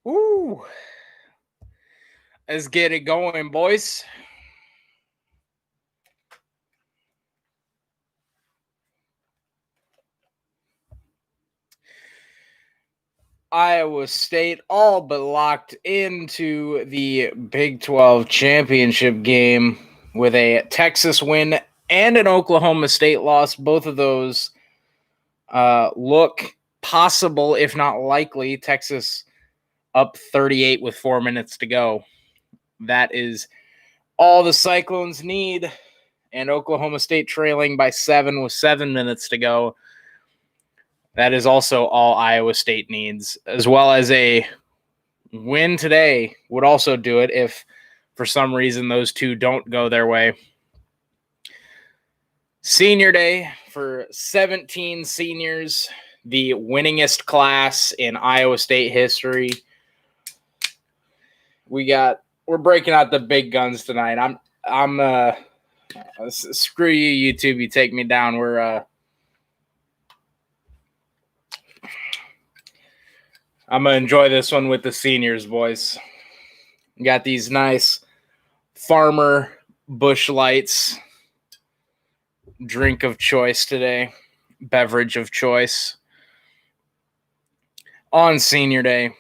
Woo! Let's get it going, boys. Iowa State all but locked into the Big 12 championship game with a Texas win and an Oklahoma State loss. Both of those look possible, if not likely. Texas up 38 with 4 minutes to go. That is all the Cyclones need. And Oklahoma State trailing by 7 with 7 minutes to go. That is also all Iowa State needs, as well as a win today would also do it if for some reason those two don't go their way. Senior day for 17 seniors, the winningest class in Iowa State history. We're breaking out the big guns tonight. I'm screw you, YouTube. You take me down. I'm going to enjoy this one with the seniors, boys. We got these nice farmer Busch Lights, drink of choice today, beverage of choice on senior day.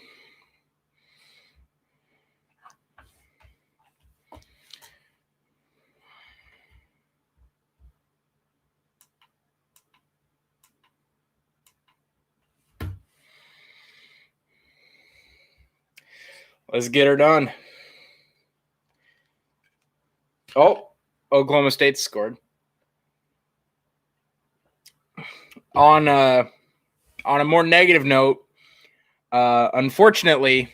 Let's get her done. Oh, Oklahoma State scored. On a more negative note, unfortunately,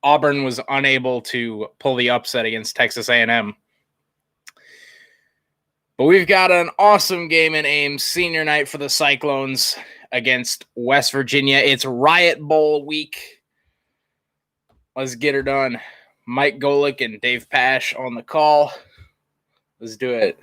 Auburn was unable to pull the upset against Texas A&M. But we've got an awesome game in Ames, senior night for the Cyclones against West Virginia. It's Riot Bowl week. Let's get her done. Mike Golick and Dave Pash on the call. Let's do it.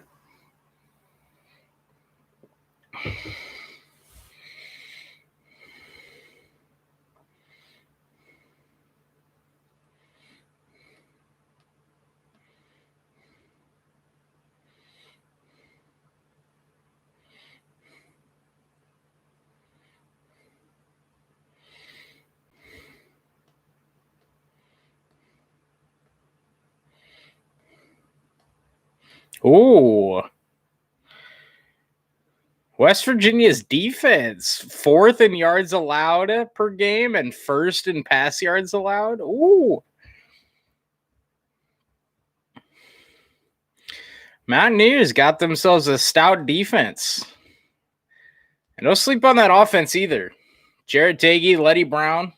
Ooh. West Virginia's defense, 4th in yards allowed per game and 1st in pass yards allowed. Ooh. Mountaineers got themselves a stout defense. And don't sleep on that offense either. Jared Tagey, Letty Brown.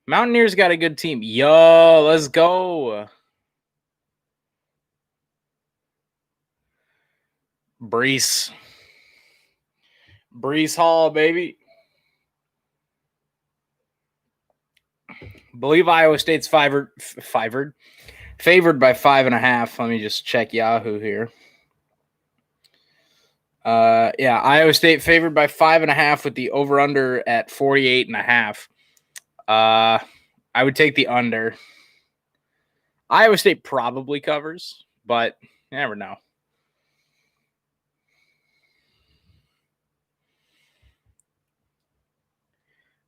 Mountaineers got a good team. Yo, let's go. Brees Hall, baby. Believe Iowa State's favored by 5.5. Let me just check Yahoo here. Yeah, Iowa State favored by 5.5 with the over-under at 48.5. I would take the under. Iowa State probably covers, but you never know.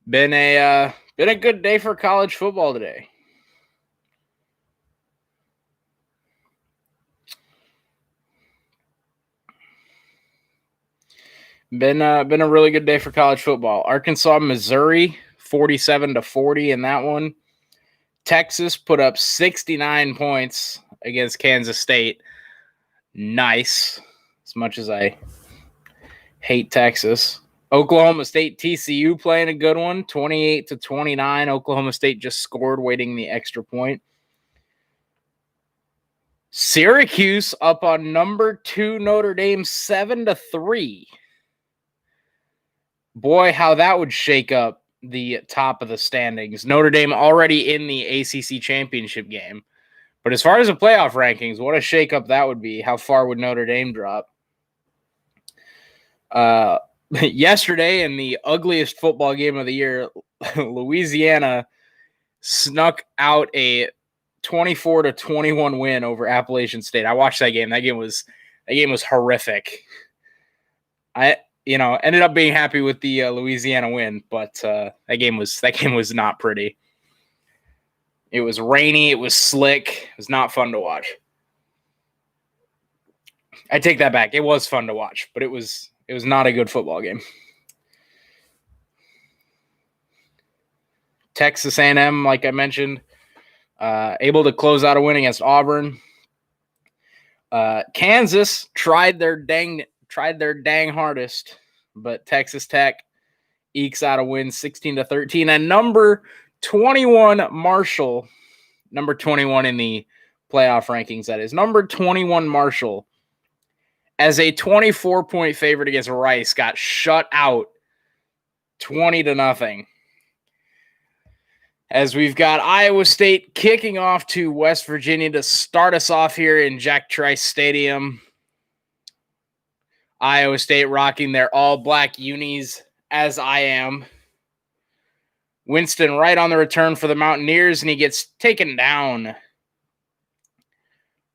Been a good day for college football today. Been a really good day for college football. Arkansas, Missouri, 47-40 in that one. Texas put up 69 points against Kansas State. Nice. As much as I hate Texas. Oklahoma State, TCU playing a good one, 28-29. Oklahoma State just scored, waiting the extra point. Syracuse up on number 2 Notre Dame, 7-3. Boy, how that would shake up the top of the standings. Notre Dame already in the ACC championship game. But as far as the playoff rankings, what a shakeup that would be. How far would Notre Dame drop? Yesterday, in the ugliest football game of the year, Louisiana snuck out a 24-21 win over Appalachian State. I watched that game. That game was horrific. I ended up being happy with the Louisiana win, but that game was not pretty. It was rainy. It was slick. It was not fun to watch. I take that back. It was fun to watch, but it was not a good football game. Texas A&M, like I mentioned, able to close out a win against Auburn. Kansas tried their dang hardest, but Texas Tech ekes out a win 16-13. And number 21 Marshall, number 21 in the playoff rankings, that is. Number 21 Marshall, as a 24-point favorite against Rice, got shut out 20-0. As we've got Iowa State kicking off to West Virginia to start us off here in Jack Trice Stadium. Iowa State rocking their all-black unis, as I am. Winston right on the return for the Mountaineers, and he gets taken down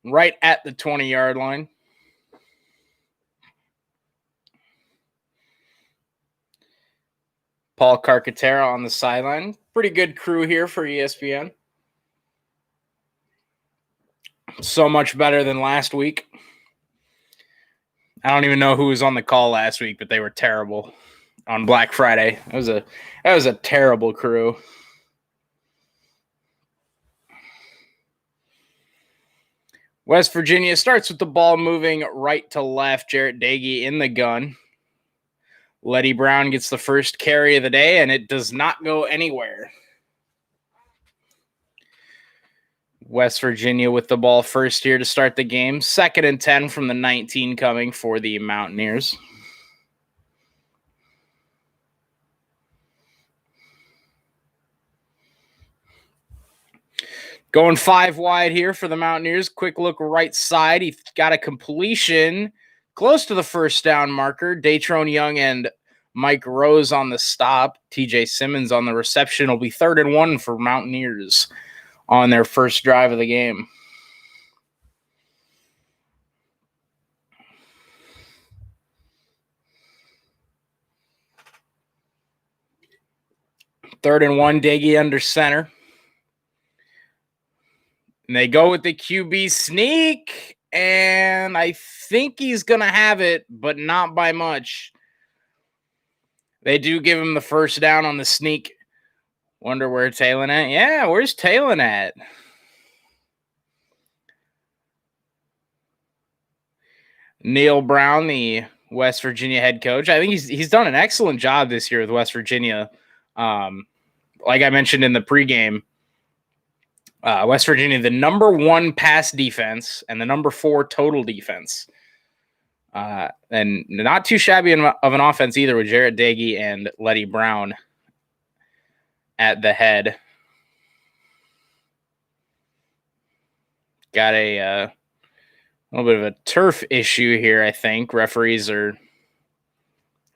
right at the 20-yard line. Paul Carcaterra on the sideline. Pretty good crew here for ESPN. So much better than last week. I don't even know who was on the call last week, but they were terrible on Black Friday. That was a terrible crew. West Virginia starts with the ball moving right to left. Jarrett Dagey in the gun. Letty Brown gets the first carry of the day, and it does not go anywhere. West Virginia with the ball first here to start the game. 2nd and 10 from the 19 coming for the Mountaineers. Going 5 wide here for the Mountaineers. Quick look right side. He got a completion close to the first down marker. Datrone Young and Mike Rose on the stop. TJ Simmons on the reception. It'll be 3rd and 1 for Mountaineers on their first drive of the game. Third and 1, Dagey under center. And they go with the QB sneak, and I think he's going to have it, but not by much. They do give him the first down on the sneak. Wonder where Talon at? Yeah, where's Talon at? Neil Brown, the West Virginia head coach. I think he's done an excellent job this year with West Virginia. Like I mentioned in the pregame, West Virginia, the number 1 pass defense and the number 4 total defense. And not too shabby of an offense either, with Jarrett Dagey and Letty Brown at the head. Got a little bit of a turf issue here, I think. Referees are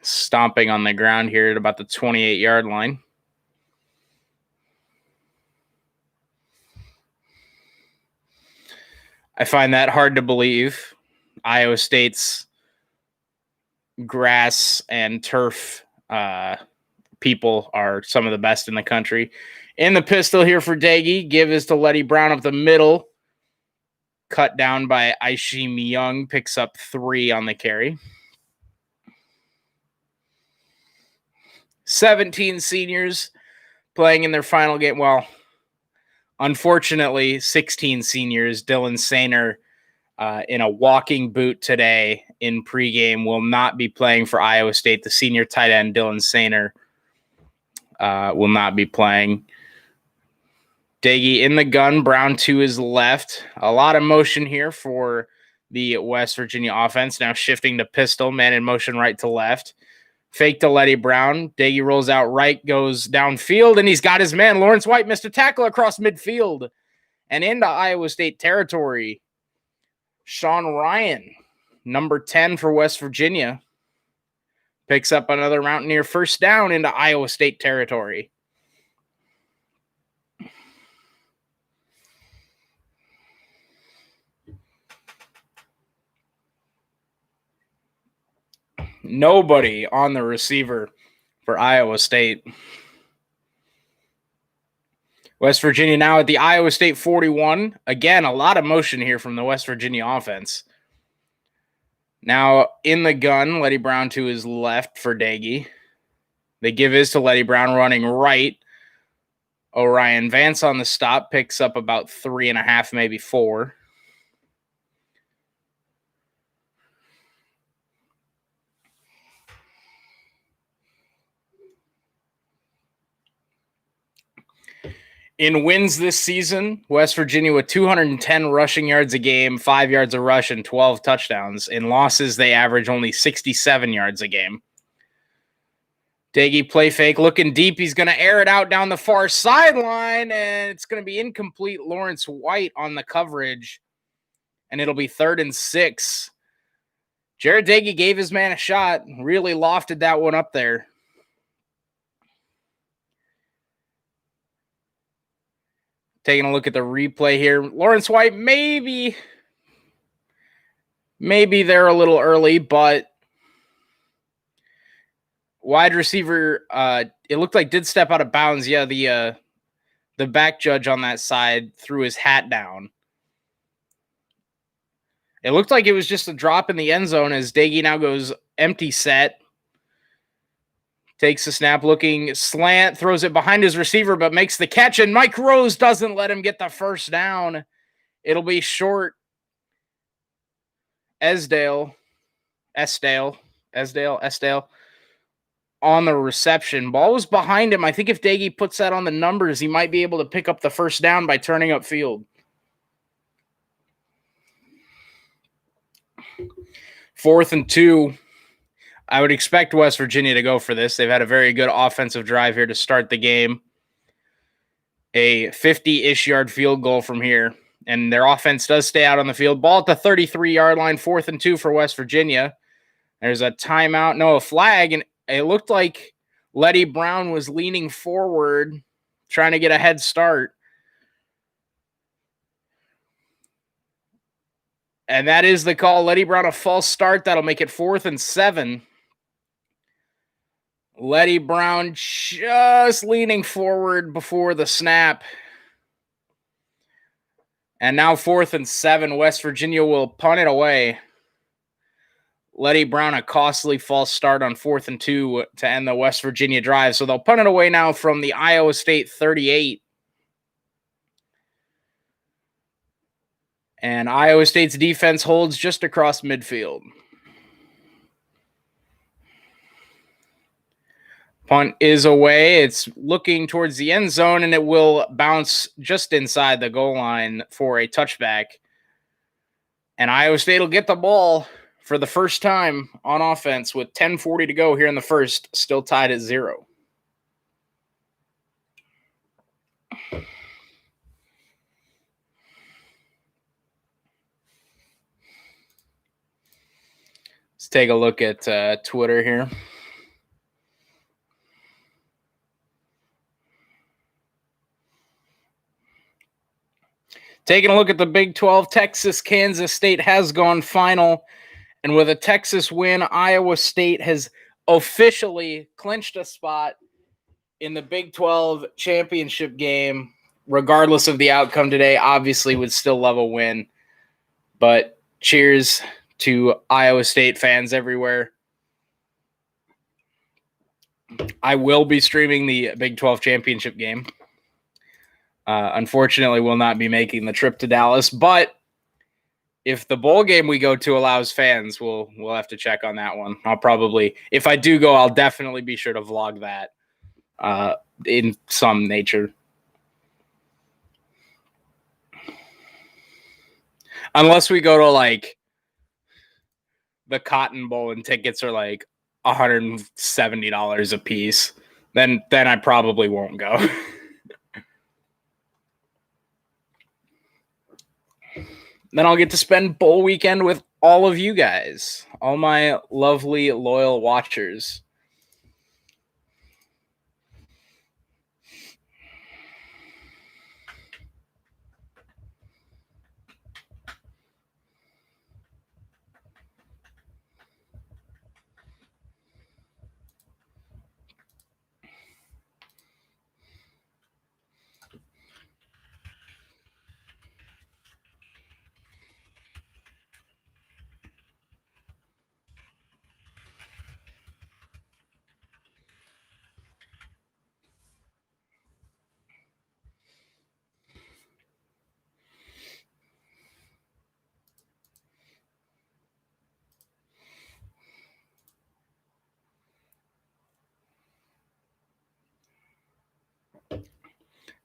stomping on the ground here at about the 28-yard line. I find that hard to believe. Iowa State's grass and turf people are some of the best in the country. In the pistol here for Dagey. Give is to Letty Brown up the middle. Cut down by Aishim Young. Picks up 3 on the carry. 17 seniors playing in their final game. Well, unfortunately, 16 seniors. Dylan Sainer in a walking boot today in pregame will not be playing for Iowa State. The senior tight end, Dylan Sainer, will not be playing. Dagey in the gun, Brown to his left. A lot of motion here for the West Virginia offense. Now shifting to pistol, man in motion right to left. Fake to Letty Brown. Dagey rolls out right, goes downfield, and he's got his man. Lawrence White missed a tackle across midfield and into Iowa State territory. Sean Ryan, number 10 for West Virginia, picks up another Mountaineer first down into Iowa State territory. Nobody on the receiver for Iowa State. West Virginia now at the Iowa State 41. Again, a lot of motion here from the West Virginia offense. Now in the gun, Letty Brown to his left for Daggy. They give his to Letty Brown running right. Orion Vance on the stop picks up about 3.5, maybe 4. In wins this season, West Virginia with 210 rushing yards a game, 5 yards a rush, and 12 touchdowns. In losses, they average only 67 yards a game. Daggy play fake, looking deep. He's going to air it out down the far sideline, and it's going to be incomplete. Lawrence White on the coverage, and it'll be 3rd and 6. Jared Daggy gave his man a shot, really lofted that one up there. Taking a look at the replay here. Lawrence White, maybe they're a little early, but wide receiver, it looked like did step out of bounds. Yeah, the back judge on that side threw his hat down. It looked like it was just a drop in the end zone as Daggy now goes empty set. Takes the snap, looking slant, throws it behind his receiver, but makes the catch, and Mike Rose doesn't let him get the first down. It'll be short. Esdale on the reception. Ball was behind him. I think if Daggy puts that on the numbers, he might be able to pick up the first down by turning upfield. 4th and 2. I would expect West Virginia to go for this. They've had a very good offensive drive here to start the game. A 50-ish yard field goal from here. And their offense does stay out on the field. Ball at the 33-yard line, 4th and 2 for West Virginia. There's a timeout, a flag, and it looked like Letty Brown was leaning forward, trying to get a head start. And that is the call. Letty Brown, a false start. That'll make it 4th and 7. Letty Brown just leaning forward before the snap. And now 4th and 7. West Virginia will punt it away. Letty Brown, a costly false start on 4th and 2 to end the West Virginia drive. So they'll punt it away now from the Iowa State 38. And Iowa State's defense holds just across midfield. Punt is away. It's looking towards the end zone, and it will bounce just inside the goal line for a touchback. And Iowa State will get the ball for the first time on offense with 10:40 to go here in the first, still tied at 0. Let's take a look at Twitter here. Taking a look at the Big 12, Texas, Kansas State has gone final. And with a Texas win, Iowa State has officially clinched a spot in the Big 12 championship game. Regardless of the outcome today, obviously would still love a win. But cheers to Iowa State fans everywhere. I will be streaming the Big 12 championship game. Unfortunately, will not be making the trip to Dallas, but if the bowl game we go to allows fans, we'll have to check on that one. I'll probably, if I do go, I'll definitely be sure to vlog that in some nature. Unless we go to like the Cotton Bowl and tickets are like $170 a piece, then I probably won't go. Then I'll get to spend bowl weekend with all of you guys, all my lovely, loyal watchers.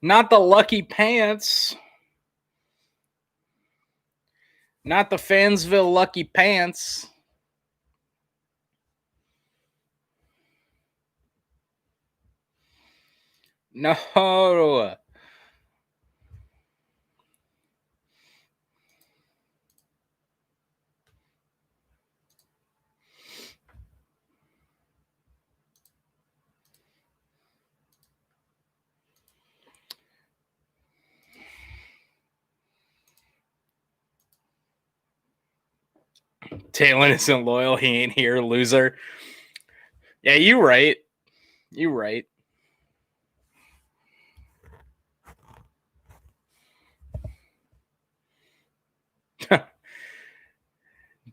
Not the lucky pants. Not the Fansville lucky pants. No. Talon isn't loyal. He ain't here, loser. Yeah, you right. You right.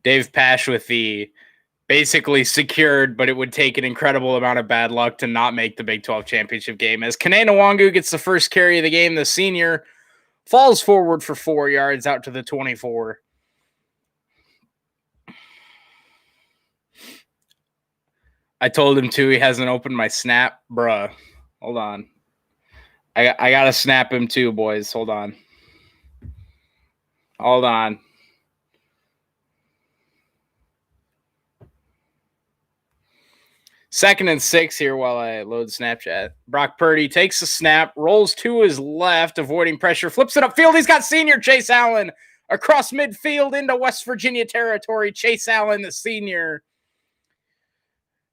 Dave Pash with the basically secured, but it would take an incredible amount of bad luck to not make the Big 12 championship game. As Kane Nwangu gets the first carry of the game, the senior falls forward for 4 yards out to the 24. I told him to. He hasn't opened my snap. Bruh. Hold on. I got to snap him too, boys. Hold on. Hold on. Second and 6 here while I load Snapchat. Brock Purdy takes the snap, rolls to his left, avoiding pressure, flips it upfield. He's got senior Chase Allen across midfield into West Virginia territory. Chase Allen, the senior.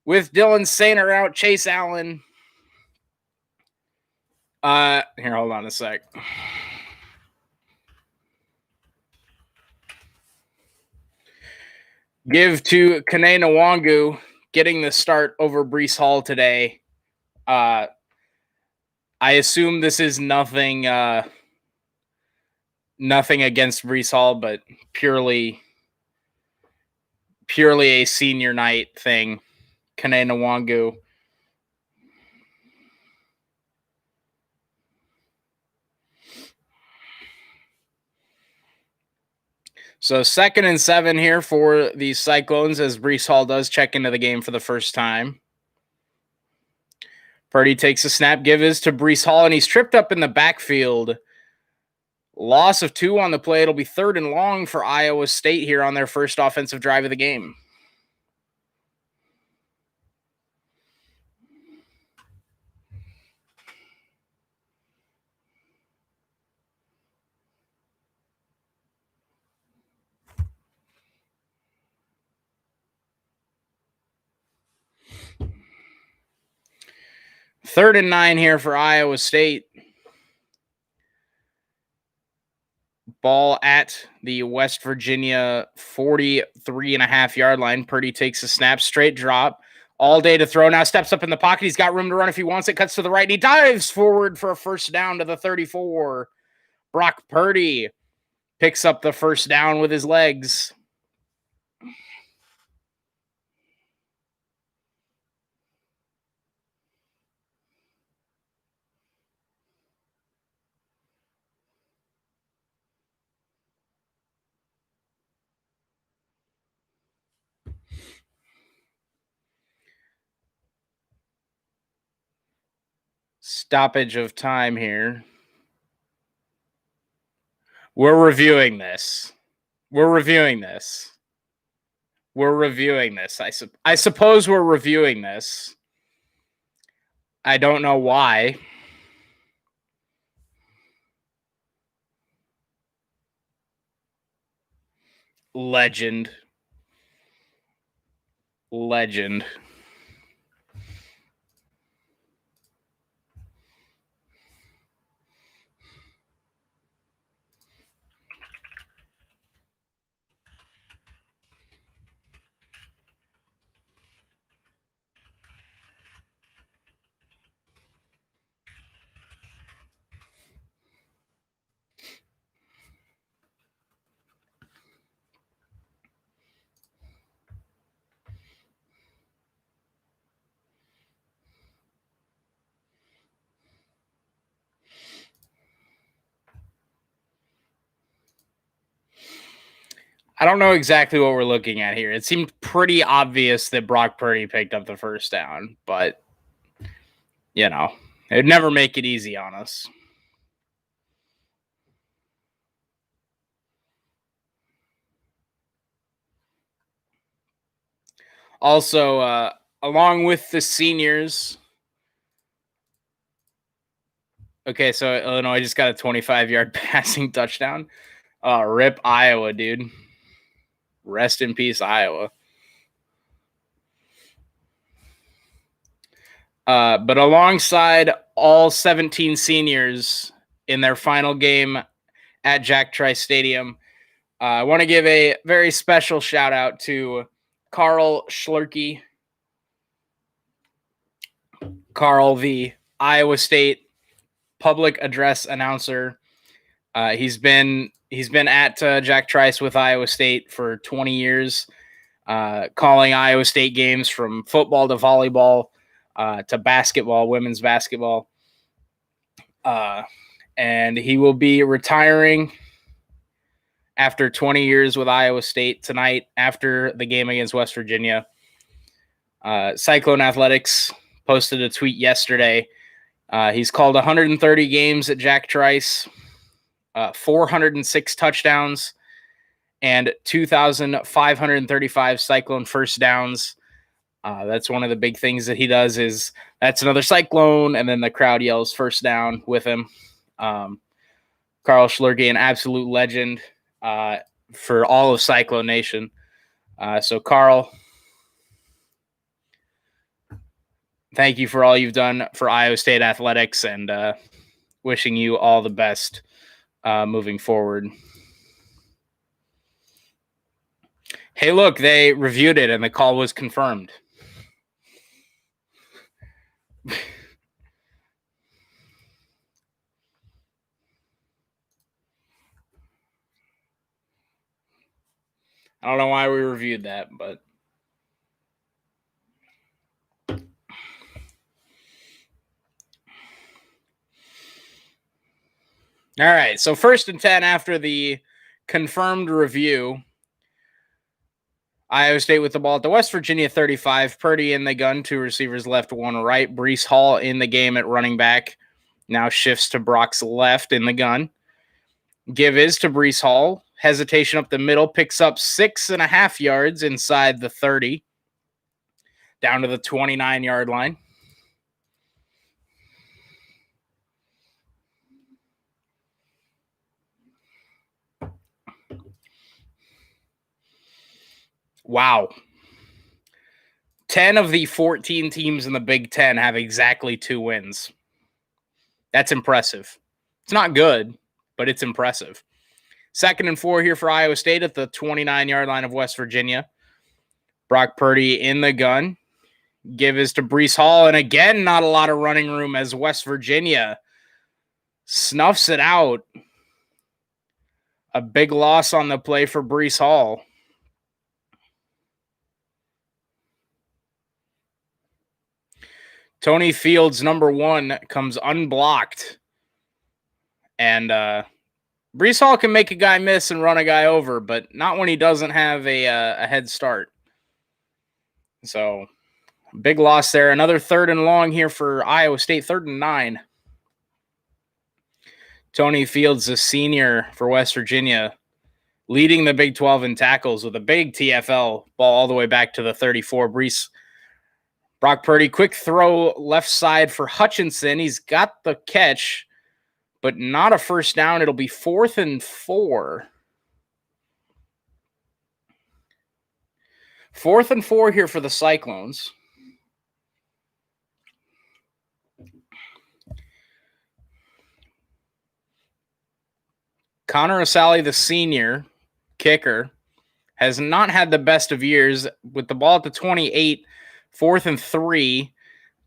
With Dylan Sainer out, Chase Allen. Here, hold on a sec. Give to Kane Nwangu getting the start over Breece Hall today. I assume this is nothing against Breece Hall, but purely a senior night thing. Kane Nwangu. So 2nd and 7 here for the Cyclones as Breece Hall does check into the game for the first time. Purdy takes a snap, give is to Breece Hall, and he's tripped up in the backfield. Loss of 2 on the play. It'll be 3rd and long for Iowa State here on their first offensive drive of the game. Third and 9 here for Iowa State. Ball at the West Virginia 43.5-yard line. Purdy takes a snap, straight drop. All day to throw. Now steps up in the pocket. He's got room to run if he wants it. Cuts to the right, and he dives forward for a first down to the 34. Brock Purdy picks up the first down with his legs. Stoppage of time here. We're reviewing this. I suppose we're reviewing this. I don't know why. Legend. I don't know exactly what we're looking at here. It seemed pretty obvious that Brock Purdy picked up the first down, but, it'd never make it easy on us. Also, along with the seniors. Okay, so Illinois just got a 25-yard passing touchdown. Rip Iowa, dude. Rest in peace, Iowa. But alongside all 17 seniors in their final game at Jack Trice Stadium, I want to give a very special shout out to Carl Schlurke. Carl, the Iowa State public address announcer. He's been at Jack Trice with Iowa State for 20 years, calling Iowa State games from football to volleyball to basketball, women's basketball. And he will be retiring after 20 years with Iowa State tonight after the game against West Virginia. Cyclone Athletics posted a tweet yesterday. He's called 130 games at Jack Trice, 406 touchdowns, and 2,535 Cyclone first downs. That's one of the big things that he does is that's another Cyclone, and then the crowd yells first down with him. Carl Schlurke, an absolute legend for all of Cyclone Nation. So, Carl, thank you for all you've done for Iowa State athletics, and wishing you all the best moving forward. Hey, look, they reviewed it and the call was confirmed. I don't know why we reviewed that, but all right. So 1st and 10 after the confirmed review. Iowa State with the ball at the West Virginia 35. Purdy in the gun, 2 receivers left, 1 right. Breece Hall in the game at running back. Now shifts to Brock's left in the gun. Give is to Breece Hall. Hesitation up the middle. Picks up 6.5 yards inside the 30. Down to the 29-yard line. Wow. 10 of the 14 teams in the Big Ten have exactly 2 wins. That's impressive. It's not good, but it's impressive. 2nd and 4 here for Iowa State at the 29-yard line of West Virginia. Brock Purdy in the gun. Give is to Breece Hall, and again, not a lot of running room as West Virginia snuffs it out. A big loss on the play for Breece Hall. Tony Fields, number 1, comes unblocked. And Breece Hall can make a guy miss and run a guy over, but not when he doesn't have a head start. So, big loss there. Another 3rd and long here for Iowa State, 3rd and 9. Tony Fields, the senior for West Virginia, leading the Big 12 in tackles with a big TFL ball all the way back to the 34. Brock Purdy, quick throw left side for Hutchinson. He's got the catch, but not a first down. It'll be 4th and 4. 4th and 4 here for the Cyclones. Connor Asali, the senior kicker, has not had the best of years. With the ball at the 28, 4th and 3.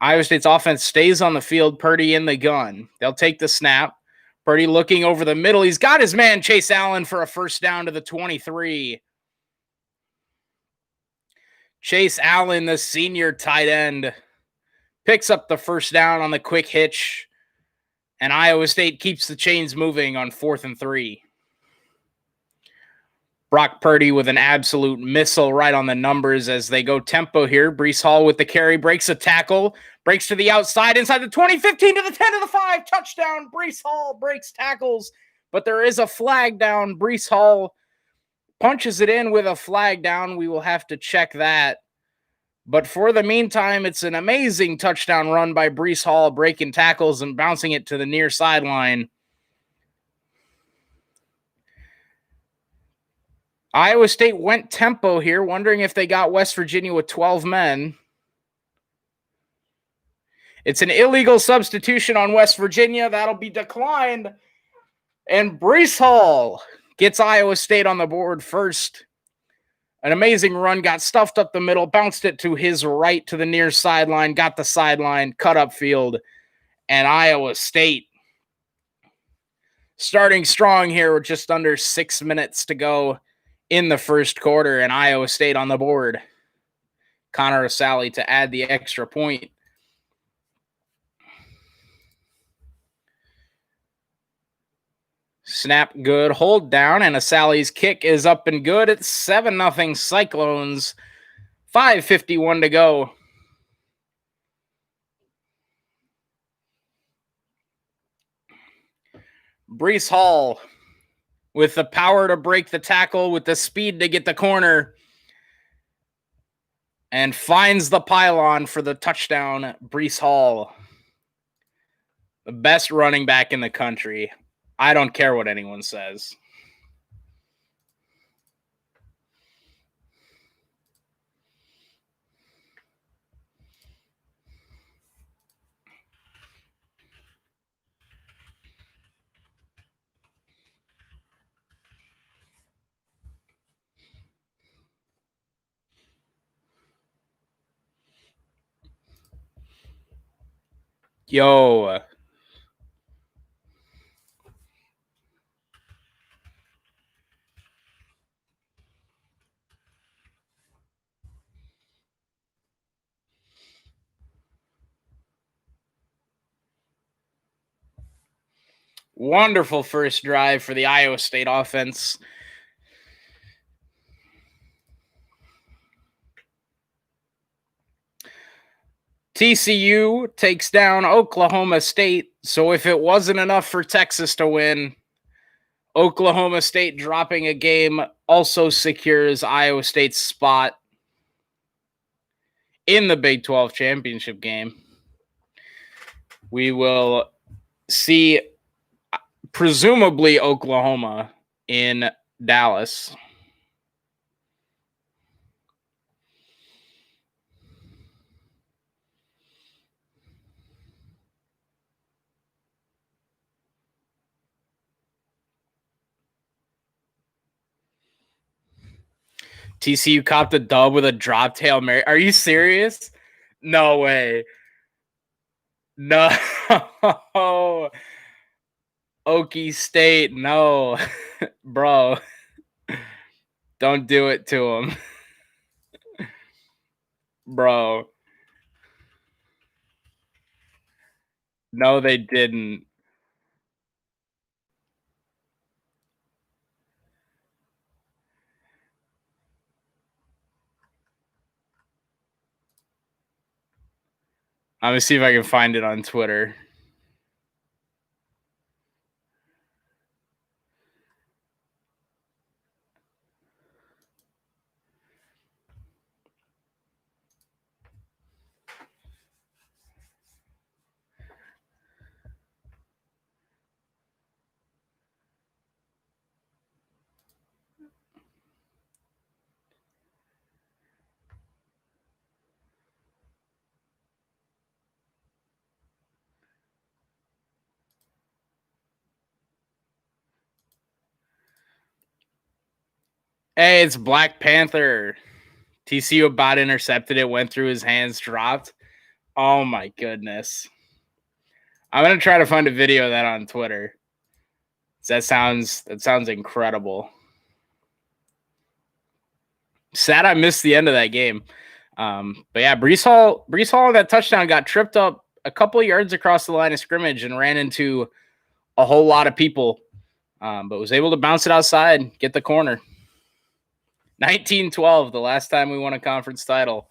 Iowa State's offense stays on the field. Purdy in the gun. They'll take the snap. Purdy looking over the middle. He's got his man, Chase Allen, for a first down to the 23. Chase Allen, the senior tight end, picks up the first down on the quick hitch, and Iowa State keeps the chains moving on 4th and 3. Brock Purdy with an absolute missile right on the numbers as they go tempo here. Breece Hall with the carry, breaks a tackle, breaks to the outside, inside the 20, 15 to the 10 to the 5. Touchdown, Breece Hall breaks tackles, but there is a flag down. Breece Hall punches it in with a flag down. We will have to check that. But for the meantime, it's an amazing touchdown run by Breece Hall, breaking tackles and bouncing it to the near sideline. Iowa State went tempo here, wondering if they got West Virginia with 12 men. It's an illegal substitution on West Virginia. That'll be declined. And Breece Hall gets Iowa State on the board first. An amazing run, got stuffed up the middle, bounced it to his right to the near sideline, got the sideline, cut up field, and Iowa State starting strong here with just under 6 minutes to go in the first quarter, and Iowa State on the board. Connor Asali to add the extra point. Snap good, hold down, and Asali's kick is up and good. It's 7-0 Cyclones. 5:51 to go. Breece Hall with the power to break the tackle, with the speed to get the corner, and finds the pylon for the touchdown. Breece Hall, the best running back in the country. I don't care what anyone says. Yo. Wonderful first drive for the Iowa State offense. TCU takes down Oklahoma State. So if it wasn't enough for Texas to win, Oklahoma State dropping a game also secures Iowa State's spot in the Big 12 championship game. We will see presumably Oklahoma in Dallas. TCU copped a dub with a dropped Hail Mary. Are you serious? No way. No. Okie State, no. Bro. Don't do it to him. Bro. No, they didn't. I'm going to see if I can find it on Twitter. Hey, it's Black Panther. TCU about intercepted it, went through his hands, dropped. Oh my goodness. I'm going to try to find a video of that on Twitter. That sounds incredible. Sad I missed the end of that game. But yeah, Breece Hall on that touchdown got tripped up a couple of yards across the line of scrimmage and ran into a whole lot of people, but was able to bounce it outside, get the corner. 19-12, the last time we won a conference title.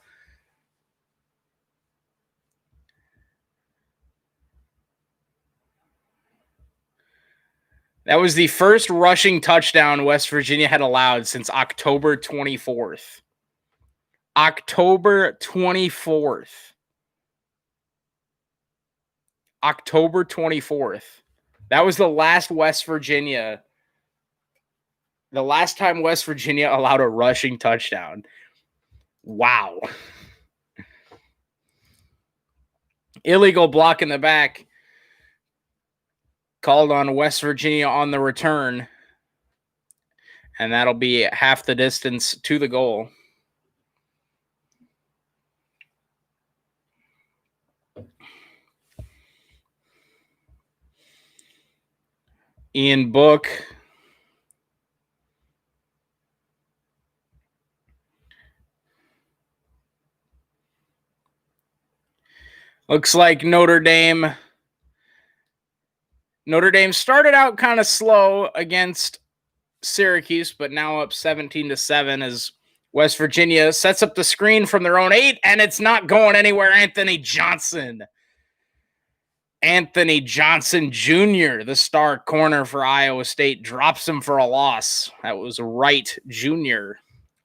That was the first rushing touchdown West Virginia had allowed since October 24th. October 24th. October 24th. That was the last time West Virginia allowed a rushing touchdown. Wow. Illegal block in the back. Called on West Virginia on the return. And that'll be half the distance to the goal. Ian Book. Looks like Notre Dame started out kind of slow against Syracuse, but now up 17-7 as West Virginia sets up the screen from their own 8, and it's not going anywhere. Anthony Johnson Jr., the star corner for Iowa State, drops him for a loss. That was Wright Jr.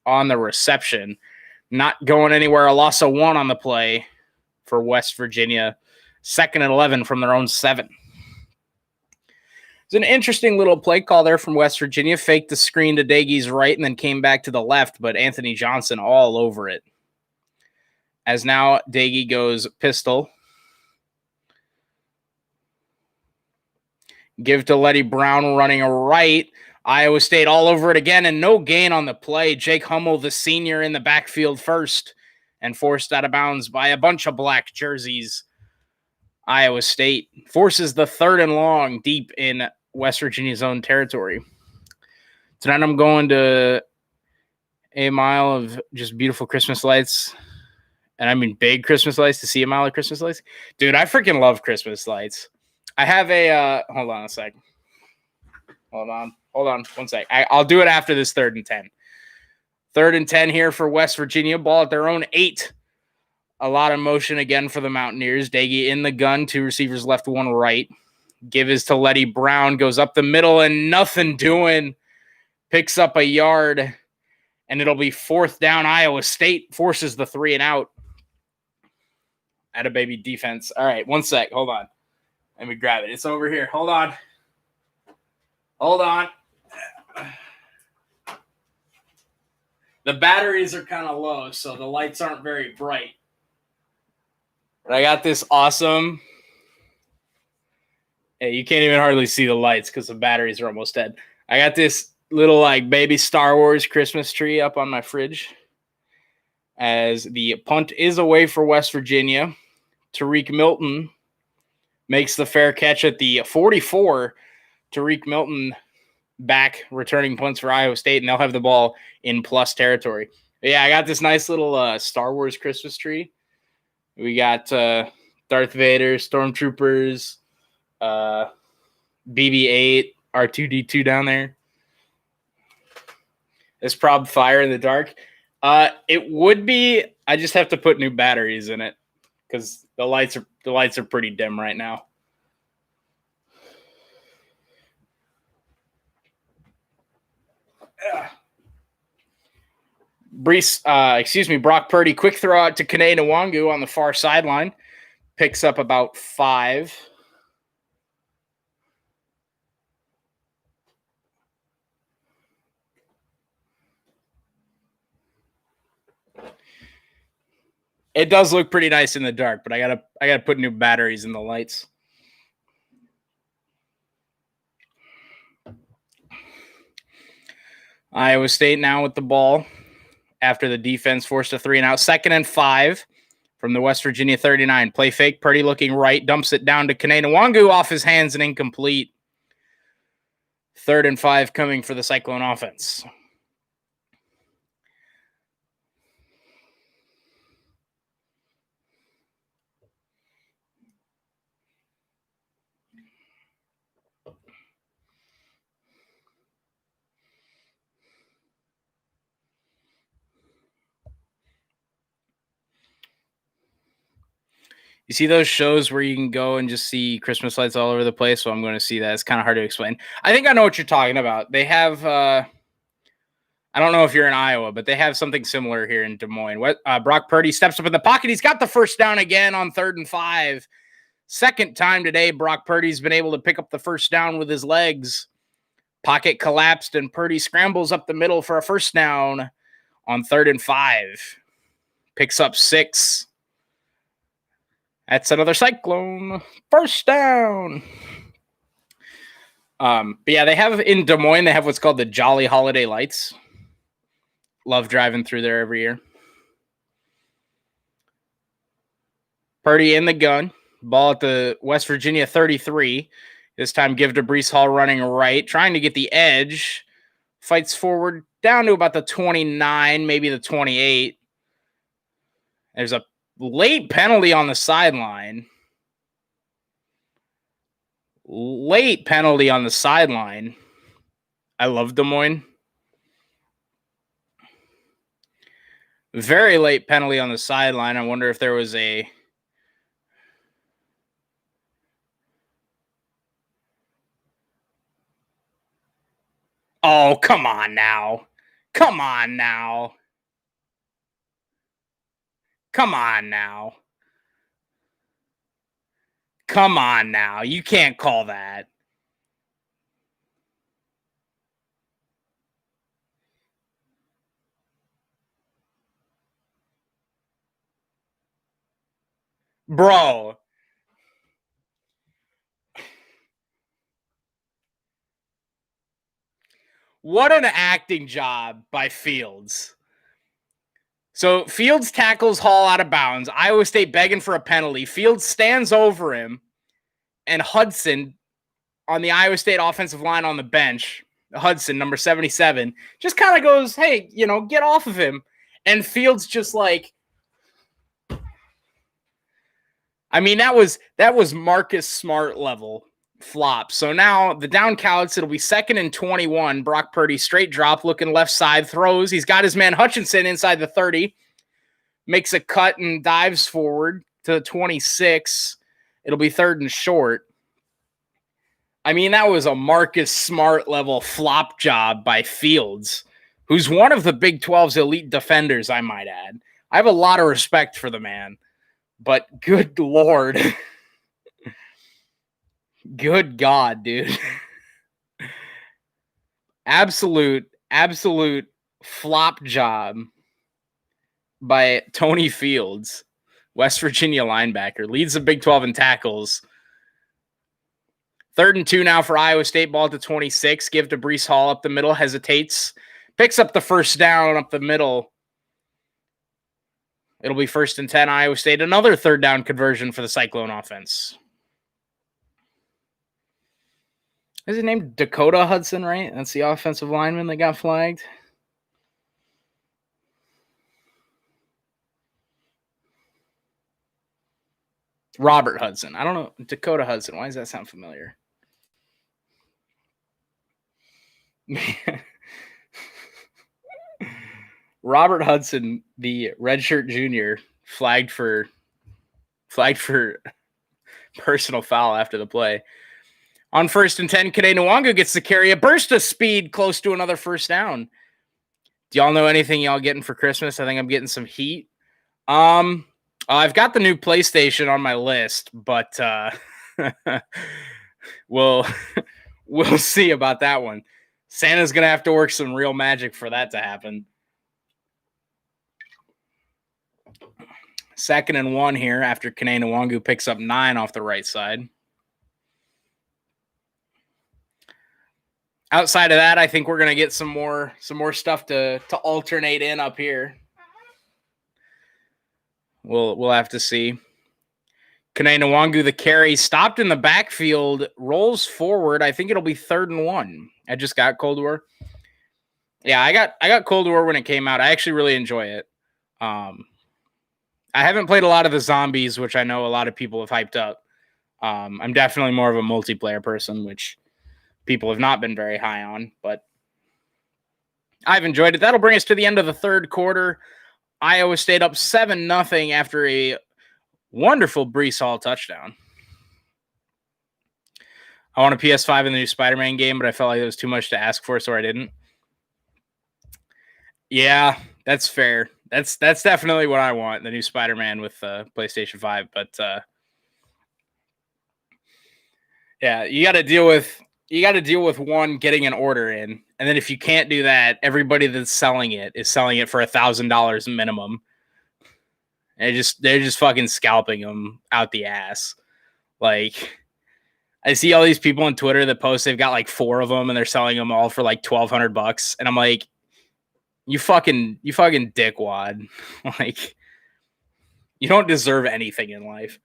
on the reception. Not going anywhere. A loss of 1 on the play for West Virginia. 2nd and 11 from their own 7. It's an interesting little play call there from West Virginia. Faked the screen to Daigie's right and then came back to the left, but Anthony Johnson all over it. As now Daigie goes pistol. Give to Letty Brown running right. Iowa State all over it again, and no gain on the play. Jake Hummel, the senior, in the backfield first and forced out of bounds by a bunch of black jerseys. Iowa State forces the 3rd and long deep in West Virginia's own territory. Tonight I'm going to a mile of just beautiful Christmas lights. And I mean big Christmas lights to see a mile of Christmas lights. Dude, I freaking love Christmas lights. I have a hold on a sec. Hold on 1 sec. I'll do it after this 3rd and 10. 3rd and 10 here for West Virginia. Ball at their own 8. A lot of motion again for the Mountaineers. Daigie in the gun. 2 receivers left, 1 right. Give is to Letty Brown. Goes up the middle and nothing doing. Picks up a yard. And it'll be 4th down. Iowa State forces the 3 and out. Atta baby defense. All right, 1 sec. Hold on. Let me grab it. It's over here. Hold on. The batteries are kind of low, so the lights aren't very bright. But I got this awesome. Hey, you can't even hardly see the lights because the batteries are almost dead. I got this little like baby Star Wars Christmas tree up on my fridge. As the punt is away for West Virginia. Tariq Milton makes the fair catch at the 44. Tariq Milton back returning punts for Iowa State, and they'll have the ball in plus territory. But yeah, I got this nice little Star Wars Christmas tree. We got Darth Vader, Stormtroopers, BB-8, R2-D2 down there. It's prob fire in the dark. It would be. I just have to put new batteries in it because the lights are pretty dim right now. Brock Purdy, quick throw out to Kene Nwangu on the far sideline. Picks up about 5. It does look pretty nice in the dark, but I gotta put new batteries in the lights. Iowa State now with the ball after the defense forced a 3 and out. 2nd and 5 from the West Virginia 39. Play fake. Purdy looking right. Dumps it down to Kene Nwangu off his hands and incomplete. 3rd and 5 coming for the Cyclone offense. You see those shows where you can go and just see Christmas lights all over the place? So I'm going to see that. It's kind of hard to explain. I think I know what you're talking about. They have, I I don't know if you're in Iowa, but they have something similar here in Des Moines. Brock Purdy steps up in the pocket. He's got the first down again on 3rd and 5. Second time today, Brock Purdy's been able to pick up the first down with his legs. Pocket collapsed, and Purdy scrambles up the middle for a first down on 3rd and 5. Picks up 6. That's another Cyclone. First down. But yeah, they have in Des Moines, they have what's called the Jolly Holiday Lights. Love driving through there every year. Purdy in the gun. Ball at the West Virginia 33. This time give to Breece Hall running right, trying to get the edge. Fights forward down to about the 29, maybe the 28. There's a late penalty on the sideline. Late penalty on the sideline. I love Des Moines. Very late penalty on the sideline. I wonder if there was a... Oh, come on now. Come on now. Come on now. Come on now. You can't call that. Bro. What an acting job by Fields. So Fields tackles Hall out of bounds. Iowa State begging for a penalty. Fields stands over him. And Hudson on the Iowa State offensive line on the bench, Hudson, number 77, just kind of goes, hey, get off of him. And Fields just like, I mean, that was Marcus Smart level flop. So now the down counts, it'll be 2nd and 21. Brock Purdy straight drop, looking left side, throws. He's got his man Hutchinson inside the 30, makes a cut and dives forward to the 26. It'll be 3rd and short. I mean, that was a Marcus Smart level flop job by Fields, who's one of the Big 12's elite defenders, I might add. I have a lot of respect for the man, but good Lord. Good God, dude. Absolute flop job by Tony Fields, West Virginia linebacker. Leads the Big 12 in tackles. 3rd and 2 now for Iowa State. Ball to 26. Give to Breece Hall up the middle. Hesitates. Picks up the first down up the middle. It'll be 1st and 10 Iowa State. Another 3rd down conversion for the Cyclone offense. Is it named Dakota Hudson, right? That's the offensive lineman that got flagged. Robert Hudson. I don't know. Dakota Hudson. Why does that sound familiar? Robert Hudson, the redshirt junior, flagged for personal foul after the play. On 1st and 10, Kade Nwangu gets to carry a burst of speed close to another first down. Do y'all know anything y'all getting for Christmas? I think I'm getting some heat. I've got the new PlayStation on my list, but we'll see about that one. Santa's going to have to work some real magic for that to happen. 2nd and 1 here after Kade Nwangu picks up 9 off the right side. Outside of that, I think we're going to get some more stuff to alternate in up here. We'll have to see. Kade Nwangu, the carry, stopped in the backfield, rolls forward. I think it'll be 3rd and 1. I just got Cold War. Yeah, I got Cold War when it came out. I actually really enjoy it. I haven't played a lot of the zombies, which I know a lot of people have hyped up. I'm definitely more of a multiplayer person, which people have not been very high on, but I've enjoyed it. That'll bring us to the end of the 3rd quarter. Iowa State up 7-0 after a wonderful Breece Hall touchdown. I want a PS5 in the new Spider-Man game, but I felt like it was too much to ask for, so I didn't. Yeah, that's fair. That's definitely what I want, the new Spider-Man with PlayStation 5, but yeah, you got to deal with one, getting an order in, and then if you can't do that, everybody that's selling it is selling it for $1,000 minimum. And they're just fucking scalping them out the ass. Like, I see all these people on Twitter that post they've got like 4 of them and they're selling them all for like $1,200, and I'm like, you fucking dickwad. Like, you don't deserve anything in life.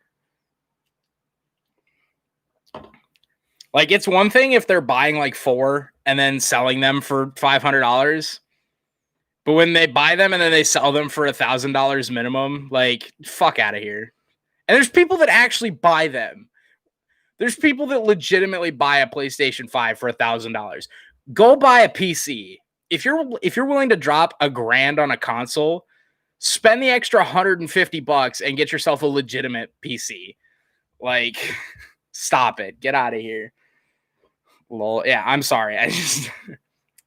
Like, it's one thing if they're buying like 4 and then selling them for $500, but when they buy them and then they sell them for $1,000 minimum, like, fuck out of here. And there's people that actually buy them. There's people that legitimately buy a PlayStation 5 for $1,000. Go buy a PC. If you're willing to drop $1,000 on a console, spend the extra $150 and get yourself a legitimate PC. Like, stop it. Get out of here. Lol. Yeah, I'm sorry. I just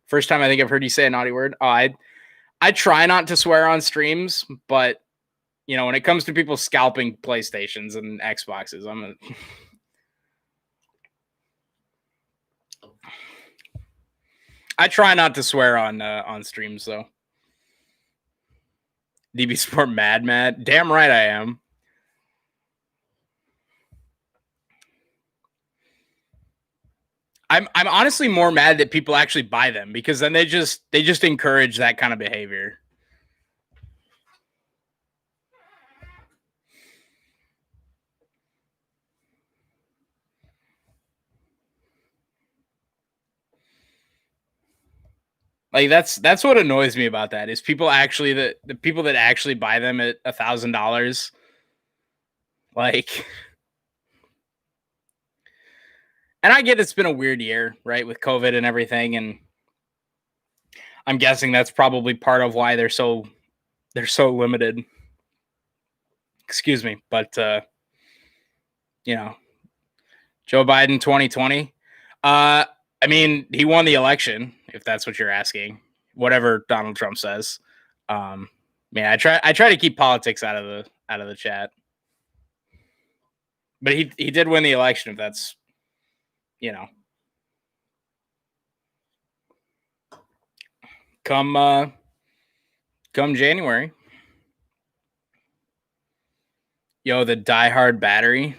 first time I think I've heard you say a naughty word. Oh, I try not to swear on streams, but you know, when it comes to people scalping PlayStations and Xboxes, I try not to swear on streams though. DB Sport mad. Damn right I am. I'm honestly more mad that people actually buy them, because then they just encourage that kind of behavior. Like, that's what annoys me about that, is people actually the people that actually buy them at $1,000. Like, and I get it's been a weird year, right, with COVID and everything, and I'm guessing that's probably part of why they're so limited. Excuse me, but you know, Joe Biden 2020. I mean, he won the election, if that's what you're asking. Whatever Donald Trump says. Yeah, I try to keep politics out of the chat. But he did win the election, if that's, you know. Come January. Yo, the diehard battery.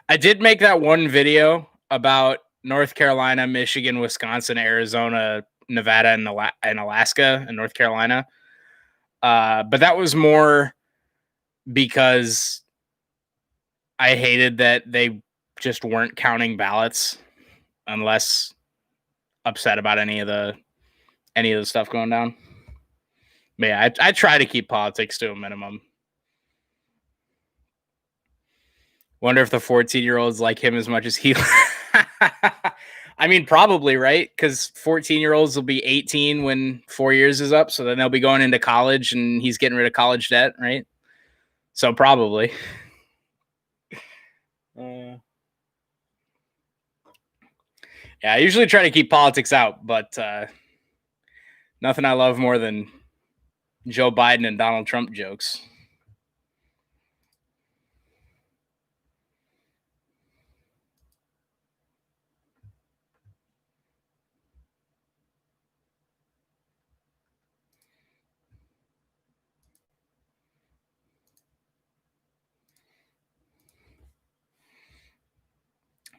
I did make that one video about North Carolina, Michigan, Wisconsin, Arizona, Nevada, and Alaska and North Carolina. But that was more because I hated that they just weren't counting ballots, unless upset about any of the stuff going down. But yeah, I try to keep politics to a minimum. Wonder if the 14-year-olds like him as much as he. I mean, probably, right? Because 14-year-olds will be 18 when 4 years is up, so then they'll be going into college, and he's getting rid of college debt, right? So probably. Yeah, I usually try to keep politics out, but nothing I love more than Joe Biden and Donald Trump jokes.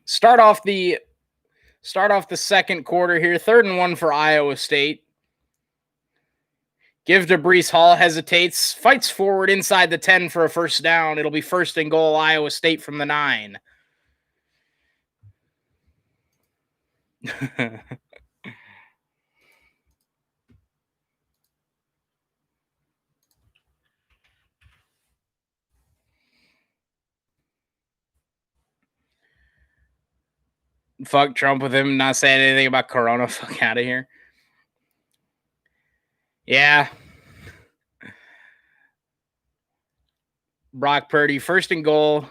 Start off the second quarter here. 3rd and 1 for Iowa State. Give to Breece Hall, hesitates, fights forward inside the 10 for a first down. It'll be 1st and goal, Iowa State from the 9. Fuck Trump with him not saying anything about Corona. Fuck out of here. Yeah. Brock Purdy, 1st and goal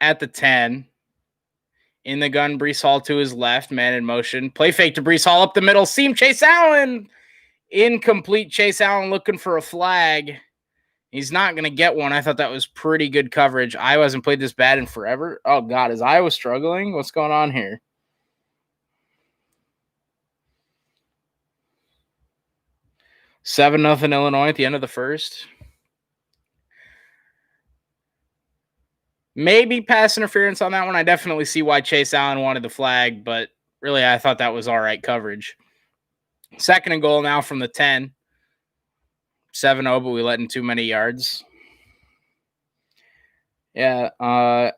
at the 10 In the gun, Brees Hall to his left, man in motion. Play fake to Brees Hall up the middle. Seam Chase Allen. Incomplete. Chase Allen looking for a flag. He's not going to get one. I thought that was pretty good coverage. Iowa hasn't played this bad in forever. Oh, God. Is Iowa struggling? What's going on here? $7-0 Illinois at the end of the first. Maybe pass interference on that one. I definitely see why Chase Allen wanted the flag, but really I thought that was all right coverage. Second and goal now from the 10. 7-0, but we let in too many yards. Yeah. Oh,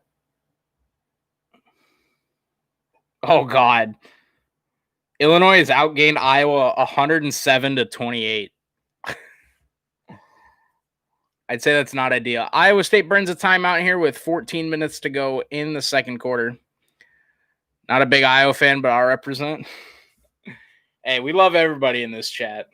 God. Illinois has outgained Iowa 107-28. I'd say that's not ideal. Iowa State burns a timeout here with 14 minutes to go in the second quarter. Not a big Iowa fan, but I'll represent. Hey, we love everybody in this chat.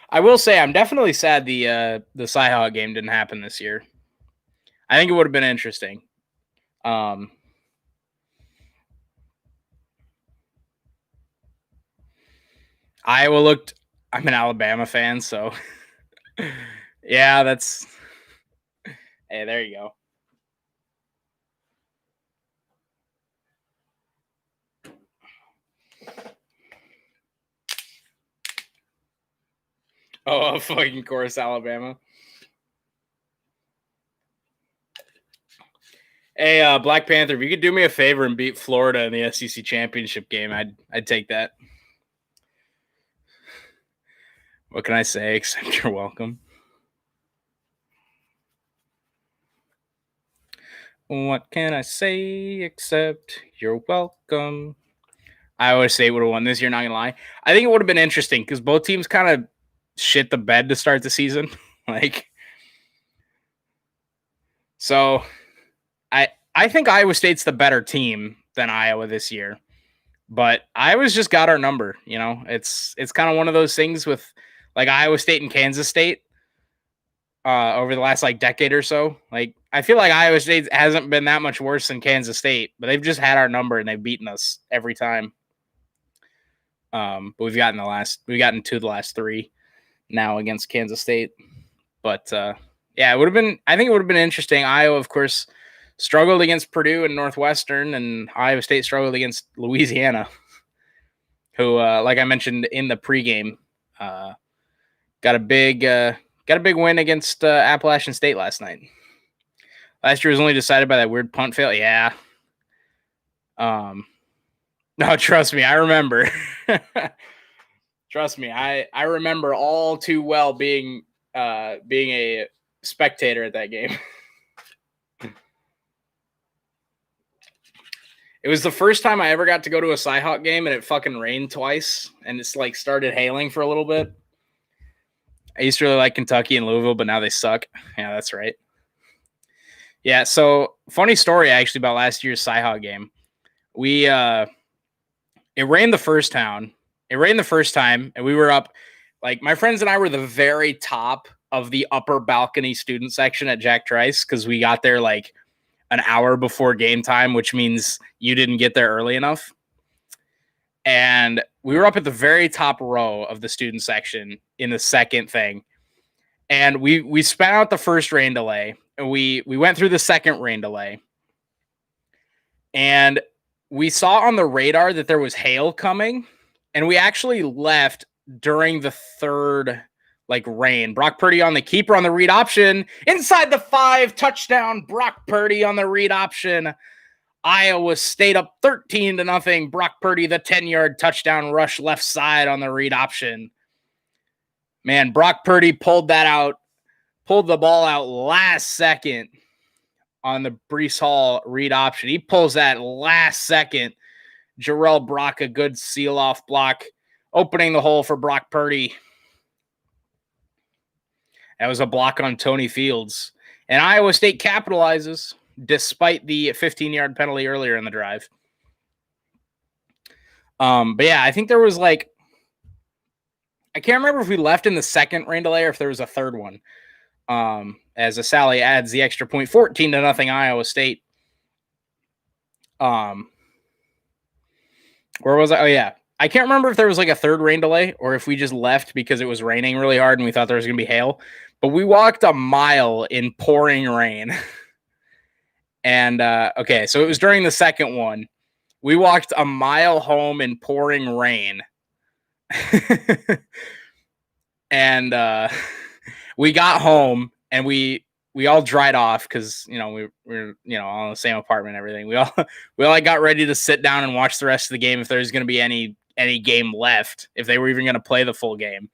I will say I'm definitely sad the Cyhawk game didn't happen this year. I think it would have been interesting. Iowa looked. I'm an Alabama fan, so yeah, that's. Hey, there you go. Oh, fucking course, Alabama. Hey, Black Panther, if you could do me a favor and beat Florida in the SEC championship game, I'd take that. What can I say except you're welcome? What can I say except you're welcome? Iowa State would have won this year, not going to lie. I think it would have been interesting because both teams kind of shit the bed to start the season. So I think Iowa State's the better team than Iowa this year. But Iowa's just got our number, you know. It's kind of one of those things with like Iowa State and Kansas State over the last like decade or so. Like I feel like Iowa State hasn't been that much worse than Kansas State, but they've just had our number and they've beaten us every time. But we've gotten two of the last three now against Kansas State. But yeah, I think it would have been interesting. Iowa, of course, struggled against Purdue and Northwestern, and Iowa State struggled against Louisiana, who, like I mentioned in the pregame, got a big win against Appalachian State last night. Last year was only decided by that weird punt fail. Yeah. No, trust me, I remember. Trust me, I remember all too well being a spectator at that game. It was the first time I ever got to go to a Cyhawk game, and it fucking rained twice, and it's like started hailing for a little bit. I used to really like Kentucky and Louisville, but now they suck. Yeah, that's right. Yeah, so funny story actually about last year's Cyhawk game. It rained the first time. And we were up, like my friends and I were the very top of the upper balcony student section at Jack Trice because we got there like an hour before game time, which means you didn't get there early enough. And we were up at the very top row of the student section in the second thing. And we spent out the first rain delay, and we went through the second rain delay. And we saw on the radar that there was hail coming, and we actually left during the third rain. Brock Purdy on the keeper on the read option. Inside the 5, touchdown, Brock Purdy on the read option. Iowa State up 13-0. Brock Purdy, the 10-yard touchdown rush left side on the read option. Man, Brock Purdy pulled the ball out last second on the Brees Hall read option. He pulls that last second. Jarrell Brock, a good seal-off block, opening the hole for Brock Purdy. That was a block on Tony Fields. And Iowa State capitalizes despite the 15-yard penalty earlier in the drive. But yeah, I think there was I can't remember if we left in the second rain delay or if there was a third one. As a Sally adds the extra point, 14-0 Iowa State. Where was I? Oh yeah, I can't remember if there was like a third rain delay or if we just left because it was raining really hard and we thought there was gonna be hail. But we walked a mile in pouring rain. And okay, so it was during the second one. We walked a mile home in pouring rain. And we got home and we all dried off because we were all in the same apartment and everything. We all like got ready to sit down and watch the rest of the game if there's going to be any game left, if they were even going to play the full game.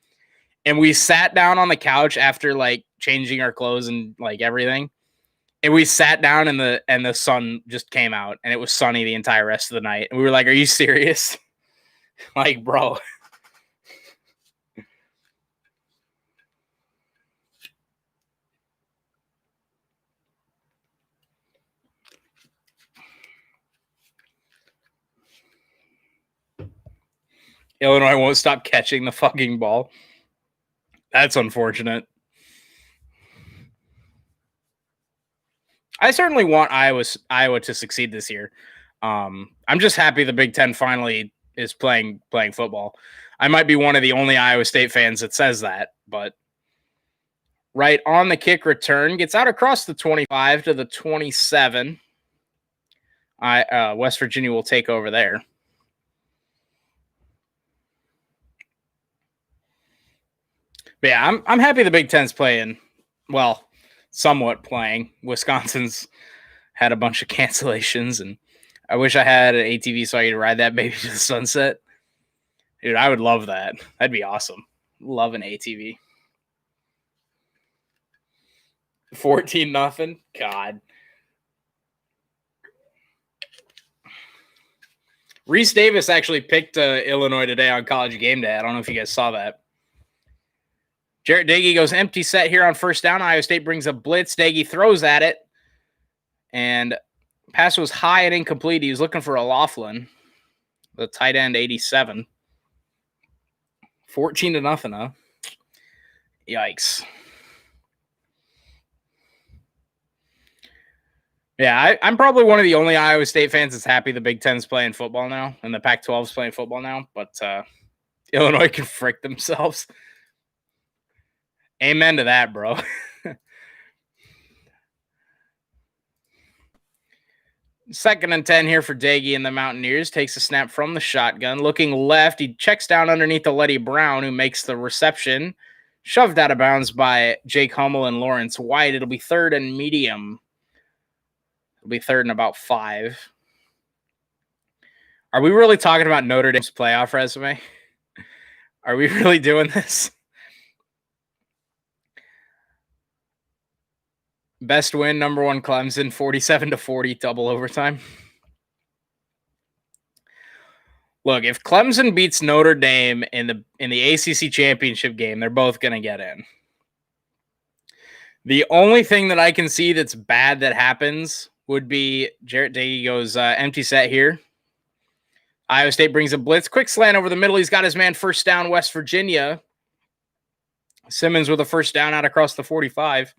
And we sat down on the couch after like changing our clothes and like everything. And we sat down and the sun just came out and it was sunny the entire rest of the night. And we were like, "Are you serious?" Like, bro. Illinois won't stop catching the fucking ball. That's unfortunate. I certainly want Iowa to succeed this year. I'm just happy the Big Ten finally is playing football. I might be one of the only Iowa State fans that says that, but right on the kick return, gets out across the 25 to the 27. West Virginia will take over there. But yeah, I'm happy the Big Ten's playing. Well, somewhat playing. Wisconsin's had a bunch of cancellations, and I wish I had an ATV so I could ride that baby to the sunset. Dude, I would love that. That'd be awesome. Love an ATV. 14-0. God. Reese Davis actually picked Illinois today on College Game Day. I don't know if you guys saw that. Jarrett Dagey goes empty set here on first down. Iowa State brings a blitz. Dagey throws at it. And pass was high and incomplete. He was looking for a Laughlin, the tight end, 87. 14-0, huh? Yikes. Yeah, I'm probably one of the only Iowa State fans that's happy the Big Ten's playing football now and the Pac-12's playing football now, but Illinois can frick themselves. Amen to that, bro. Second and 10 here for Dagey and the Mountaineers. Takes a snap from the shotgun. Looking left, he checks down underneath the Letty Brown, who makes the reception. Shoved out of bounds by Jake Hummel and Lawrence White. It'll be third and medium. It'll be third and about 5. Are we really talking about Notre Dame's playoff resume? Are we really doing this? Best win, number 1 Clemson, 47-40, double overtime. Look, if Clemson beats Notre Dame in the ACC championship game, they're both going to get in. The only thing that I can see that's bad that happens would be Jarrett Dagey goes empty set here. Iowa State brings a blitz. Quick slant over the middle. He's got his man first down, West Virginia. Simmons with a first down out across the 45.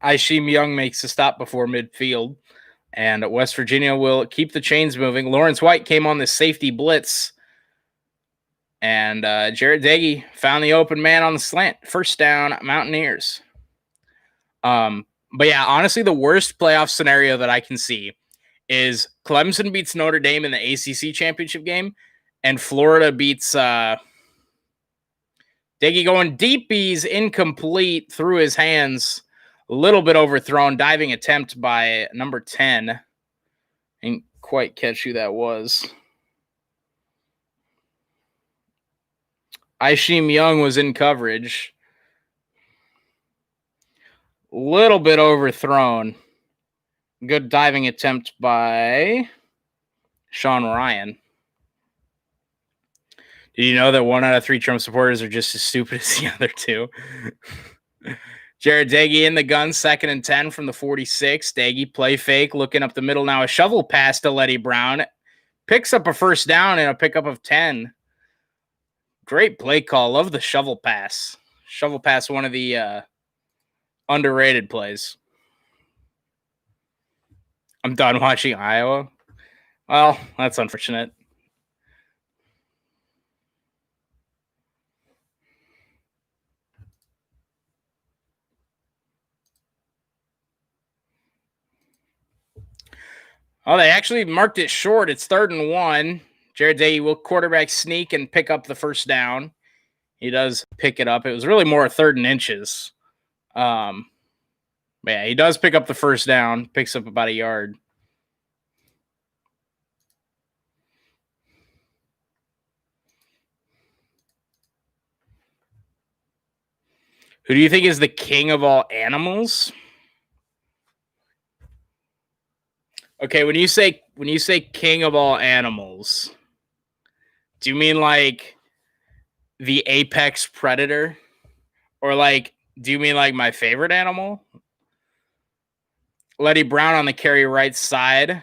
Aisheem Young makes a stop before midfield. And West Virginia will keep the chains moving. Lawrence White came on the safety blitz. And Jarrett Dagey found the open man on the slant. First down, Mountaineers. But yeah, honestly, the worst playoff scenario that I can see is Clemson beats Notre Dame in the ACC championship game, and Florida beats Dagey going deep. He's incomplete through his hands. A little bit overthrown. Diving attempt by number 10. Didn't quite catch who that was. Aisheem Young was in coverage. Little bit overthrown. Good diving attempt by Sean Ryan. Did you know that 1 out of 3 Trump supporters are just as stupid as the other 2? Jarrett Dagey in the gun, 2nd and 10 from the 46. Dagey play fake, looking up the middle now. A shovel pass to Letty Brown. Picks up a first down and a pickup of 10. Great play call. Love the shovel pass. Shovel pass, one of the underrated plays. I'm done watching Iowa. Well, that's unfortunate. Oh, they actually marked it short. It's 3rd and 1. Jared Day will quarterback sneak and pick up the first down. He does pick it up. It was really more 3rd and inches. Yeah, he does pick up the first down. Picks up about a yard. Who do you think is the king of all animals? Okay, when you say king of all animals, do you mean like the apex predator? Or like, do you mean like my favorite animal? Letty Brown on the carry right side.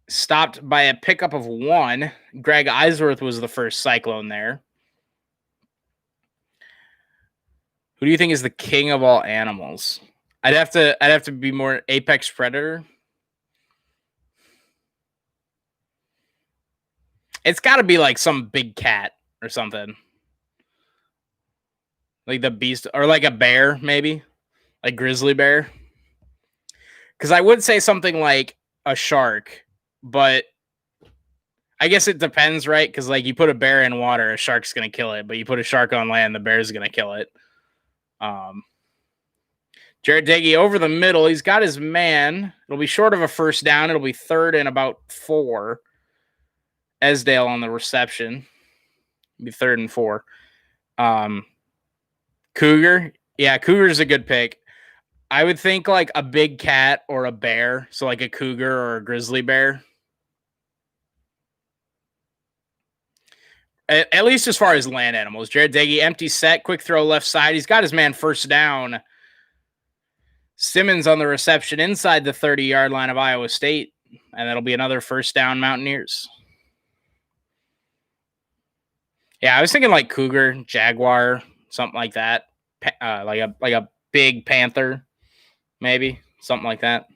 Stopped by a pickup of 1. Greg Eisworth was the first Cyclone there. Who do you think is the king of all animals? I'd have to be more apex predator. It's got to be like some big cat or something. Like the beast, or like a bear, maybe. Like grizzly bear. Because I would say something like a shark, but I guess it depends, right? Because like you put a bear in water, a shark's gonna kill it, but you put a shark on land, the bear's gonna kill it. Jared Dagey over the middle. He's got his man. It'll be short of a first down. It'll be 3rd and about 4. Esdale on the reception. It'll be 3rd and 4. Cougar. Yeah, Cougar's a good pick. I would think like a big cat or a bear. So like a cougar or a grizzly bear. At least as far as land animals. Jared Dagey, empty set, quick throw left side. He's got his man first down. Simmons on the reception inside the 30-yard line of Iowa State. And that'll be another first down Mountaineers. Yeah, I was thinking like cougar, jaguar, something like that. Like a big panther, maybe. Something like that.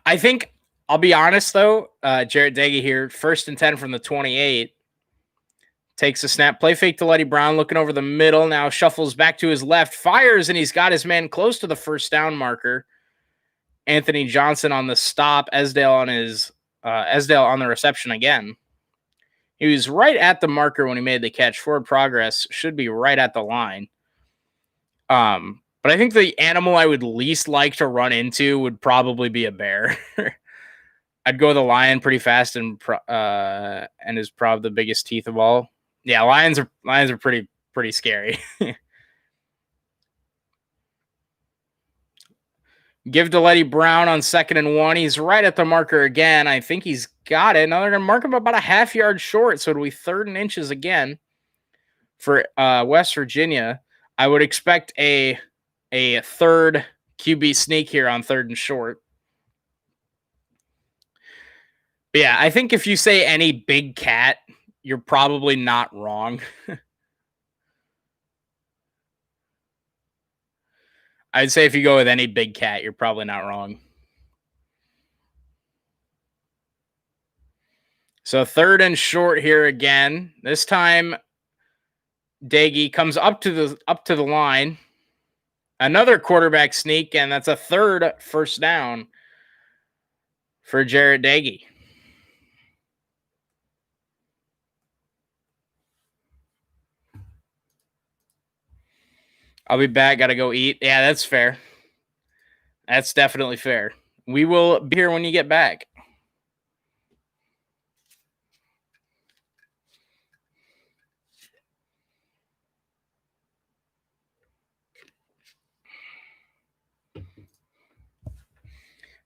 I think, I'll be honest, though, Jarrett Dagey here, 1st and 10 from the 28. Takes a snap, play fake to Letty Brown, looking over the middle, now shuffles back to his left, fires, and he's got his man close to the first down marker. Anthony Johnson on the stop, Esdale on the reception again. He was right at the marker when he made the catch. Forward progress should be right at the line. But I think the animal I would least like to run into would probably be a bear. I'd go with a lion pretty fast and is probably the biggest teeth of all. Yeah, lions are pretty scary. Give to Letty Brown on 2nd and 1. He's right at the marker again. I think he's got it. Now they're going to mark him about a half yard short, so it'll be 3rd and inches again for West Virginia. I would expect a 3rd QB sneak here on 3rd and short. But yeah, I think if you say any big cat, you're probably not wrong. I'd say if you go with any big cat, you're probably not wrong. So 3rd and short here again. This time, Dagey comes up to the line. Another quarterback sneak, and that's a 3rd first down for Jarrett Dagey. I'll be back. Got to go eat. Yeah, that's fair. That's definitely fair. We will be here when you get back.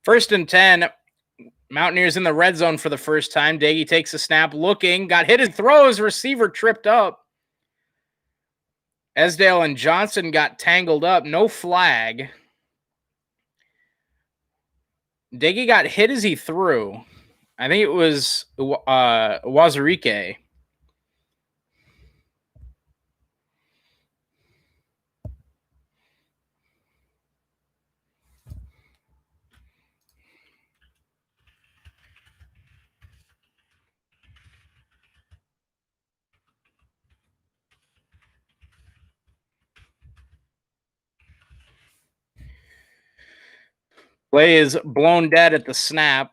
First and 10. Mountaineers in the red zone for the first time. Dagey takes a snap, looking, got hit and throws. Receiver tripped up. Esdale and Johnson got tangled up. No flag. Diggy got hit as he threw. I think it was Wazarike. Play is blown dead at the snap.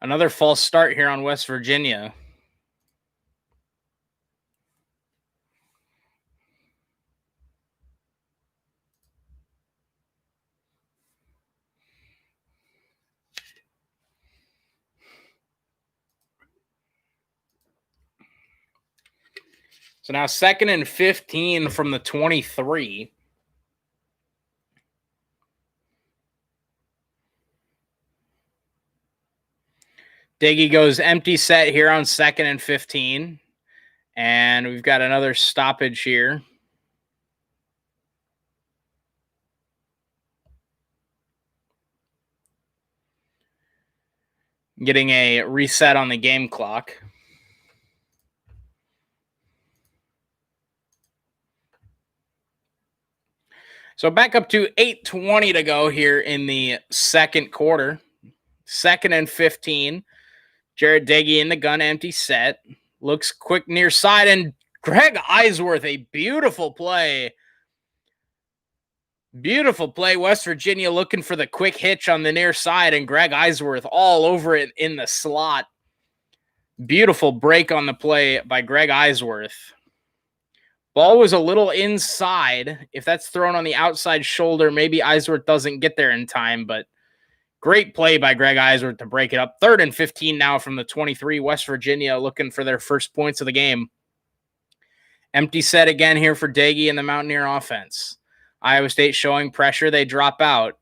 Another false start here on West Virginia. So now 2nd and 15 from the 23. Diggy goes empty set here on 2nd and 15. And we've got another stoppage here. Getting a reset on the game clock. So back up to 8:20 to go here in the second quarter. 2nd and 15. Jared Diggy in the gun, empty set. Looks quick near side, and Greg Eisworth, a beautiful play. Beautiful play. West Virginia looking for the quick hitch on the near side, and Greg Eisworth all over it in the slot. Beautiful break on the play by Greg Eisworth. Ball was a little inside. If that's thrown on the outside shoulder, maybe Eisworth doesn't get there in time, but great play by Greg Eisworth to break it up. 3rd and 15 now from the 23. West Virginia looking for their first points of the game. Empty set again here for Daggy and the Mountaineer offense. Iowa State showing pressure. They drop out.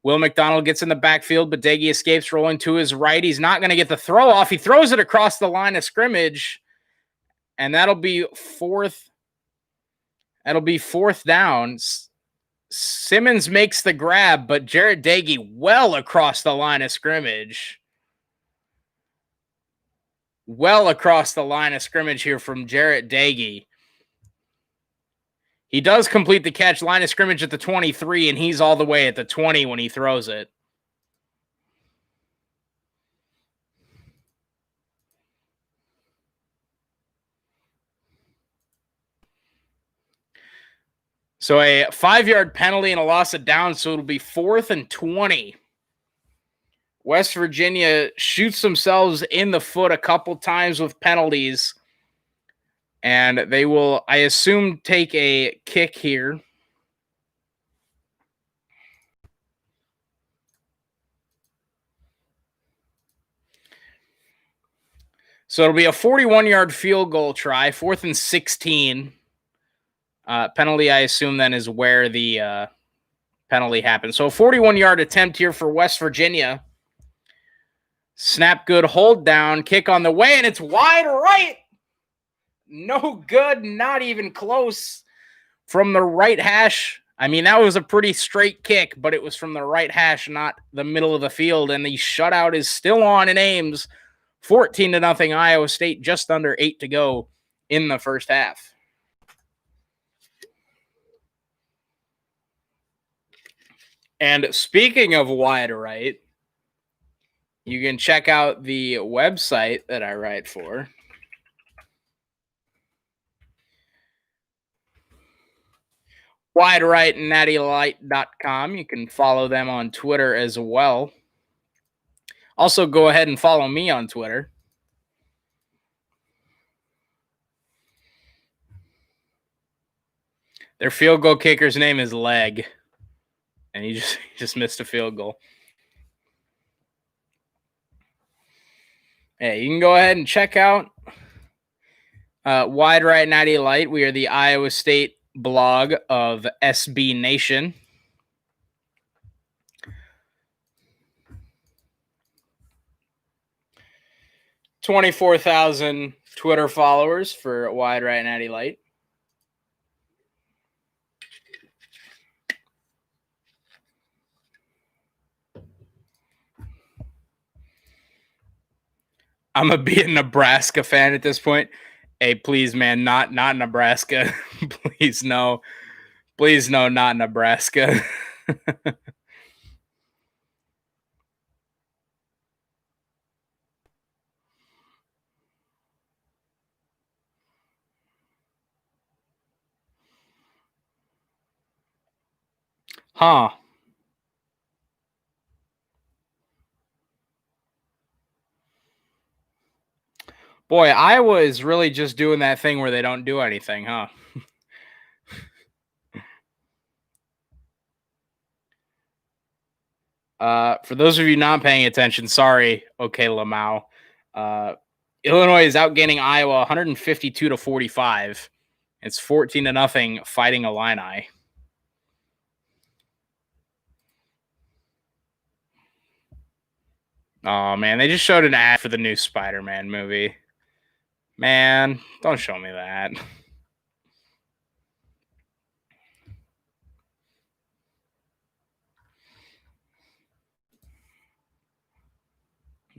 Will McDonald gets in the backfield, but Daggy escapes, rolling to his right. He's not going to get the throw off. He throws it across the line of scrimmage, and that'll be fourth down. Simmons makes the grab, but Jared Daggy well across the line of scrimmage. Well across the line of scrimmage here from Jarrett Daggy. He does complete the catch, line of scrimmage at the 23, and he's all the way at the 20 when he throws it. So a 5-yard penalty and a loss of downs, so it'll be 4th and 20. West Virginia shoots themselves in the foot a couple times with penalties. And they will, I assume, take a kick here. So it'll be a 41-yard field goal try, 4th and 16. Penalty, I assume, then is where the penalty happens. So a 41-yard attempt here for West Virginia. Snap good, hold down, kick on the way, and it's wide right. No good, not even close. From the right hash. I mean, that was a pretty straight kick, but it was from the right hash, not the middle of the field. And the shutout is still on in Ames. 14-0 Iowa State, just under 8 to go in the first half. And speaking of wide right, you can check out the website that I write for. WideRight and NattyLight.com. You can follow them on Twitter as well. Also, go ahead and follow me on Twitter. Their field goal kicker's name is Leg, and he just missed a field goal. Hey, you can go ahead and check out Wide Right Natty Light. We are the Iowa State blog of SB Nation. $24,000 Twitter followers for Wide Right Natty Light. I'm gonna be a Nebraska fan at this point. Hey, please, man, not Nebraska. Please no. Please no, not Nebraska. Huh. Boy, Iowa is really just doing that thing where they don't do anything, huh? For those of you not paying attention, sorry, okay, Lamau. Illinois is outgaining Iowa 152-45. It's 14-0 Fighting Illini. Oh man, they just showed an ad for the new Spider-Man movie. Man, don't show me that.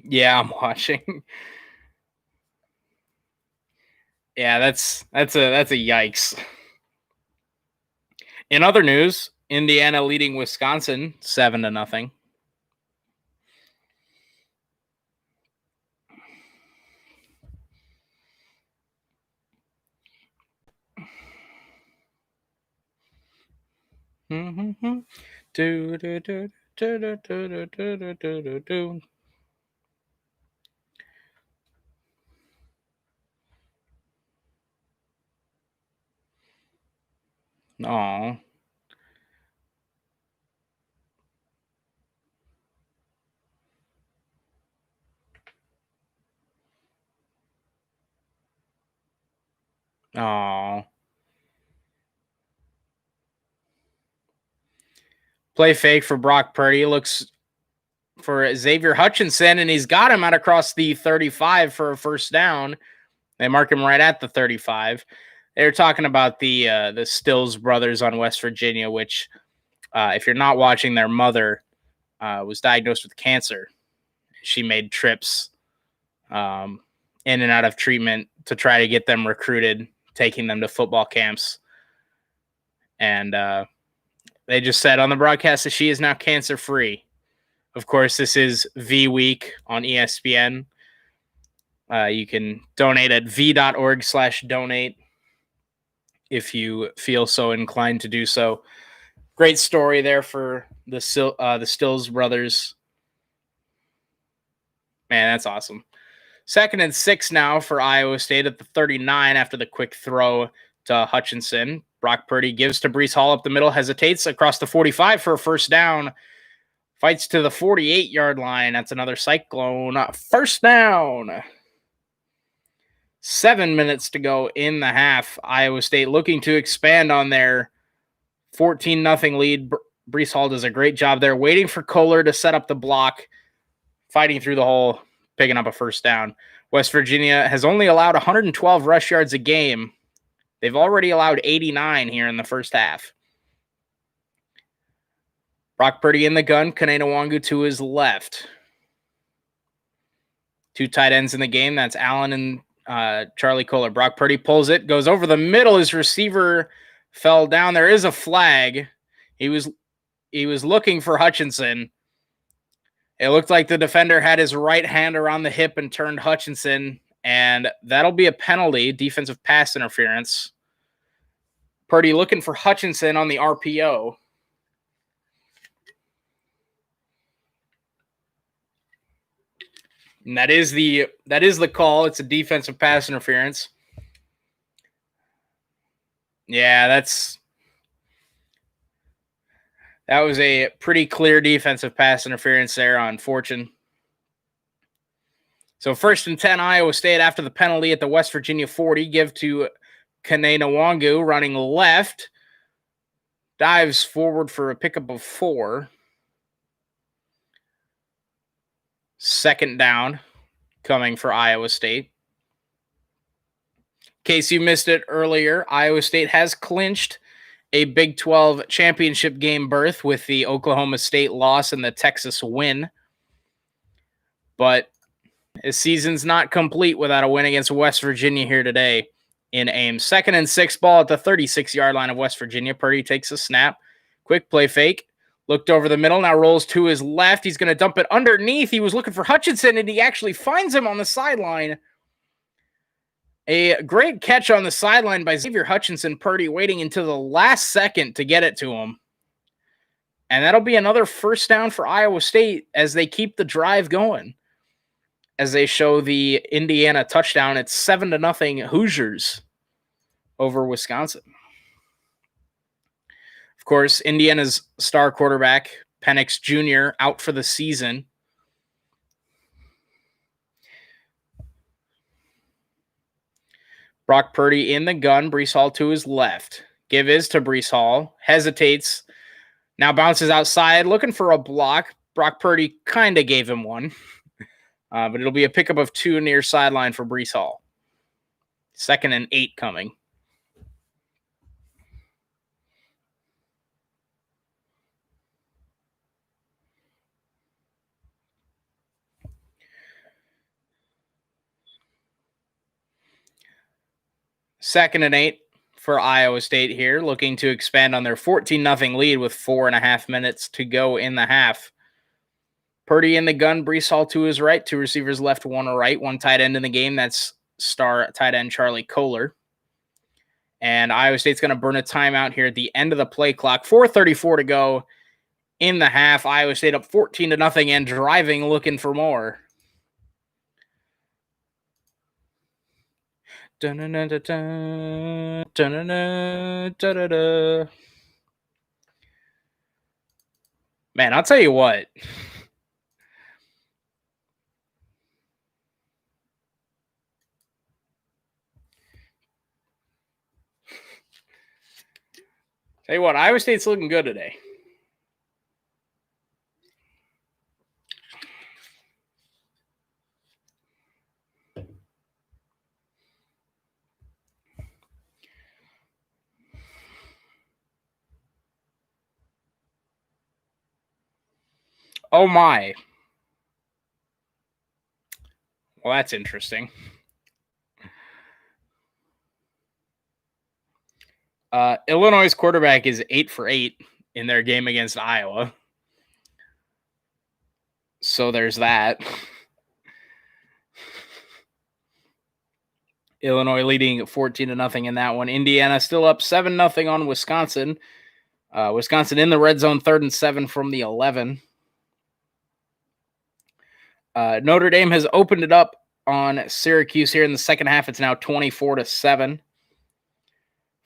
Yeah, I'm watching. Yeah, that's a yikes. In other news, Indiana leading Wisconsin 7-0. Do, do, do, do, do, do, do, do, do, do. Oh. Oh. Play fake for Brock Purdy. Looks for Xavier Hutchinson, and he's got him out across the 35 for a first down. They mark him right at the 35. They're talking about the Stills brothers on West Virginia, which, if you're not watching, their mother was diagnosed with cancer. She made trips in and out of treatment to try to get them recruited, taking them to football camps. And they just said on the broadcast that she is now cancer-free. Of course, this is V Week on ESPN. You can donate at v.org/donate if you feel so inclined to do so. Great story there for the Stills brothers. Man, that's awesome. 2nd and 6 now for Iowa State at the 39 after the quick throw to Hutchinson. Brock Purdy gives to Breece Hall up the middle, hesitates across the 45 for a first down. Fights to the 48-yard line. That's another Cyclone first down. 7 minutes to go in the half. Iowa State looking to expand on their 14-0 lead. Breece Hall does a great job there, waiting for Kohler to set up the block, fighting through the hole, picking up a first down. West Virginia has only allowed 112 rush yards a game. They've already allowed 89 here in the first half. Brock Purdy in the gun, Kane Nwangu to his left. 2 tight ends in the game. That's Allen and Charlie Kohler. Brock Purdy pulls it, goes over the middle. His receiver fell down. There is a flag. He was looking for Hutchinson. It looked like the defender had his right hand around the hip and turned Hutchinson, and that'll be a penalty, defensive pass interference. Purdy looking for Hutchinson on the RPO. And that is the call. It's a defensive pass interference. Yeah, that was a pretty clear defensive pass interference there on Fortune. So 1st and 10, Iowa State after the penalty at the West Virginia 40. Give to Kane Nwangu running left. Dives forward for a pickup of 4. 2nd down coming for Iowa State. In case you missed it earlier, Iowa State has clinched a Big 12 championship game berth with the Oklahoma State loss and the Texas win. But His season's not complete without a win against West Virginia here today in Ames. 2nd and 6 ball at the 36-yard line of West Virginia. Purdy takes a snap. Quick play fake. Looked over the middle. Now rolls to his left. He's going to dump it underneath. He was looking for Hutchinson, and he actually finds him on the sideline. A great catch on the sideline by Xavier Hutchinson. Purdy waiting until the last second to get it to him. And that'll be another first down for Iowa State as they keep the drive going. As they show the Indiana touchdown, it's 7-0 Hoosiers over Wisconsin. Of course, Indiana's star quarterback, Penix Jr., out for the season. Brock Purdy in the gun. Breece Hall to his left. Give is to Breece Hall. Hesitates. Now bounces outside, looking for a block. Brock Purdy kind of gave him one. But it'll be a pickup of 2 near sideline for Breece Hall. 2nd and 8 coming. Second and 8 for Iowa State here, looking to expand on their 14-0 lead with 4.5 minutes to go in the half. Purdy in the gun, Breece Hall to his right, 2 receivers left, 1 right, 1 tight end in the game. That's star tight end Charlie Kohler. And Iowa State's going to burn a timeout here at the end of the play clock. 4:34 to go in the half. Iowa State up 14-0 and driving, looking for more. Man, I'll tell you what. Tell you what, Iowa State's looking good today. Oh my. Well, that's interesting. Illinois' quarterback is 8 for 8 in their game against Iowa. So there's that. Illinois leading 14-0 in that one. Indiana still up 7-0 on Wisconsin. Wisconsin in the red zone, 3rd and 7 from the 11. Notre Dame has opened it up on Syracuse here in the second half. It's now 24-7.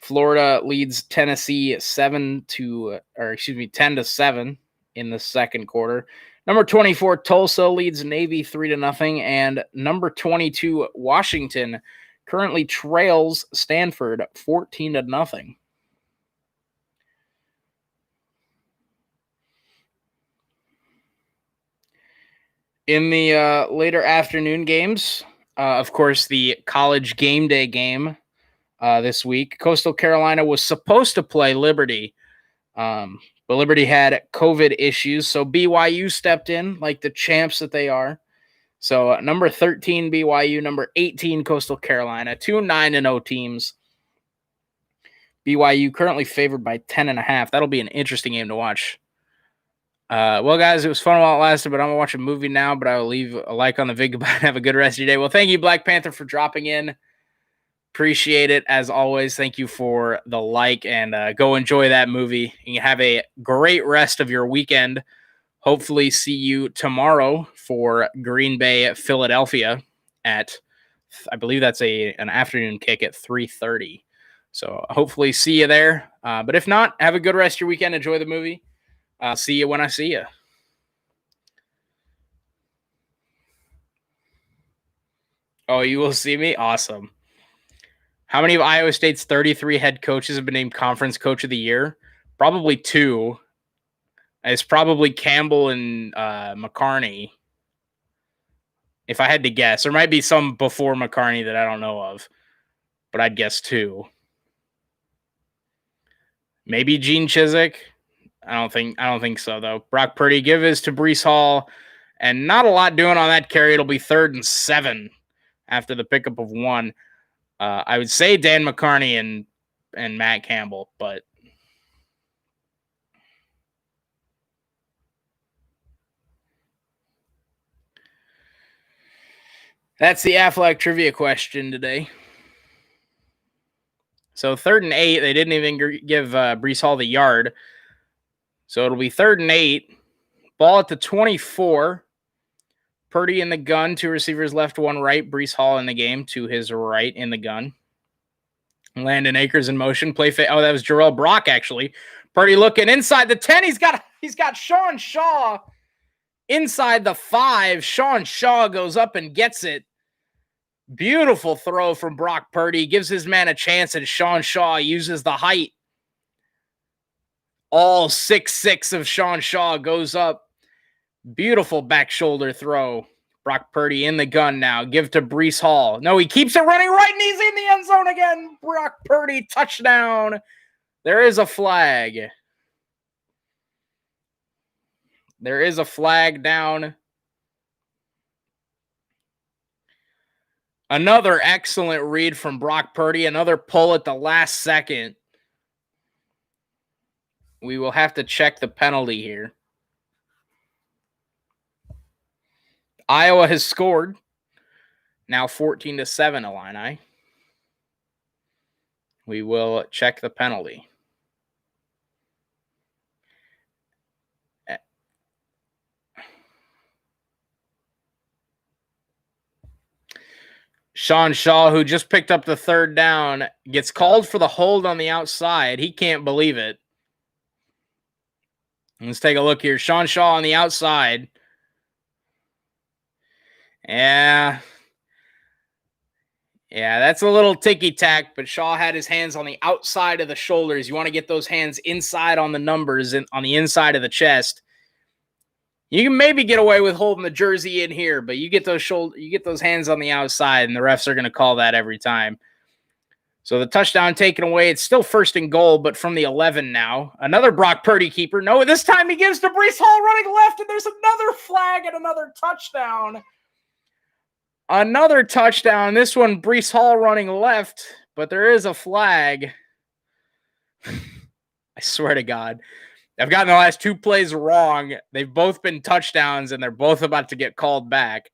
Florida leads Tennessee 10-7 in the second quarter. Number 24, Tulsa leads Navy 3-0, and number 22, Washington currently trails Stanford 14-0. In the later afternoon games, of course, the college game day game this week, Coastal Carolina was supposed to play Liberty, but Liberty had COVID issues, so BYU stepped in like the champs that they are. So number 13 BYU, number 18 Coastal Carolina, 2 9-0 teams. BYU currently favored by 10.5. That'll be an interesting game to watch. Well, guys, it was fun while it lasted, but I'm going to watch a movie now, but I will leave a like on the video. Have a good rest of your day. Well, thank you, Black Panther, for dropping in. Appreciate it, as always. Thank you for the like, and go enjoy that movie. And have a great rest of your weekend. Hopefully see you tomorrow for Green Bay, Philadelphia at, I believe that's an afternoon kick at 3:30. So hopefully see you there. But if not, have a good rest of your weekend. Enjoy the movie. I'll see you when I see you. Oh, you will see me? Awesome. How many of Iowa State's 33 head coaches have been named Conference Coach of the Year? Probably 2. It's probably Campbell and McCarney, if I had to guess. There might be some before McCarney that I don't know of, but I'd guess 2. Maybe Gene Chizik. I don't think so, though. Brock Purdy, give his to Breece Hall. And not a lot doing on that carry. It'll be 3rd and 7 after the pickup of 1. I would say Dan McCarney and Matt Campbell, but that's the Aflac trivia question today. So 3rd and 8, they didn't even give Breece Hall the yard. So it'll be 3rd and 8. Ball at the 24. Purdy in the gun, 2 receivers left, 1 right. Breece Hall in the game, to his right in the gun. Landon Akers in motion. Play fake. Oh, that was Jarrell Brock, actually. Purdy looking inside the 10. He's got Sean Shaw inside the 5. Sean Shaw goes up and gets it. Beautiful throw from Brock Purdy. Gives his man a chance, and Sean Shaw uses the height. All 6'6" of Sean Shaw goes up. Beautiful back shoulder throw. Brock Purdy in the gun now. Give to Breece Hall. No, he keeps it running right, and he's in the end zone again. Brock Purdy, touchdown. There is a flag. There is a flag down. Another excellent read from Brock Purdy. Another pull at the last second. We will have to check the penalty here. Iowa has scored. Now 14-7 Illini. We will check the penalty. Sean Shaw, who just picked up the 3rd down, gets called for the hold on the outside. He can't believe it. Let's take a look here. Sean Shaw on the outside. Yeah, that's a little ticky-tack, but Shaw had his hands on the outside of the shoulders. You want to get those hands inside on the numbers and on the inside of the chest. You can maybe get away with holding the jersey in here, but you get those hands on the outside, and the refs are going to call that every time. So the touchdown taken away. It's still 1st and goal, but from the 11 now. Another Brock Purdy keeper. No, this time he gives to Breece Hall running left, and there's another flag and another touchdown. Another touchdown. This one, Breece Hall running left, but there is a flag. I swear to God. I've gotten the last 2 plays wrong. They've both been touchdowns, and they're both about to get called back.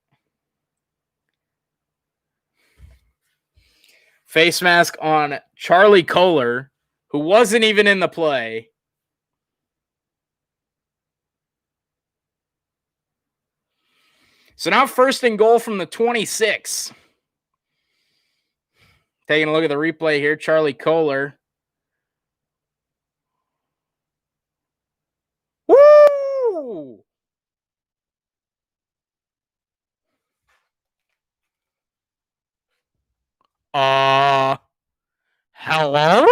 Face mask on Charlie Kohler, who wasn't even in the play. So now 1st and goal from the 26. Taking a look at the replay here. Charlie Kohler. Woo! Hello?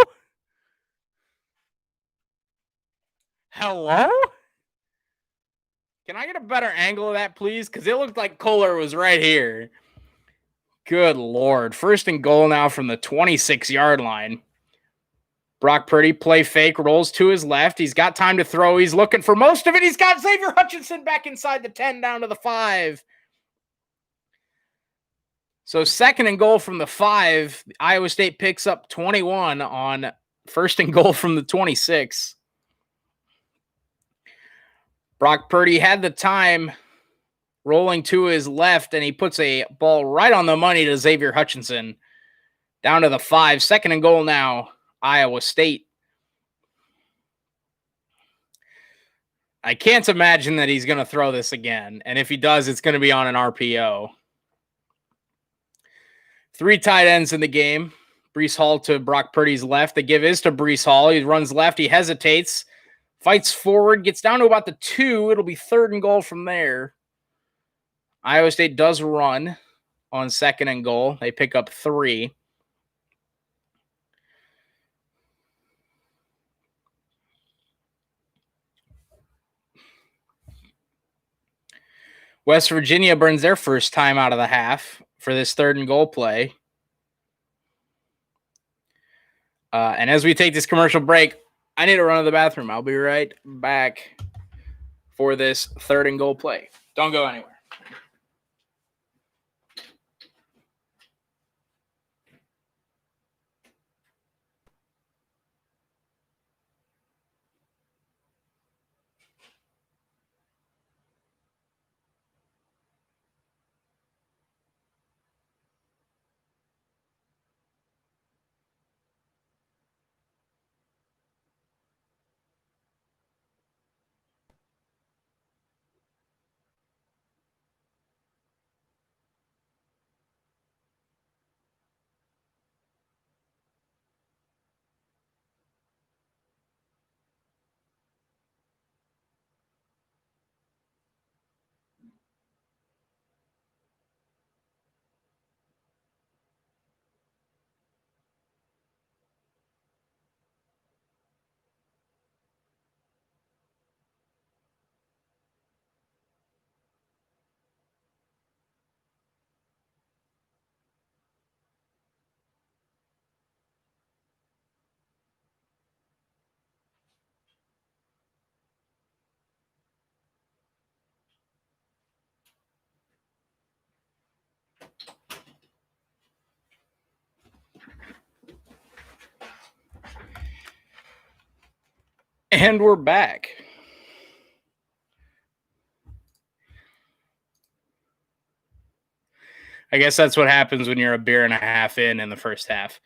Hello? Can I get a better angle of that, please? Because it looked like Kohler was right here. Good Lord. 1st and goal now from the 26-yard line. Brock Purdy, play fake, rolls to his left. He's got time to throw. He's looking for most of it. He's got Xavier Hutchinson back inside the 10, down to the 5. So 2nd and goal from the 5. Iowa State picks up 21 on 1st and goal from the 26. Brock Purdy had the time rolling to his left, and he puts a ball right on the money to Xavier Hutchinson. Down to the 5. 2nd and goal now, Iowa State. I can't imagine that he's going to throw this again. And if he does, it's going to be on an RPO. 3 tight ends in the game. Breece Hall to Brock Purdy's left. The give is to Breece Hall. He runs left. He hesitates. Fights forward. Gets down to about the 2. It'll be 3rd and goal from there. Iowa State does run on 2nd and goal. They pick up 3. West Virginia burns their first time out of the half for this 3rd and goal play. And as we take this commercial break, I need to run to the bathroom. I'll be right back for this 3rd and goal play. Don't go anywhere. And we're back. I guess that's what happens when you're a beer and a half in the first half.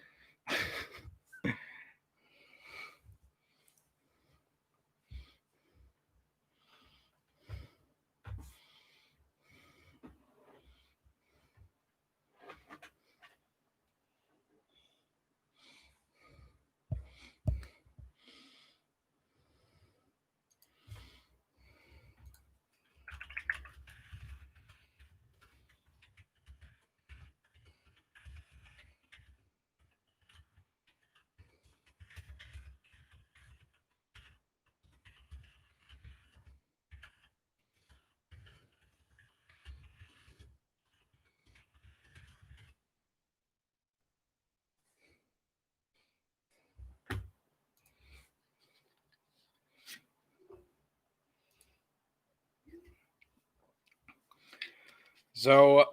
So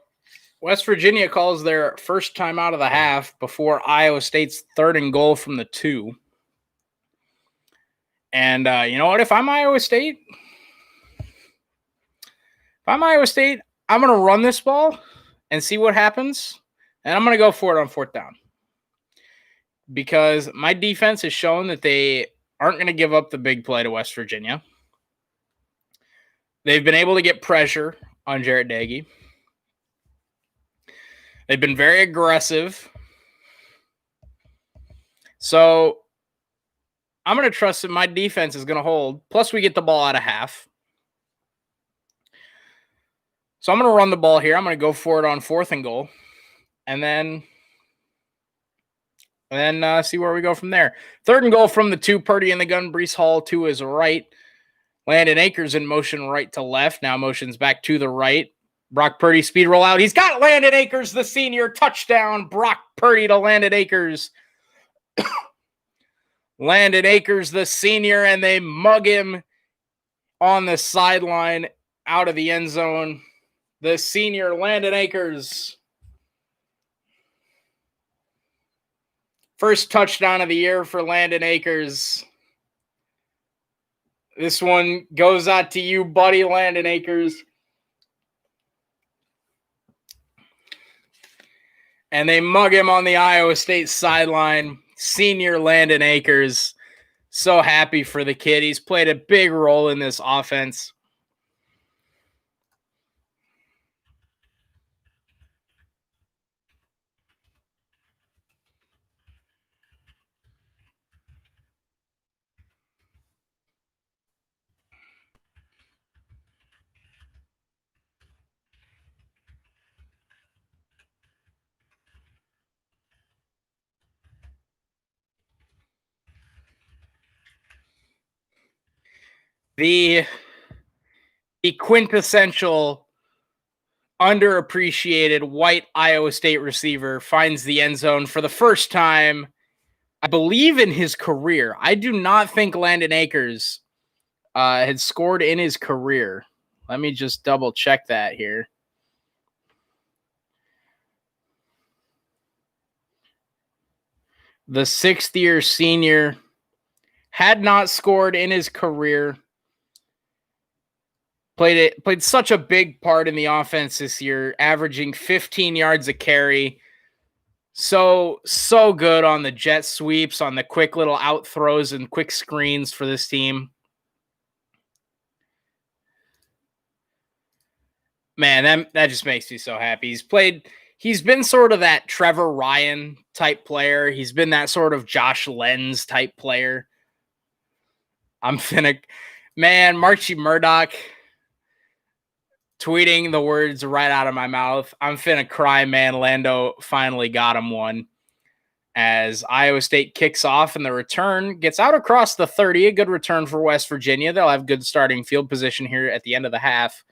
West Virginia calls their first time out of the half before Iowa State's 3rd and goal from the 2. And you know what? If I'm Iowa State, I'm going to run this ball and see what happens. And I'm going to go for it on 4th down. Because my defense has shown that they aren't going to give up the big play to West Virginia. They've been able to get pressure on Jarrett Nagy. They've been very aggressive. So I'm going to trust that my defense is going to hold. Plus, we get the ball out of half. So I'm going to run the ball here. I'm going to go for it on 4th and goal. And then see where we go from there. 3rd and goal from the 2, Purdy in the gun, Breece Hall to his right. Landon Akers in motion right to left. Now motions back to the right. Brock Purdy speed roll out. He's got Landon Akers, the senior. Touchdown. Brock Purdy to Landon Akers. Landon Akers, the senior, and they mug him on the sideline out of the end zone. The senior, Landon Akers. First touchdown of the year for Landon Akers. This one goes out to you, buddy, Landon Akers. And they mug him on the Iowa State sideline. Senior Landon Akers. So happy for the kid. He's played a big role in this offense. The quintessential underappreciated white Iowa State receiver finds the end zone for the first time, I believe, in his career. I do not think Landon Akers had scored in his career. Let me just double check that here. The sixth-year senior had not scored in his career. Played such a big part in the offense this year, averaging 15 yards a carry. So good on the jet sweeps, on the quick little out throws and quick screens for this team. Man, that just makes me so happy. He's been sort of that Trevor Ryan type player. He's been that sort of Josh Lenz type player. Marchie Murdoch tweeting the words right out of my mouth. I'm finna cry, man. Lando finally got him one. As Iowa State kicks off and the return gets out across the 30. A good return for West Virginia. They'll have good starting field position here at the end of the half.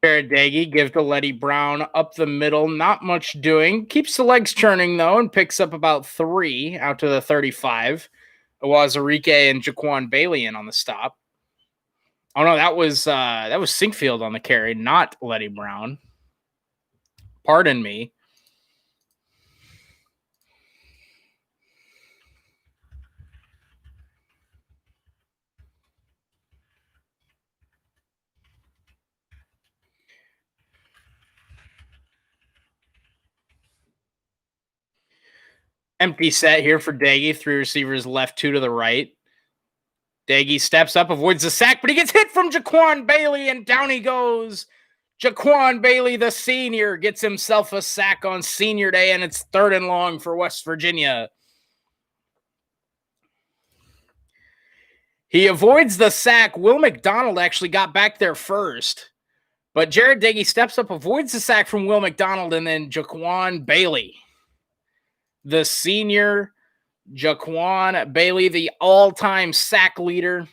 Jared Dagey gives to Letty Brown up the middle. Not much doing. Keeps the legs churning, though, and picks up about 3 out to the 35. Awazarike and Jaquan Bailey in on the stop. Oh, no, that was Sinkfield on the carry, not Letty Brown. Pardon me. Empty set here for Dagey. 3 receivers left, 2 to the right. Dagey steps up, avoids the sack, but he gets hit from Jaquan Bailey, and down he goes. Jaquan Bailey, the senior, gets himself a sack on senior day, and it's 3rd and long for West Virginia. He avoids the sack. Will McDonald actually got back there first. But Jared Dagey steps up, avoids the sack from Will McDonald, and then Jaquan Bailey, the senior, Jaquan Bailey, the all-time sack leader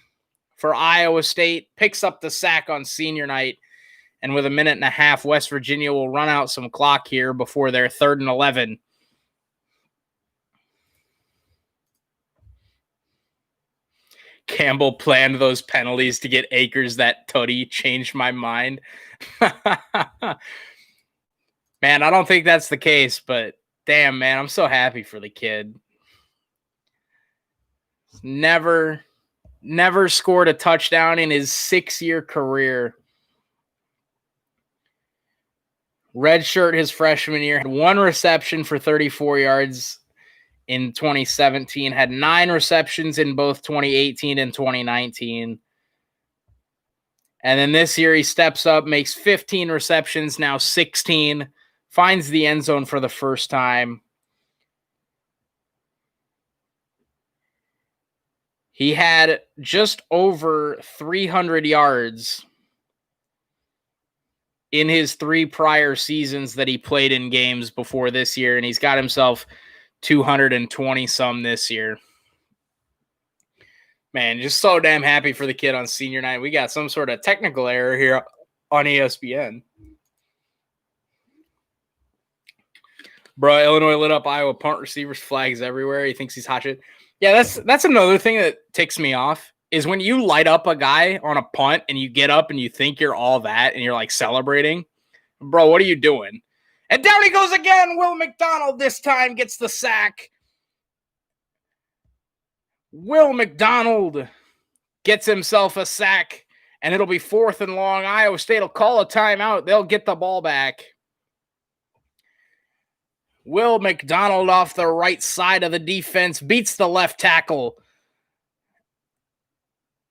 for Iowa State, picks up the sack on senior night. And with a minute and a half, West Virginia will run out some clock here before their 3rd and 11. Campbell planned those penalties to get Akers that tutty. Changed my mind. Man, I don't think that's the case, but damn, man, I'm so happy for the kid. Never scored a touchdown in his 6-year career. Redshirt his freshman year, had 1 reception for 34 yards in 2017, had 9 receptions in both 2018 and 2019. And then this year he steps up, makes 15 receptions, now 16, finds the end zone for the first time. He had just over 300 yards in his 3 prior seasons that he played in games before this year, and he's got himself 220 some this year. Man, just so damn happy for the kid on senior night. We got some sort of technical error here on ESPN. Bro, Illinois lit up Iowa punt receivers, flags everywhere. He thinks he's hot shit. Yeah, that's another thing that ticks me off is when you light up a guy on a punt and you get up and you think you're all that and you're like celebrating. Bro, what are you doing? And down he goes again. Will McDonald this time gets the sack. Will McDonald gets himself a sack, and it'll be 4th and long. Iowa State will call a timeout. They'll get the ball back. Will McDonald off the right side of the defense beats the left tackle.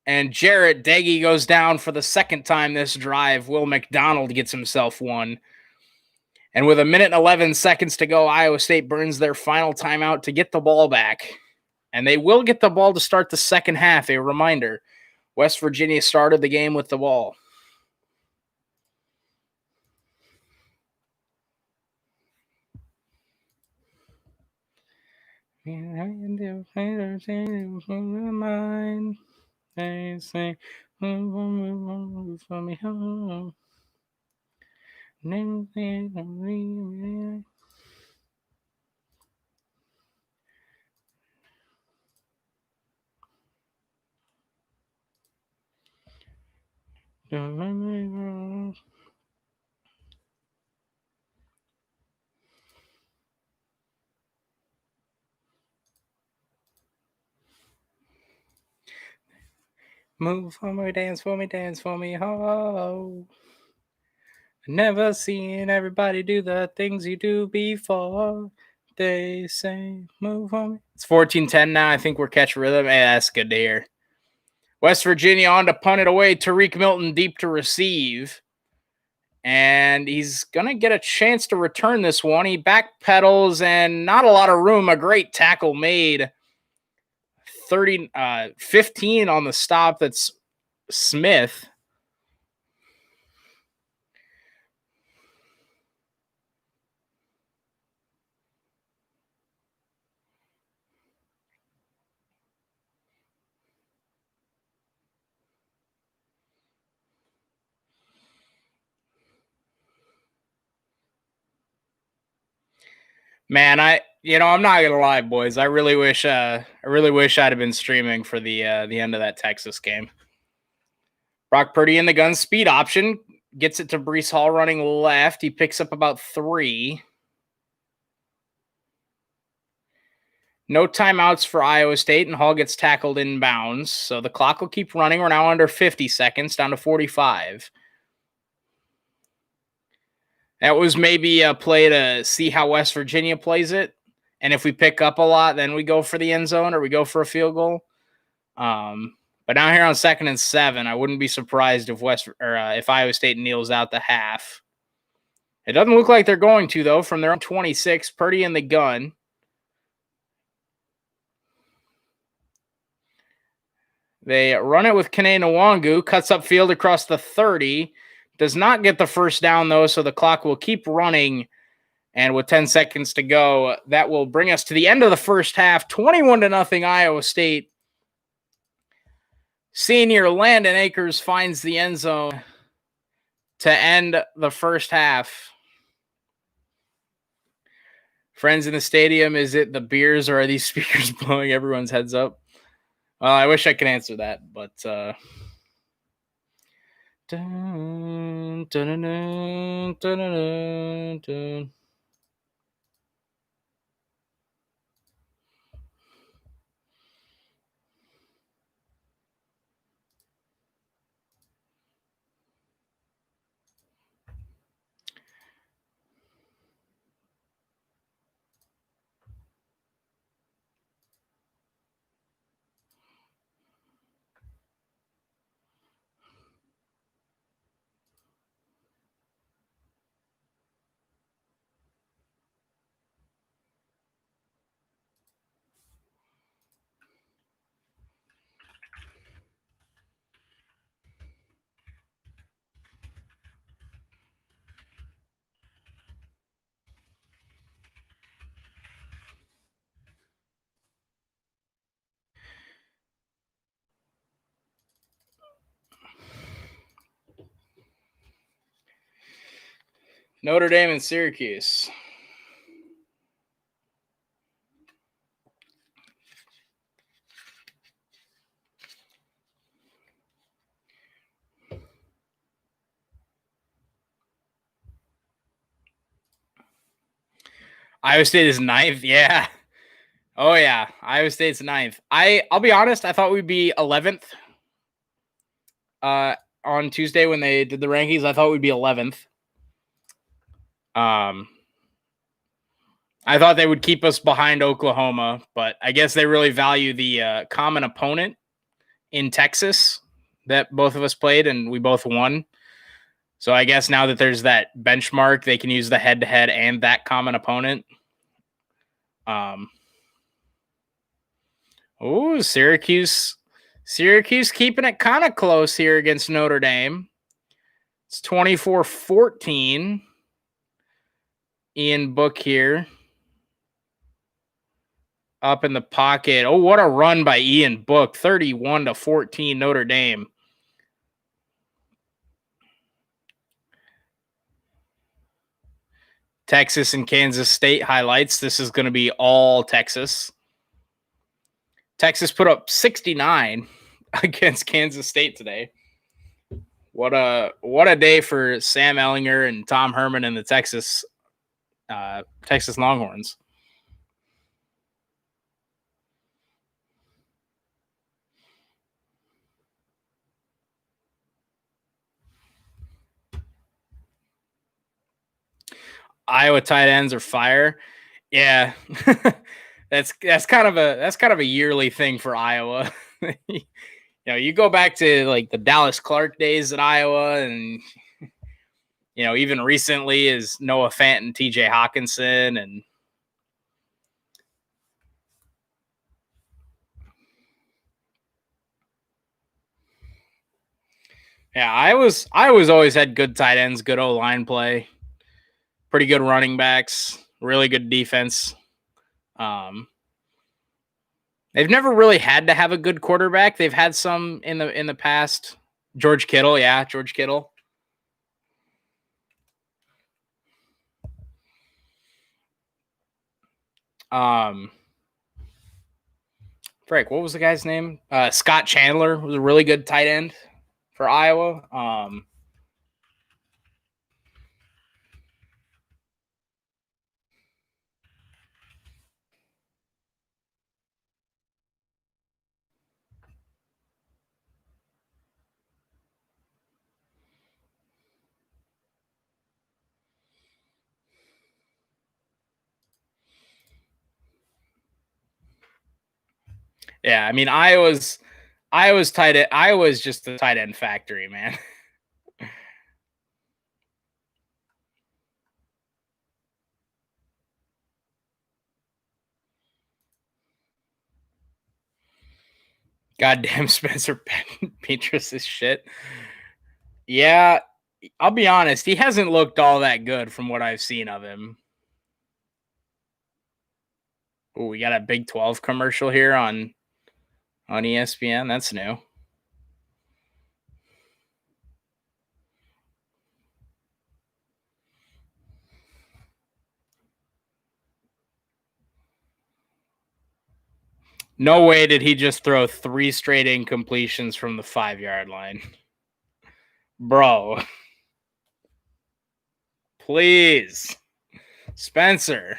And Jarrett Dagey goes down for the 2nd time this drive. Will McDonald gets himself one. And with 1:11 to go, Iowa State burns their final timeout to get the ball back. And they will get the ball to start the second half. A reminder, West Virginia started the game with the ball. They say, move for me home. Move for me, dance for me, ho. Never seen everybody do the things you do before. They say, move for me. It's 14-10 now. I think we're catching rhythm. Hey, that's good to hear. West Virginia on to punt it away. Tariq Milton deep to receive. And he's going to get a chance to return this one. He backpedals and not a lot of room. A great tackle made. 15 on the stop. That's Smith. Man, I'm not gonna lie, boys. I really wish I'd have been streaming for the end of that Texas game. Brock Purdy in the gun, speed option, gets it to Breece Hall running left. He picks up about 3. No timeouts for Iowa State, and Hall gets tackled inbounds. So the clock will keep running. We're now under 50 seconds, down to 45. That was maybe a play to see how West Virginia plays it. And if we pick up a lot, then we go for the end zone or we go for a field goal. But now here on 2nd and 7, I wouldn't be surprised if if Iowa State kneels out the half. It doesn't look like they're going to, though, from their own 26. Purdy in the gun. They run it with Kene Nwangu, cuts up field across the 30. Does not get the first down, though, so the clock will keep running. And with 10 seconds to go, that will bring us to the end of the first half. 21-0 Iowa State. Senior Landon Akers finds the end zone to end the first half. Friends in the stadium, is it the beers or are these speakers blowing everyone's heads up? Well, I wish I could answer that, but dun, dun, dun, dun, dun, dun. Notre Dame and Syracuse. Iowa State is 9th. Yeah. Oh, yeah. Iowa State's 9th. I'll be honest. I thought we'd be 11th on Tuesday when they did the rankings. I thought we'd be 11th. I thought they would keep us behind Oklahoma, but I guess they really value the common opponent in Texas that both of us played, and we both won. So I guess now that there's that benchmark, they can use the head-to-head and that common opponent. Oh, Syracuse keeping it kind of close here against Notre Dame. It's 24-14. Ian Book here. Up in the pocket. Oh, what a run by Ian Book. 31-14 Notre Dame. Texas and Kansas State highlights. This is going to be all Texas. Texas put up 69 against Kansas State today. What a day for Sam Ehlinger and Tom Herman and the Texas Longhorns. Iowa tight ends are fire. Yeah. that's kind of a yearly thing for Iowa. You go back to like the Dallas Clark days at Iowa, and even recently is Noah Fant and TJ Hawkinson, and yeah, Iowa's always had good tight ends, good O-line play, pretty good running backs, really good defense. They've never really had to have a good quarterback. They've had some in the past. George Kittle. Frank, what was the guy's name? Scott Chandler was a really good tight end for Iowa. Yeah, I mean Iowa's tight end. Iowa's just the tight end factory, man. Goddamn Spencer Petras is shit. Yeah, I'll be honest. He hasn't looked all that good from what I've seen of him. Oh, we got a Big 12 commercial here on ESPN. That's new. No way did he just throw 3 straight incompletions from the 5-yard line. Bro. Please. Spencer.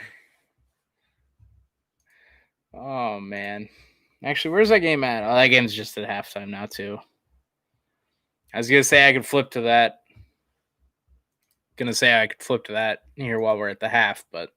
Oh, man. Actually, where's that game at? Oh, that game's just at halftime now, too. I was going to say I could flip to that. Here while we're at the half, but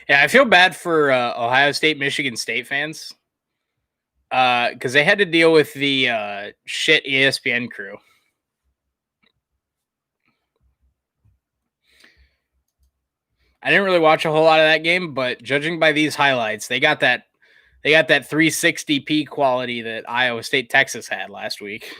yeah, I feel bad for Ohio State, Michigan State fans because they had to deal with the shit ESPN crew. I didn't really watch a whole lot of that game, but judging by these highlights, they got that 360p quality that Iowa State Texas had last week.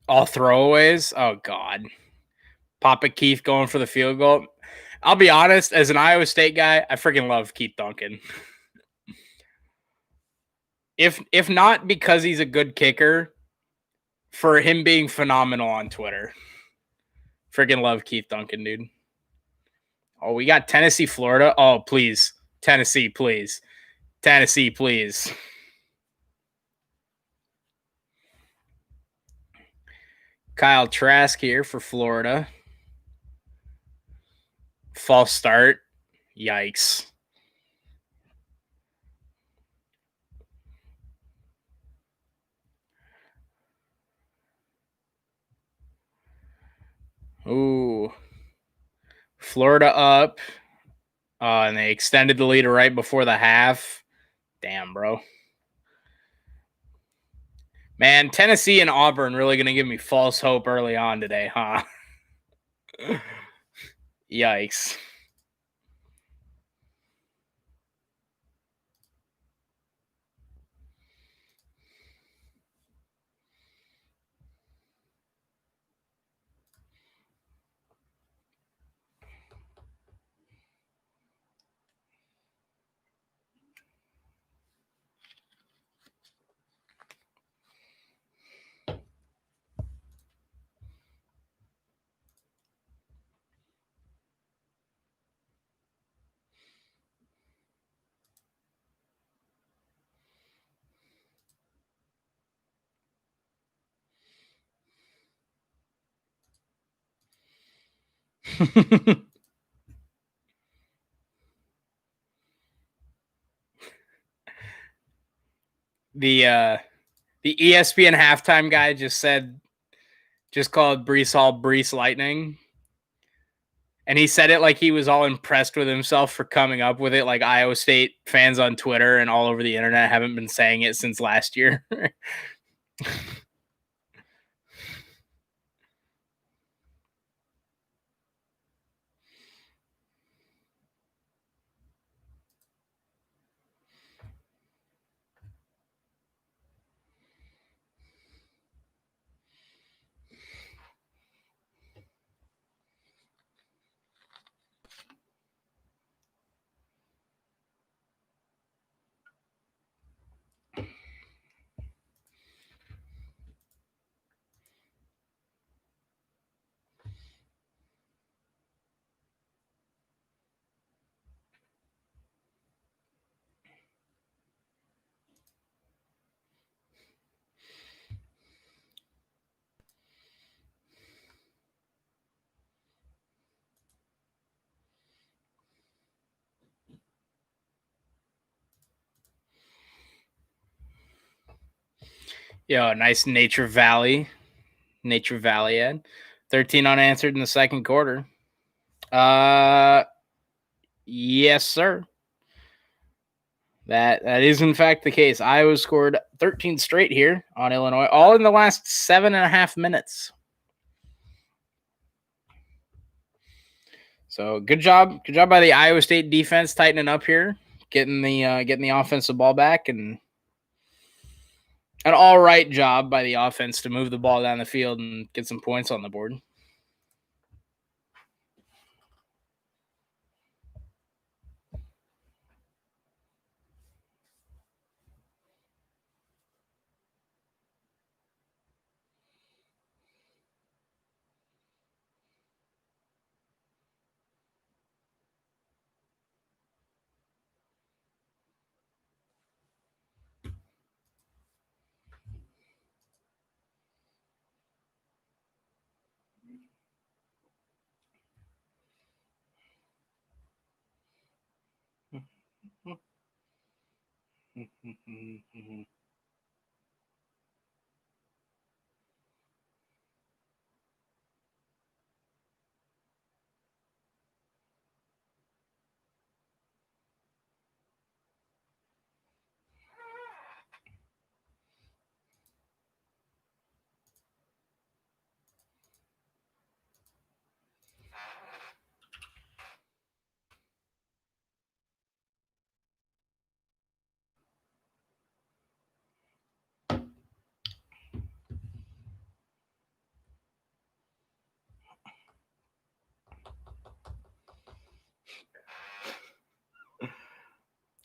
All throwaways. Oh God. Papa Keith going for the field goal. I'll be honest, as an Iowa State guy, I freaking love Keith Duncan. If not because he's a good kicker, for him being phenomenal on Twitter. Freaking love Keith Duncan, dude. Oh, we got Tennessee, Florida. Oh, please. Tennessee, please. Tennessee, please. Kyle Trask here for Florida. False start. Yikes. Ooh. Florida up. And they extended the lead right before the half. Damn, bro. Man, Tennessee and Auburn really going to give me false hope early on today, huh? Yikes. the ESPN halftime guy just called Brees Hall Brees Lightning. And he said it like he was all impressed with himself for coming up with it. Like Iowa State fans on Twitter and all over the internet haven't been saying it since last year. Nice Nature Valley ad. 13 unanswered in the second quarter. Yes, sir. That is in fact the case. Iowa scored 13 straight here on Illinois, all in the last 7.5 minutes. So good job by the Iowa State defense tightening up here, getting the offensive ball back, and an all right job by the offense to move the ball down the field and get some points on the board.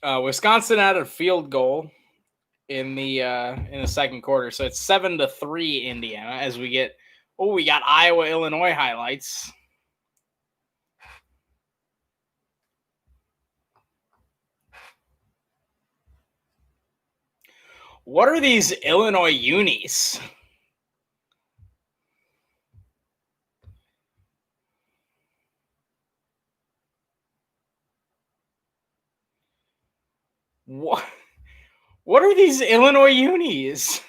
Wisconsin had a field goal in the second quarter, so it's 7-3 Indiana. As we got Iowa Illinois highlights. What are these Illinois unis? What are these Illinois unis?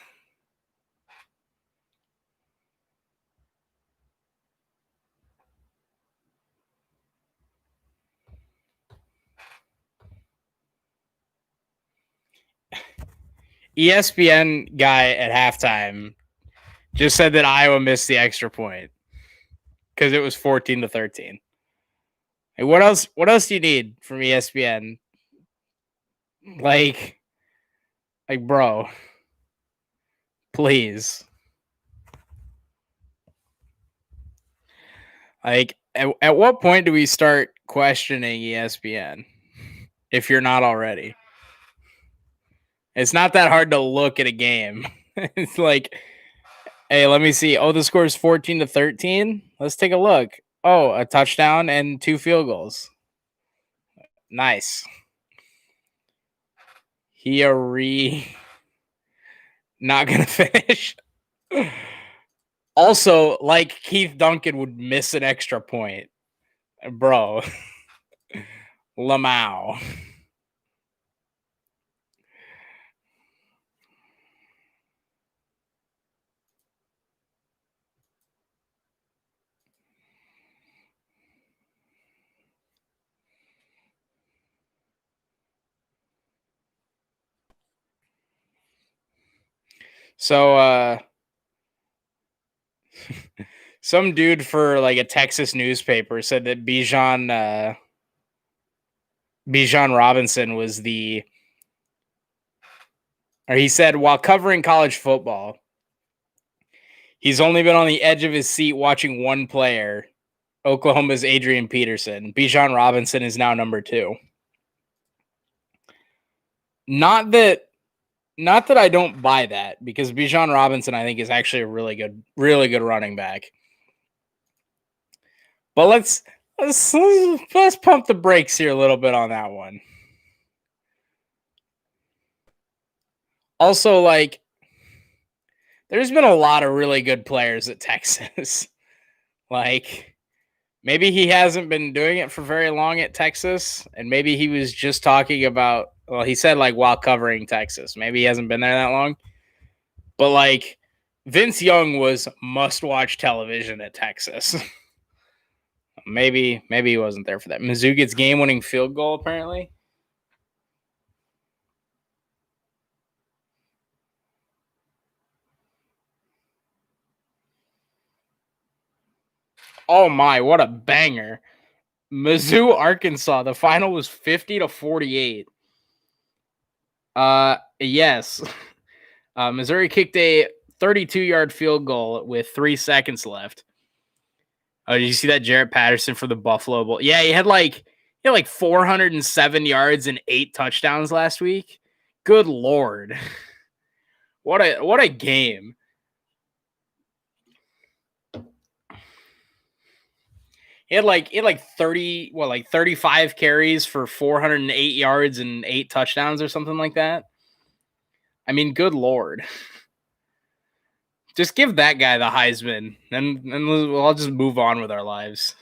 ESPN guy at halftime just said that Iowa missed the extra point because it was 14-13. Hey, what else do you need from ESPN? Like bro, please. Like, at what point do we start questioning ESPN if you're not already? It's not that hard to look at a game. It's like, hey, let me see. Oh, the score is 14-13. Let's take a look. Oh, a touchdown and 2 field goals. Nice. Not going to finish. Also, like Keith Duncan would miss an extra point. Bro. Lamau. So, some dude for like a Texas newspaper said that Bijan Robinson was he said while covering college football, he's only been on the edge of his seat watching one player, Oklahoma's Adrian Peterson. Bijan Robinson is now number 2. Not that I don't buy that, because Bijan Robinson, I think, is actually a really good running back. But let's pump the brakes here a little bit on that one. Also, like, there's been a lot of really good players at Texas. Like, maybe he hasn't been doing it for very long at Texas, and maybe he was just talking about, well, he said, like, while covering Texas. Maybe he hasn't been there that long. But, like, Vince Young was must-watch television at Texas. Maybe he wasn't there for that. Mizzou gets game-winning field goal, apparently. Oh, my, what a banger. Mizzou, Arkansas. The final was 50-48. Yes. Missouri kicked a 32-yard field goal with 3 seconds left. Oh, did you see that Jarrett Patterson for the Buffalo Bowl? Yeah, he had like 407 yards and 8 touchdowns last week. Good Lord. What a game. He had like 35 carries for 408 yards and 8 touchdowns or something like that. I mean, good Lord. Just give that guy the Heisman, and we'll all just move on with our lives.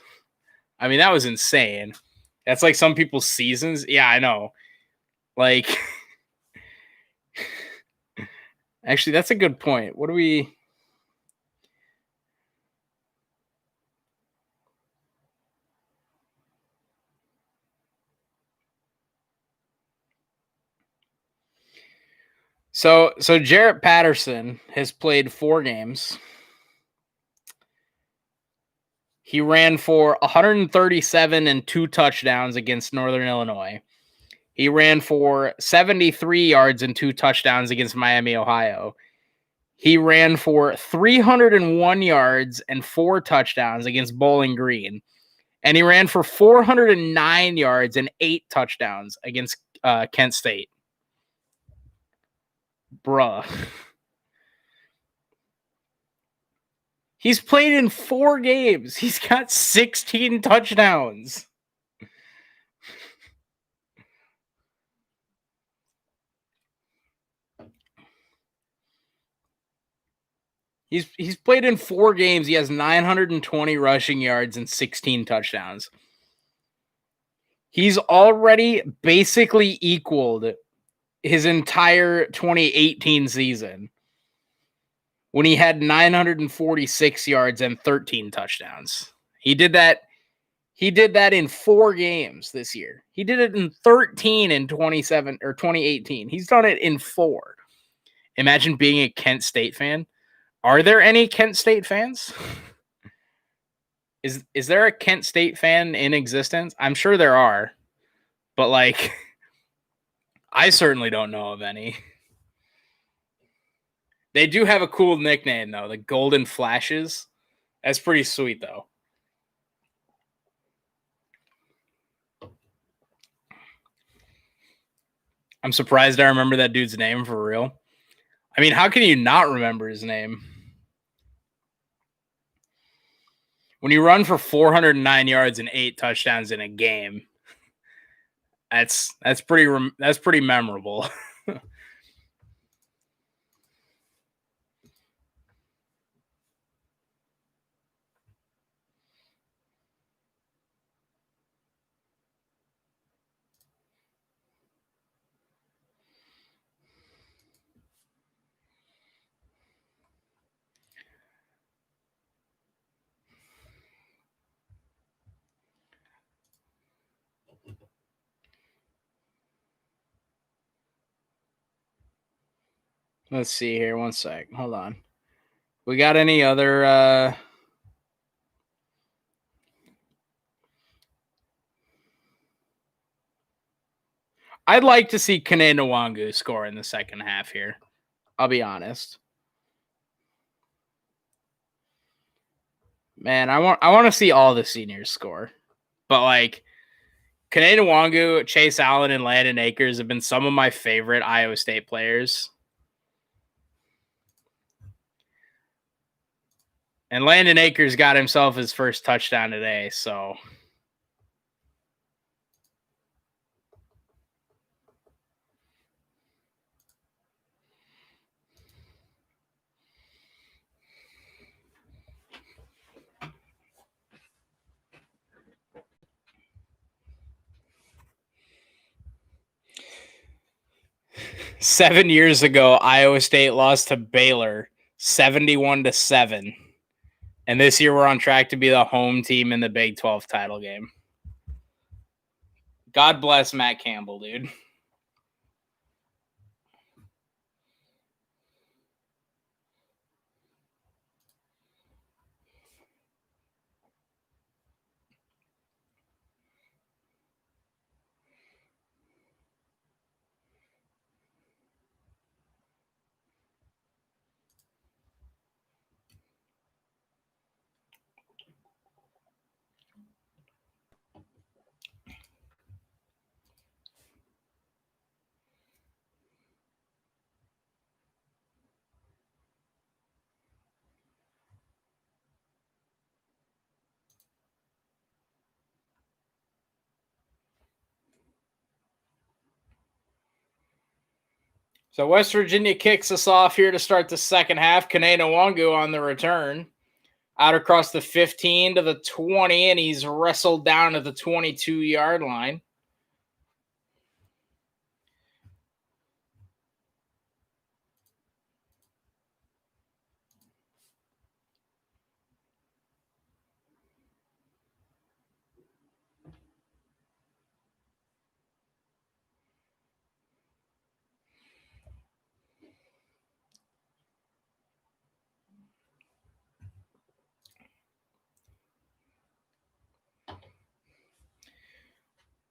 I mean, that was insane. That's like some people's seasons. Yeah, I know. Like, actually, that's a good point. What do we... So Jarrett Patterson has played 4 games. He ran for 137 and 2 touchdowns against Northern Illinois. He ran for 73 yards and 2 touchdowns against Miami, Ohio. He ran for 301 yards and 4 touchdowns against Bowling Green. And he ran for 409 yards and 8 touchdowns against Kent State. Bruh. He's played in 4 games. He's got 16 touchdowns. He's played in 4 games. He has 920 rushing yards and 16 touchdowns. He's already basically equaled his entire 2018 season when he had 946 yards and 13 touchdowns. He did that in 4 games this year. He did it in 13 in 2018. He's done it in 4. Imagine being a Kent State fan. Are there any Kent State fans? Is there a Kent State fan in existence? I'm sure there are. But like I certainly don't know of any. They do have a cool nickname though, the Golden Flashes. That's pretty sweet though. I'm surprised I remember that dude's name for real. I mean, how can you not remember his name? When you run for 409 yards and 8 touchdowns in a game, that's pretty memorable. Let's see here. One sec. Hold on. We got any other I'd like to see Kene Nwangu score in the second half here. I'll be honest. Man, I want to see all the seniors score. But like Kene Nwangu, Chase Allen, and Landon Akers have been some of my favorite Iowa State players. And Landon Akers got himself his first touchdown today, so $7 years ago, Iowa State lost to Baylor 71-7. And this year we're on track to be the home team in the Big 12 title game. God bless Matt Campbell, dude. So West Virginia kicks us off here to start the second half. Kene Nwangu on the return. Out across the 15 to the 20, and he's wrestled down to the 22-yard line.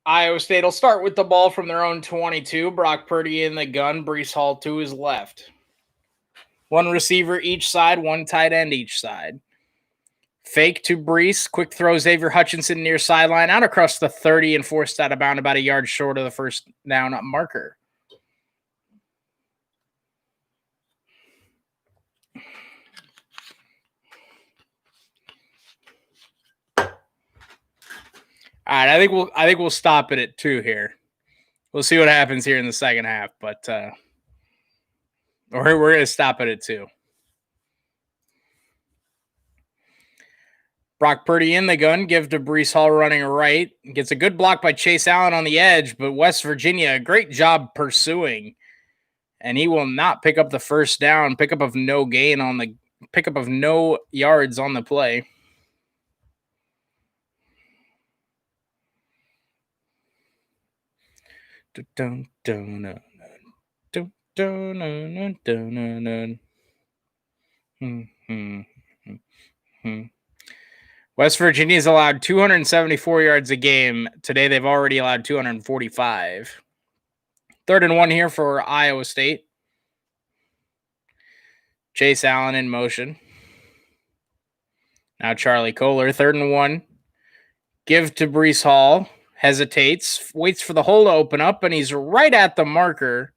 Iowa State will start with the ball from their own 22. Brock Purdy in the gun. Breece Hall to his left. One receiver each side, one tight end each side. Fake to Brees. Quick throw, Xavier Hutchinson near sideline, out across the 30 and forced out of bound about a yard short of the first down marker. All right, I think we'll stop it at 2 here. We'll see what happens here in the second half, but we're going to stop it at 2. Brock Purdy in the gun, give to Brees Hall running right. Gets a good block by Chase Allen on the edge, but West Virginia, a great job pursuing. And he will not pick up the first down, pickup of no yards on the play. West Virginia's allowed 274 yards a game. Today they've already allowed 245. 3rd and 1 here for Iowa State. Chase Allen in motion. Now Charlie Kohler, 3rd and 1. Give to Brees Hall. Hesitates. Waits for the hole to open up, and he's right at the marker.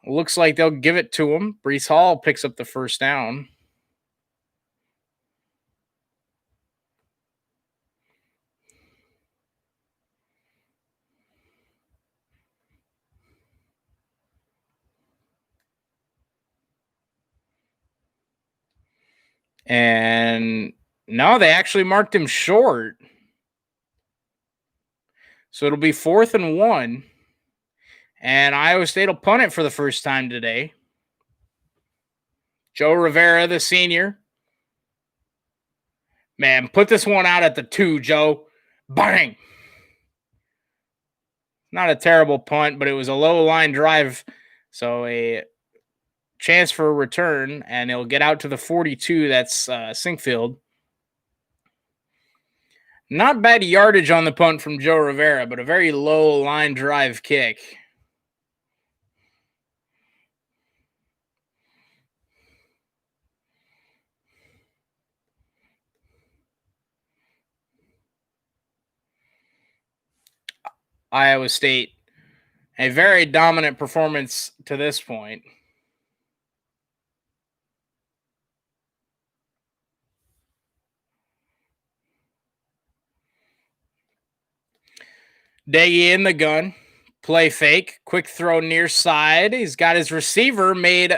Looks like they'll give it to him. Brees Hall picks up the first down. And no, they actually marked him short. So it'll be 4th and 1. And Iowa State will punt it for the first time today. Joe Rivera, the senior. Man, put this one out at the 2, Joe. Bang! Not a terrible punt, but it was a low line drive. So a chance for a return, and it'll get out to the 42. That's Sinkfield. Not bad yardage on the punt from Joe Rivera, but a very low line drive kick. Iowa State, a very dominant performance to this point. Daggy in the gun. Play fake. Quick throw near side. He's got his receiver made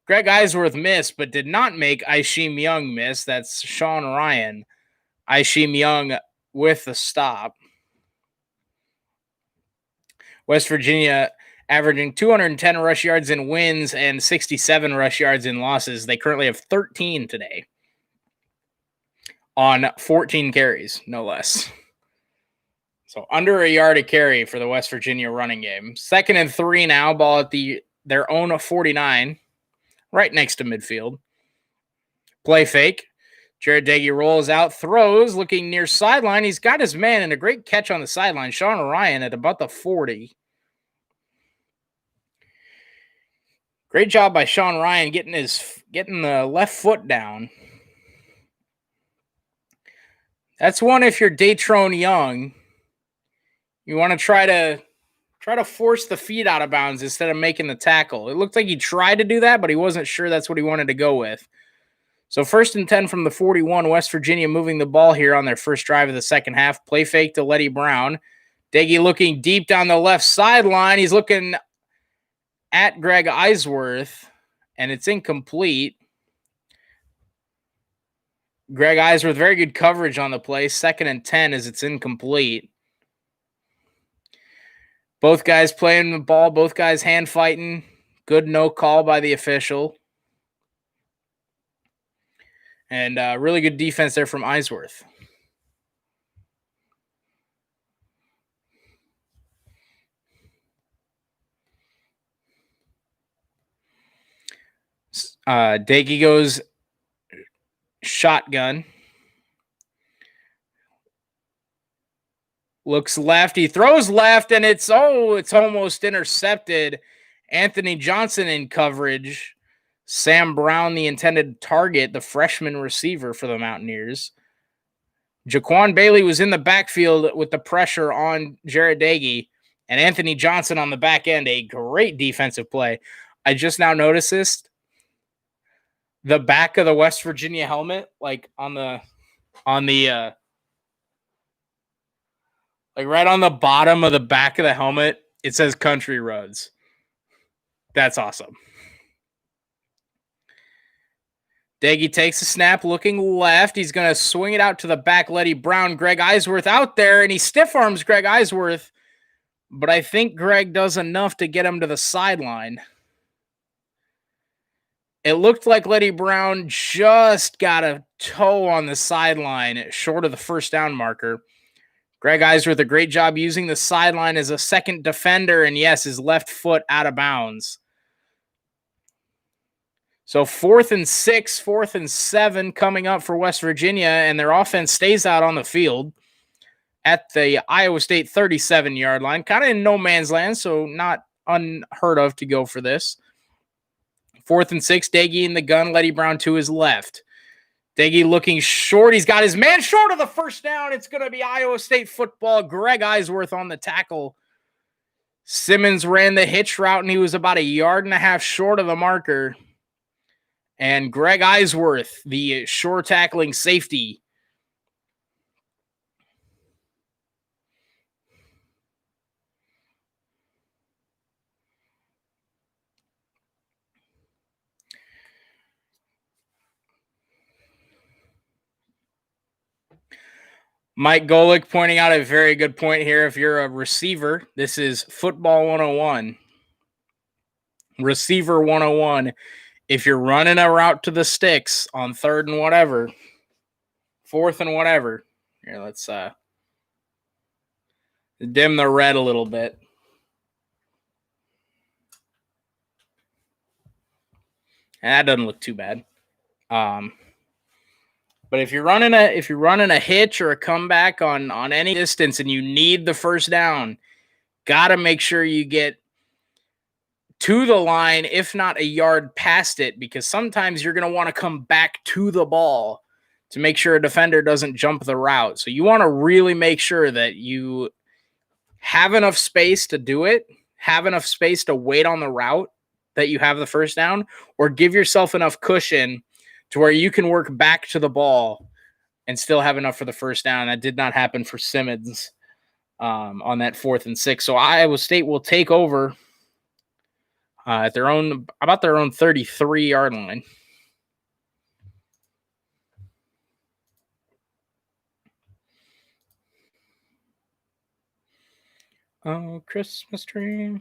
Greg Eisworth miss, but did not make Aisheem Young miss. That's Sean Ryan. Aisheem Young with the stop. West Virginia averaging 210 rush yards in wins and 67 rush yards in losses. They currently have 13 today on 14 carries, no less. So under a yard a carry for the West Virginia running game. 2nd and 3 now, ball at their own 49, right next to midfield. Play fake. Jared Daggy rolls out, throws, looking near sideline. He's got his man and a great catch on the sideline. Sean Ryan at about the 40. Great job by Sean Ryan getting the left foot down. That's one if you're Datrone Young. You want to try to force the feet out of bounds instead of making the tackle. It looked like he tried to do that, but he wasn't sure that's what he wanted to go with. So 1st and 10 from the 41, West Virginia moving the ball here on their first drive of the second half. Play fake to Letty Brown. Daggy looking deep down the left sideline. He's looking at Greg Eisworth, and it's incomplete. Greg Eisworth, very good coverage on the play. 2nd and 10 as it's incomplete. Both guys playing the ball, both guys hand fighting. Good no call by the official. And really good defense there from Eisworth. Daggy goes shotgun. Looks left. He throws left, and it's almost intercepted. Anthony Johnson in coverage. Sam Brown, the intended target, the freshman receiver for the Mountaineers. Jaquan Bailey was in the backfield with the pressure on Jarret Doege, and Anthony Johnson on the back end. A great defensive play. I just now noticed this. The back of the West Virginia helmet, like right on the bottom of the back of the helmet, it says Country Roads. That's awesome. Doege takes a snap, looking left. He's going to swing it out to the back. Letty Brown, Greg Eisworth out there, and he stiff arms Greg Eisworth. But I think Greg does enough to get him to the sideline. It looked like Letty Brown just got a toe on the sideline, short of the first down marker. Greg Eisworth, a great job using the sideline as a second defender, and yes, his left foot out of bounds. So 4th and 6, 4th and 7 coming up for West Virginia, and their offense stays out on the field at the Iowa State 37-yard line, kind of in no man's land, so not unheard of to go for this. 4th and 6, Doege in the gun, Letty Brown to his left. Doege looking short. He's got his man short of the first down. It's going to be Iowa State football. Greg Eisworth on the tackle. Simmons ran the hitch route, and he was about 1.5 yards short of the marker. And Greg Eisworth, the shore tackling safety. Mike Golick pointing out a very good point here. If you're a receiver, this is football 101. Receiver 101. If you're running a route to the sticks on 3rd and whatever, 4th and whatever, here, let's dim the red a little bit. And that doesn't look too bad. But if you're running a hitch or a comeback on any distance and you need the first down, gotta make sure you get to the line, if not 1 yard past it, because sometimes you're going to want to come back to the ball to make sure a defender doesn't jump the route. So you want to really make sure that you have enough space to do it, have enough space to wait on the route that you have the first down, or give yourself enough cushion to where you can work back to the ball and still have enough for the first down. That did not happen for Simmons on that 4th and 6. So Iowa State will take over at their own 33-yard line. Oh, Christmas tree.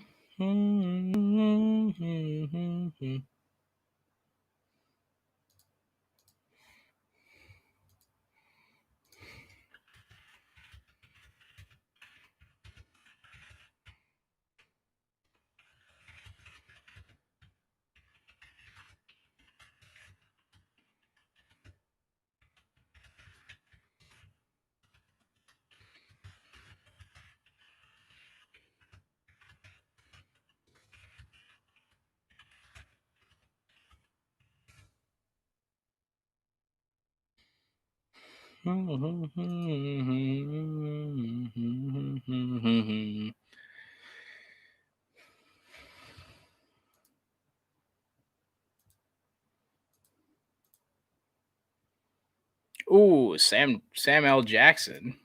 Ooh, Sam L. Jackson.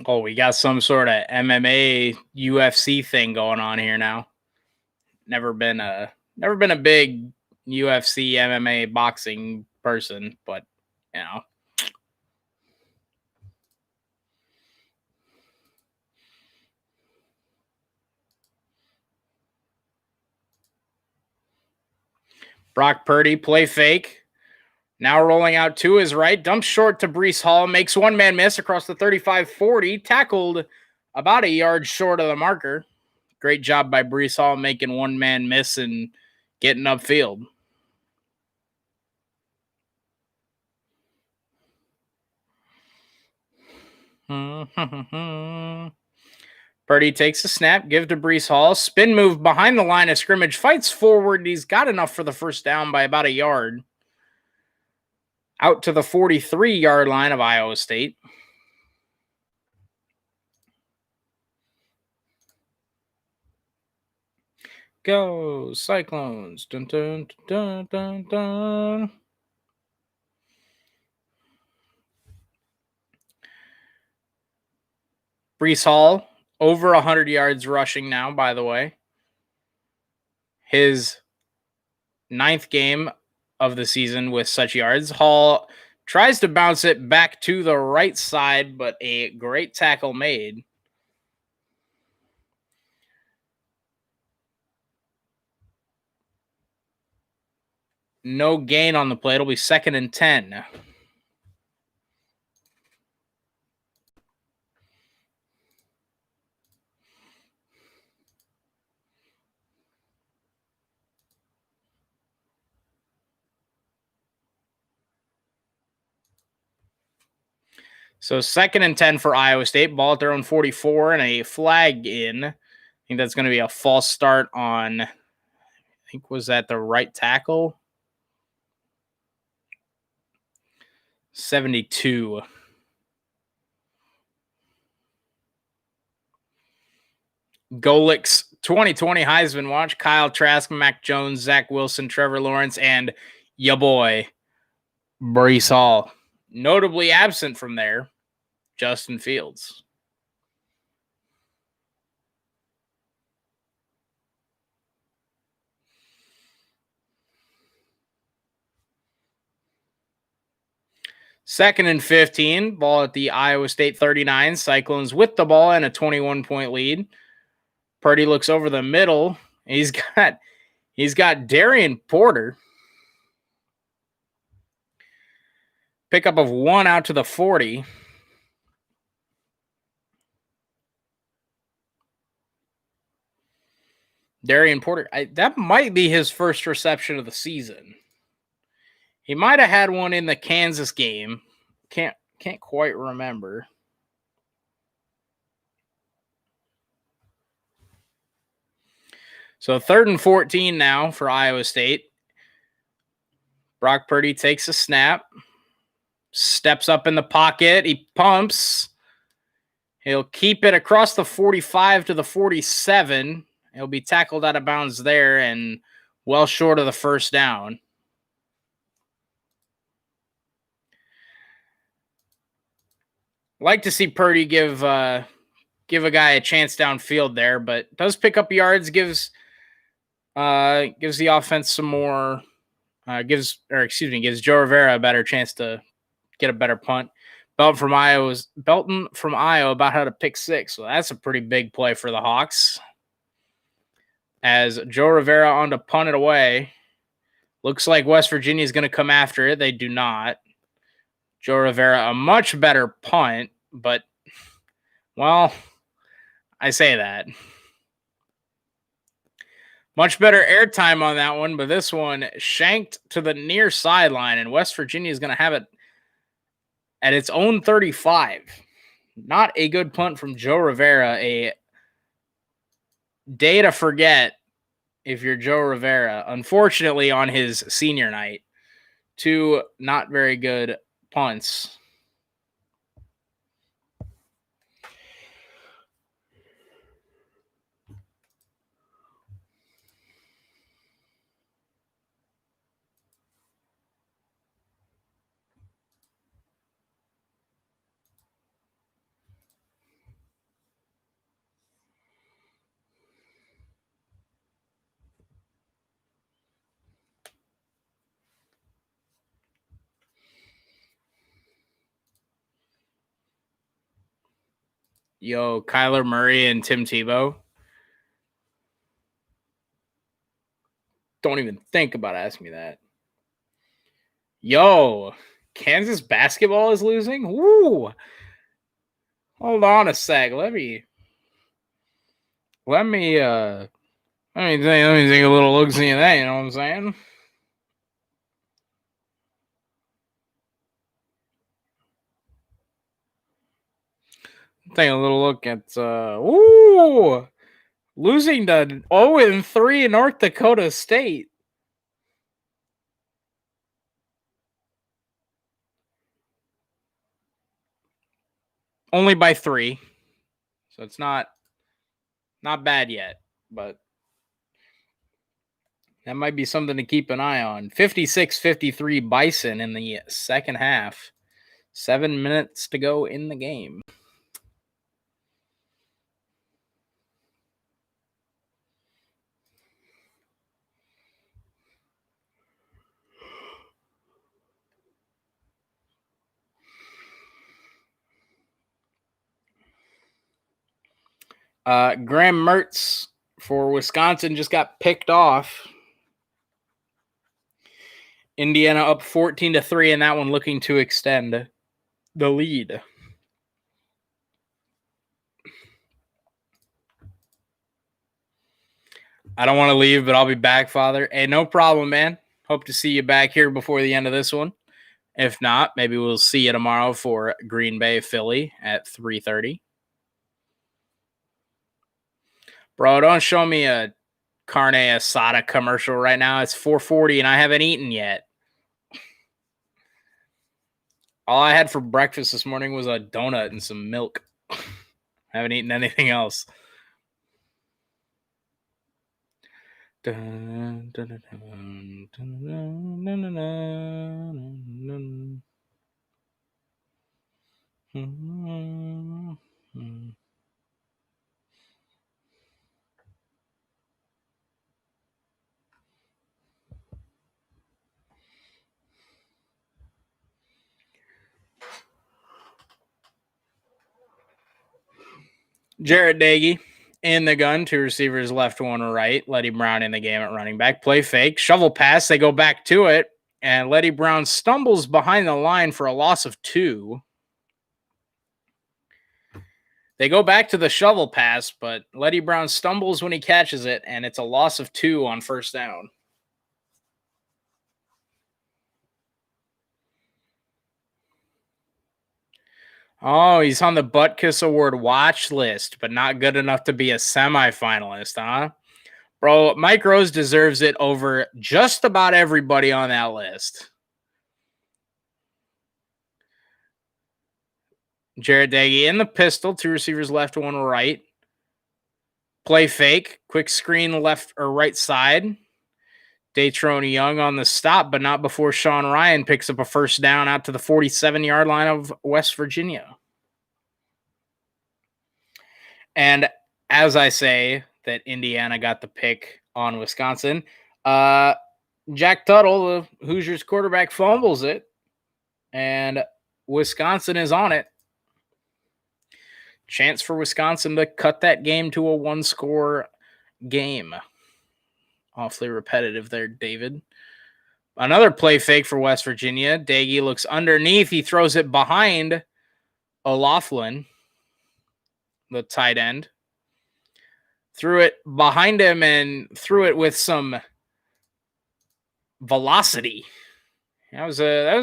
Oh, we got some sort of MMA UFC thing going on here now. Never been a big UFC MMA boxing person, but you know. Brock Purdy, play fake. Now rolling out to his right, dumps short to Breece Hall, makes one-man miss across the 35-40, tackled about a yard short of the marker. Great job by Breece Hall making one-man miss and getting upfield. Purdy takes a snap, give to Breece Hall, spin move behind the line of scrimmage, fights forward. He's got enough for the first down by about a yard. Out to the 43-yard line of Iowa State. Go Cyclones. Dun, dun, dun, dun, dun. Breece Hall, over 100 yards rushing now, by the way. His 9th game of the season with such yards. Hall tries to bounce it back to the right side, but a great tackle made. No gain on the play. It'll be 2nd and 10. So 2nd and 10 for Iowa State. Ball at their own 44 and a flag in. I think that's going to be a false start on, I think, was that the right tackle? 72. Golic's 2020 Heisman watch. Kyle Trask, Mac Jones, Zach Wilson, Trevor Lawrence, and ya boy, Breece Hall. Notably absent from there, Justin Fields. Second and 15, ball at the Iowa State 39. Cyclones with the ball and a 21-point lead. Purdy looks over the middle. He's got Darian Porter. Pickup of 1 out to the 40. Darian Porter, that might be his first reception of the season. He might have had one in the Kansas game. Can't quite remember. So 3rd and 14 now for Iowa State. Brock Purdy takes a snap. Steps up in the pocket. He pumps. He'll keep it across the 45 to the 47. He'll be tackled out of bounds there and well short of the first down. Like to see Purdy give a guy a chance downfield there, but does pick up yards, gives the offense some more, gives Joe Rivera a better chance to get a better punt. Belton from Iowa about how to pick 6. So that's a pretty big play for the Hawks. As Joe Rivera on to punt it away. Looks like West Virginia is going to come after it. They do not. Joe Rivera, a much better punt, but, well, I say that. Much better airtime on that one, but this one shanked to the near sideline, and West Virginia is going to have it at its own 35. Not a good punt from Joe Rivera. A day to forget if you're Joe Rivera. Unfortunately, on his senior night, 2 not very good punts. Yo, Kyler Murray and Tim Tebow. Don't even think about asking me that. Yo, Kansas basketball is losing? Woo! Hold on a sec. Let me take a little look-see at that, you know what I'm saying? Take a little look at losing to 0-3 North Dakota State. Only by 3. So it's not bad yet, but that might be something to keep an eye on. 56-53 Bison in the second half. 7 minutes to go in the game. Graham Mertz for Wisconsin just got picked off. Indiana up 14-3 in that one, looking to extend the lead. I don't want to leave, but I'll be back, Father. Hey, no problem, man. Hope to see you back here before the end of this one. If not, maybe we'll see you tomorrow for Green Bay Philly at 3:30. Bro, don't show me a carne asada commercial right now. It's 4:40 and I haven't eaten yet. All I had for breakfast this morning was a donut and some milk. Haven't eaten anything else. Dun, dun, dun, dun, dun, dun, dun, dun, dun. Jarrett Dagey in the gun, 2 receivers left, 1 right. Letty Brown in the game at running back. Play fake, shovel pass. They go back to it, and Letty Brown stumbles behind the line for a loss of 2. They go back to the shovel pass, but Letty Brown stumbles when he catches it, and it's a loss of 2 on first down. Oh, he's on the Butkus Award watch list, but not good enough to be a semifinalist, huh? Bro, Mike Rose deserves it over just about everybody on that list. Jarrett Dagey in the pistol, 2 receivers left, 1 right. Play fake, quick screen left or right side. Datrone Young on the stop, but not before Sean Ryan picks up a first down out to the 47-yard line of West Virginia. And as I say that Indiana got the pick on Wisconsin, Jack Tuttle, the Hoosiers quarterback, fumbles it, and Wisconsin is on it. Chance for Wisconsin to cut that game to a 1-score game. Awfully repetitive there, David. Another play fake for West Virginia. Dagey looks underneath. He throws it behind O'Loughlin, the tight end. Threw it behind him and threw it with some velocity. That was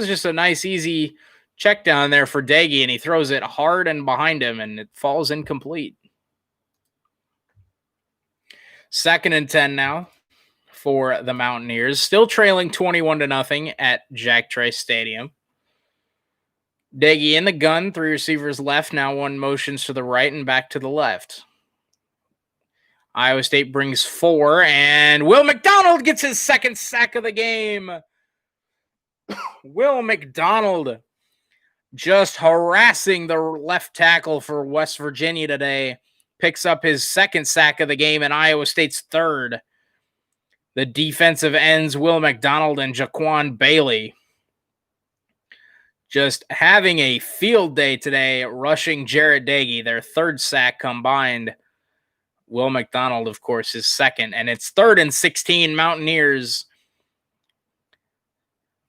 just a nice, easy check down there for Dagey, and he throws it hard and behind him, and it falls incomplete. 2nd and 10 now for the Mountaineers, still trailing 21-0 at Jack Trice Stadium. Dagey in the gun, 3 receivers left, now 1 motions to the right and back to the left. Iowa State brings 4, and Will McDonald gets his 2nd sack of the game. Will McDonald just harassing the left tackle for West Virginia today. Picks up his 2nd sack of the game and Iowa State's 3rd. The defensive ends, Will McDonald and Jaquan Bailey, just having a field day today, rushing Jarrett Dagey, their 3rd sack combined. Will McDonald, of course, is second, and it's 3rd and 16 Mountaineers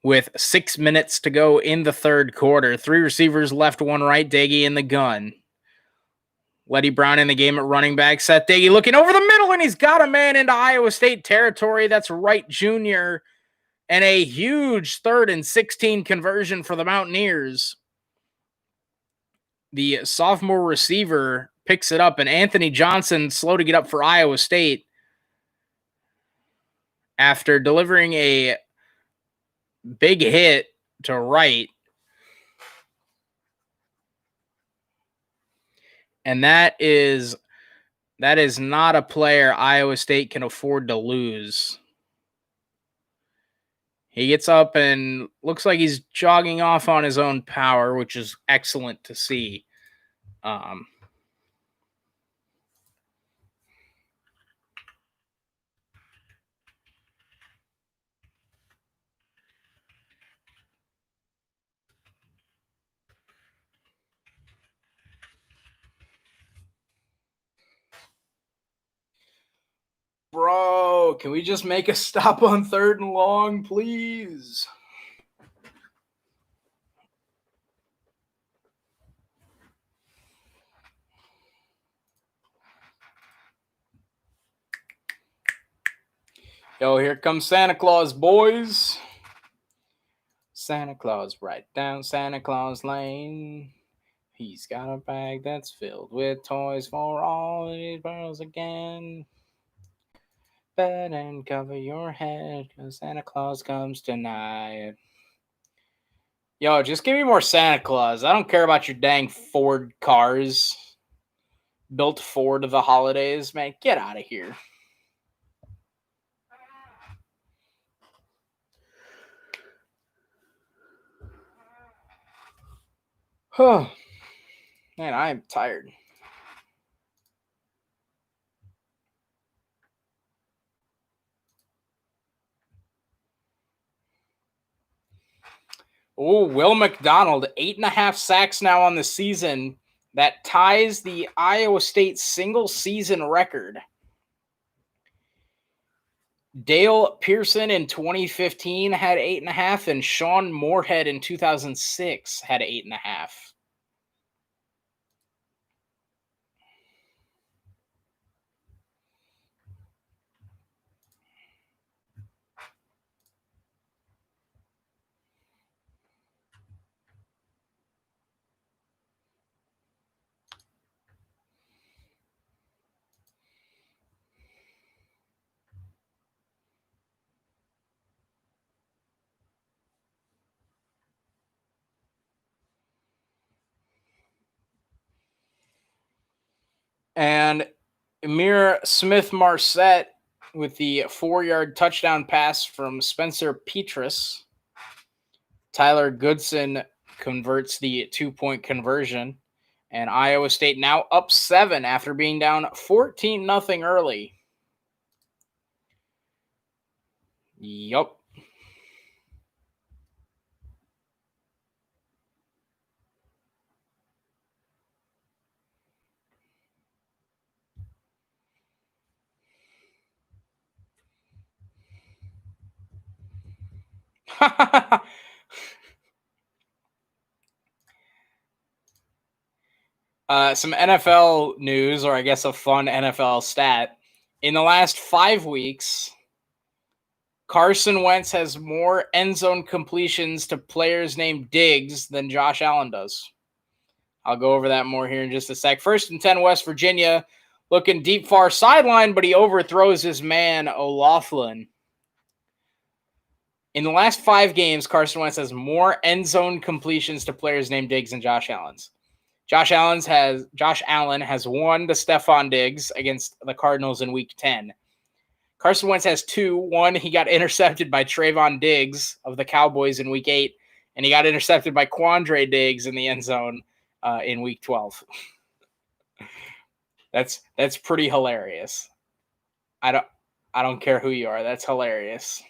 with 6 minutes to go in the third quarter. 3 receivers left, 1 right. Daggy in the gun. Letty Brown in the game at running back. Seth Daggy looking over the middle, and he's got a man into Iowa State territory. That's Wright Jr., and a huge 3rd and 16 conversion for the Mountaineers. The sophomore receiver picks it up, and Anthony Johnson slow to get up for Iowa State after delivering a big hit to Wright. And that is not a player Iowa State can afford to lose. He gets up and looks like he's jogging off on his own power, which is excellent to see. Bro, can we just make a stop on 3rd and long, please? Yo, here comes Santa Claus, boys. Santa Claus right down Santa Claus Lane. He's got a bag that's filled with toys for all these girls again. Bed and cover your head, cause Santa Claus comes tonight. Yo, just give me more Santa Claus. I don't care about your dang Ford cars built for the holidays, man. Get out of here. Huh. Man, I am tired. Oh, Will McDonald, 8.5 sacks now on the season. That ties the Iowa State single season record. Dale Pearson in 2015 had 8.5, and Sean Moorhead in 2006 had 8.5. And Amir Smith-Marset with the 4-yard touchdown pass from Spencer Petras. Tyler Goodson converts the 2-point conversion. And Iowa State now up 7 after being down 14-0 early. Yup. Some NFL news, or I guess a fun NFL stat. In the last 5 weeks, Carson Wentz has more end zone completions to players named Diggs than Josh Allen does. I'll go over that more here in just a sec. 1st and 10, West Virginia, looking deep far sideline, but he overthrows his man, O'Loughlin. In the last 5 games, Carson Wentz has more end zone completions to players named Diggs than Josh Allen's. Josh Allen has won to Stephon Diggs against the Cardinals in Week 10. Carson Wentz has 2. One, he got intercepted by Trayvon Diggs of the Cowboys in Week 8, and he got intercepted by Quandre Diggs in the end zone in Week 12. That's pretty hilarious. I don't care who you are. That's hilarious.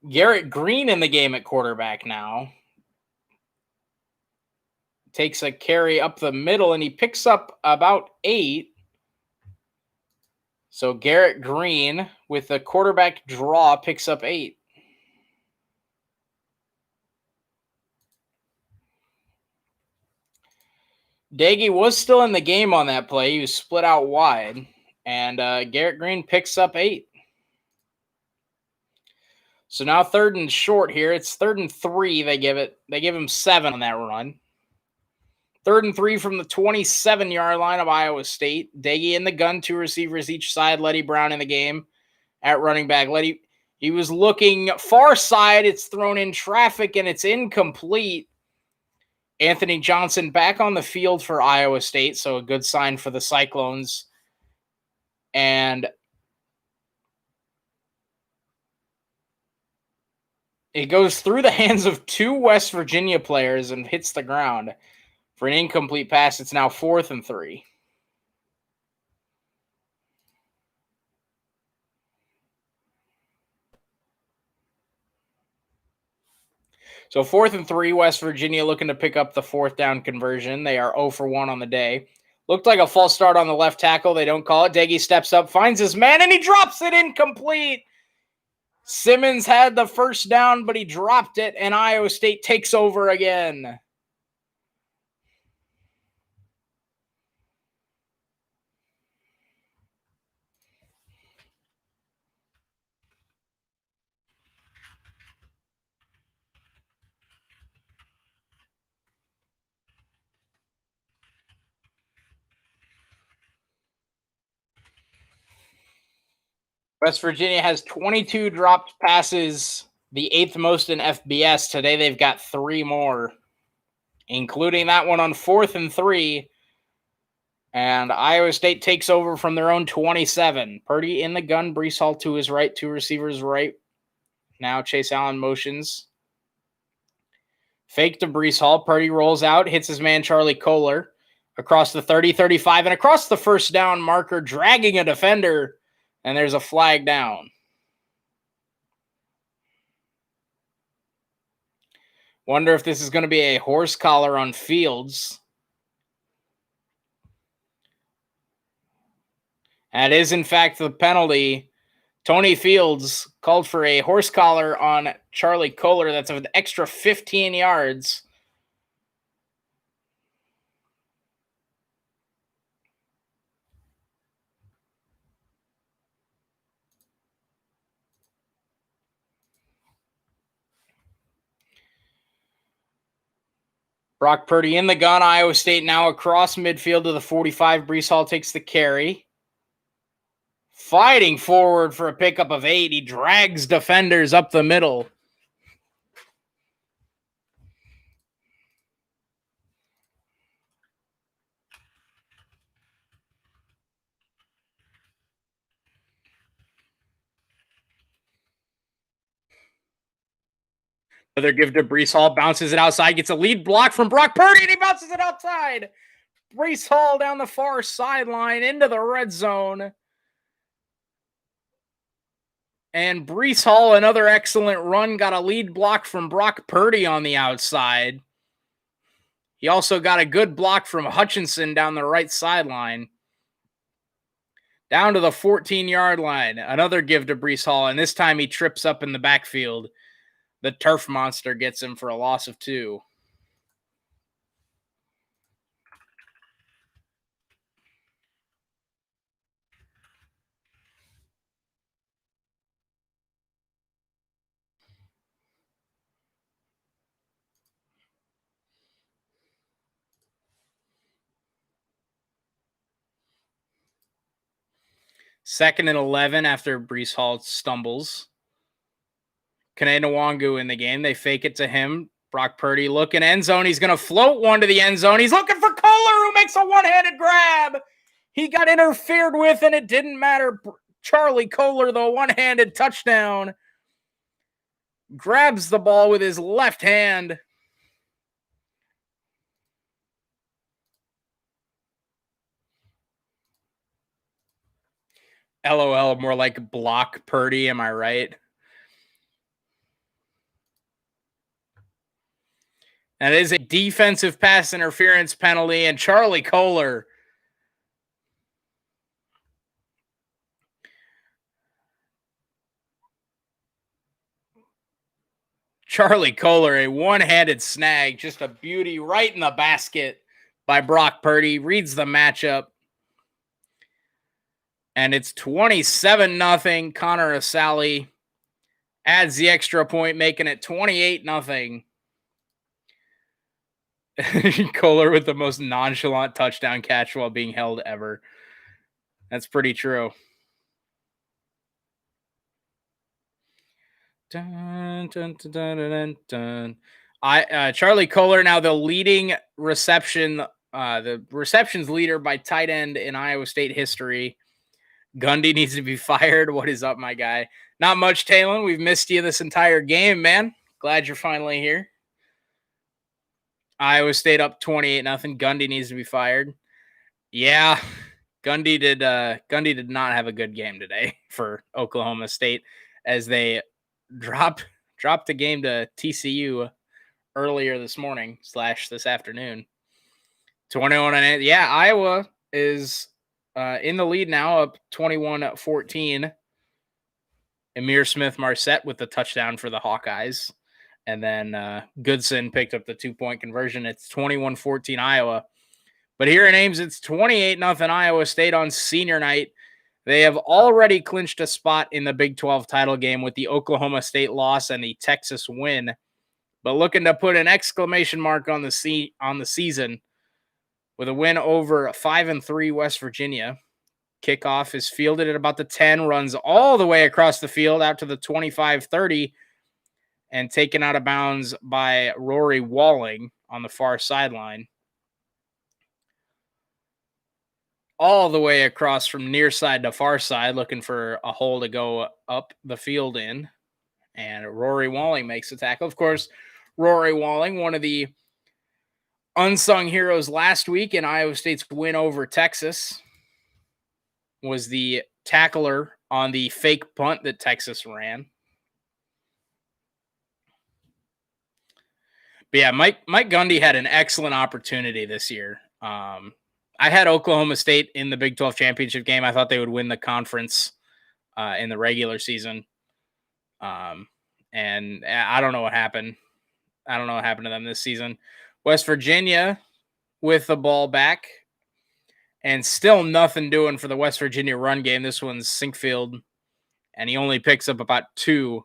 Garrett Green in the game at quarterback now. takes a carry up the middle, and he picks up about 8. So Garrett Green, with a quarterback draw, picks up 8. Daggy was still in the game on that play. He was split out wide, and Garrett Green picks up 8. So now 3rd and short here. It's 3rd and 3. They give him 7 on that run. 3rd and 3 from the 27-yard line of Iowa State. Daggy in the gun, 2 receivers each side. Letty Brown in the game at running back. He was looking far side. It's thrown in traffic, and it's incomplete. Anthony Johnson back on the field for Iowa State, so a good sign for the Cyclones. And it goes through the hands of 2 West Virginia players and hits the ground for an incomplete pass. It's now 4th and 3. So 4th and 3, West Virginia looking to pick up the 4th down conversion. They are 0 for 1 on the day. Looked like a false start on the left tackle. They don't call it. Daggy steps up, finds his man, and he drops it incomplete. Simmons had the first down, but he dropped it, and Iowa State takes over again. West Virginia has 22 dropped passes, the 8th most in FBS. Today they've got 3 more, including that one on 4th and 3. And Iowa State takes over from their own 27. Purdy in the gun, Breece Hall to his right, 2 receivers right. Now Chase Allen motions. Fake to Breece Hall. Purdy rolls out, hits his man Charlie Kohler across the 30, 35, and across the first down marker, dragging a defender. And there's a flag down. Wonder if this is going to be a horse collar on Fields. That is, in fact, the penalty. Tony Fields called for a horse collar on Charlie Kohler. That's an extra 15 yards. Brock Purdy in the gun. Iowa State now across midfield to the 45. Breece Hall takes the carry. Fighting forward for a pickup of 8. He drags defenders up the middle. Another give to Breece Hall, bounces it outside, gets a lead block from Brock Purdy, and he bounces it outside. Breece Hall down the far sideline into the red zone. And Breece Hall, another excellent run, got a lead block from Brock Purdy on the outside. He also got a good block from Hutchinson down the right sideline. Down to the 14-yard line. Another give to Breece Hall, and this time he trips up in the backfield. The turf monster gets him for a loss of 2. Second and 11 after Breece Hall stumbles. Kene Nwangu in the game. They fake it to him. Brock Purdy looking end zone. He's going to float one to the end zone. He's looking for Kohler, who makes a one-handed grab. He got interfered with, and it didn't matter. Charlie Kohler, the one-handed touchdown. Grabs the ball with his left hand. LOL, more like block Purdy, am I right? That is a defensive pass interference penalty, and Charlie Kohler. Charlie Kohler, a one-handed snag, just a beauty right in the basket by Brock Purdy. Reads the matchup. And it's 27-0. Connor Asali adds the extra point, making it 28-0. Kohler with the most nonchalant touchdown catch while being held ever. That's pretty true. Dun, dun, dun, dun, dun, dun. Charlie Kohler now the leading the receptions leader by tight end in Iowa State history. Gundy needs to be fired. What is up, my guy? Not much, Talon. We've missed you this entire game, man. Glad you're finally here. Iowa State up 28-0. Gundy needs to be fired. Yeah, Gundy did not have a good game today for Oklahoma State as they dropped the game to TCU earlier this morning / this afternoon. 21-8. Yeah, Iowa is in the lead now, up 21-14. Amir Smith-Marset with the touchdown for the Hawkeyes. And then Goodson picked up the 2-point conversion. It's 21-14 Iowa. But here in Ames, it's 28-0 Iowa State on senior night. They have already clinched a spot in the Big 12 title game with the Oklahoma State loss and the Texas win. But looking to put an exclamation mark on the season with a win over 5-3 West Virginia. Kickoff is fielded at about the 10, runs all the way across the field out to the 25-30, and taken out of bounds by Rory Walling on the far sideline. All the way across from near side to far side, looking for a hole to go up the field in. And Rory Walling makes the tackle. Of course, Rory Walling, one of the unsung heroes last week in Iowa State's win over Texas, was the tackler on the fake punt that Texas ran. But yeah, Mike Gundy had an excellent opportunity this year. I had Oklahoma State in the Big 12 championship game. I thought they would win the conference in the regular season. And I don't know what happened. I don't know what happened to them this season. West Virginia with the ball back. And still nothing doing for the West Virginia run game. This one's Sinkfield, and he only picks up about 2.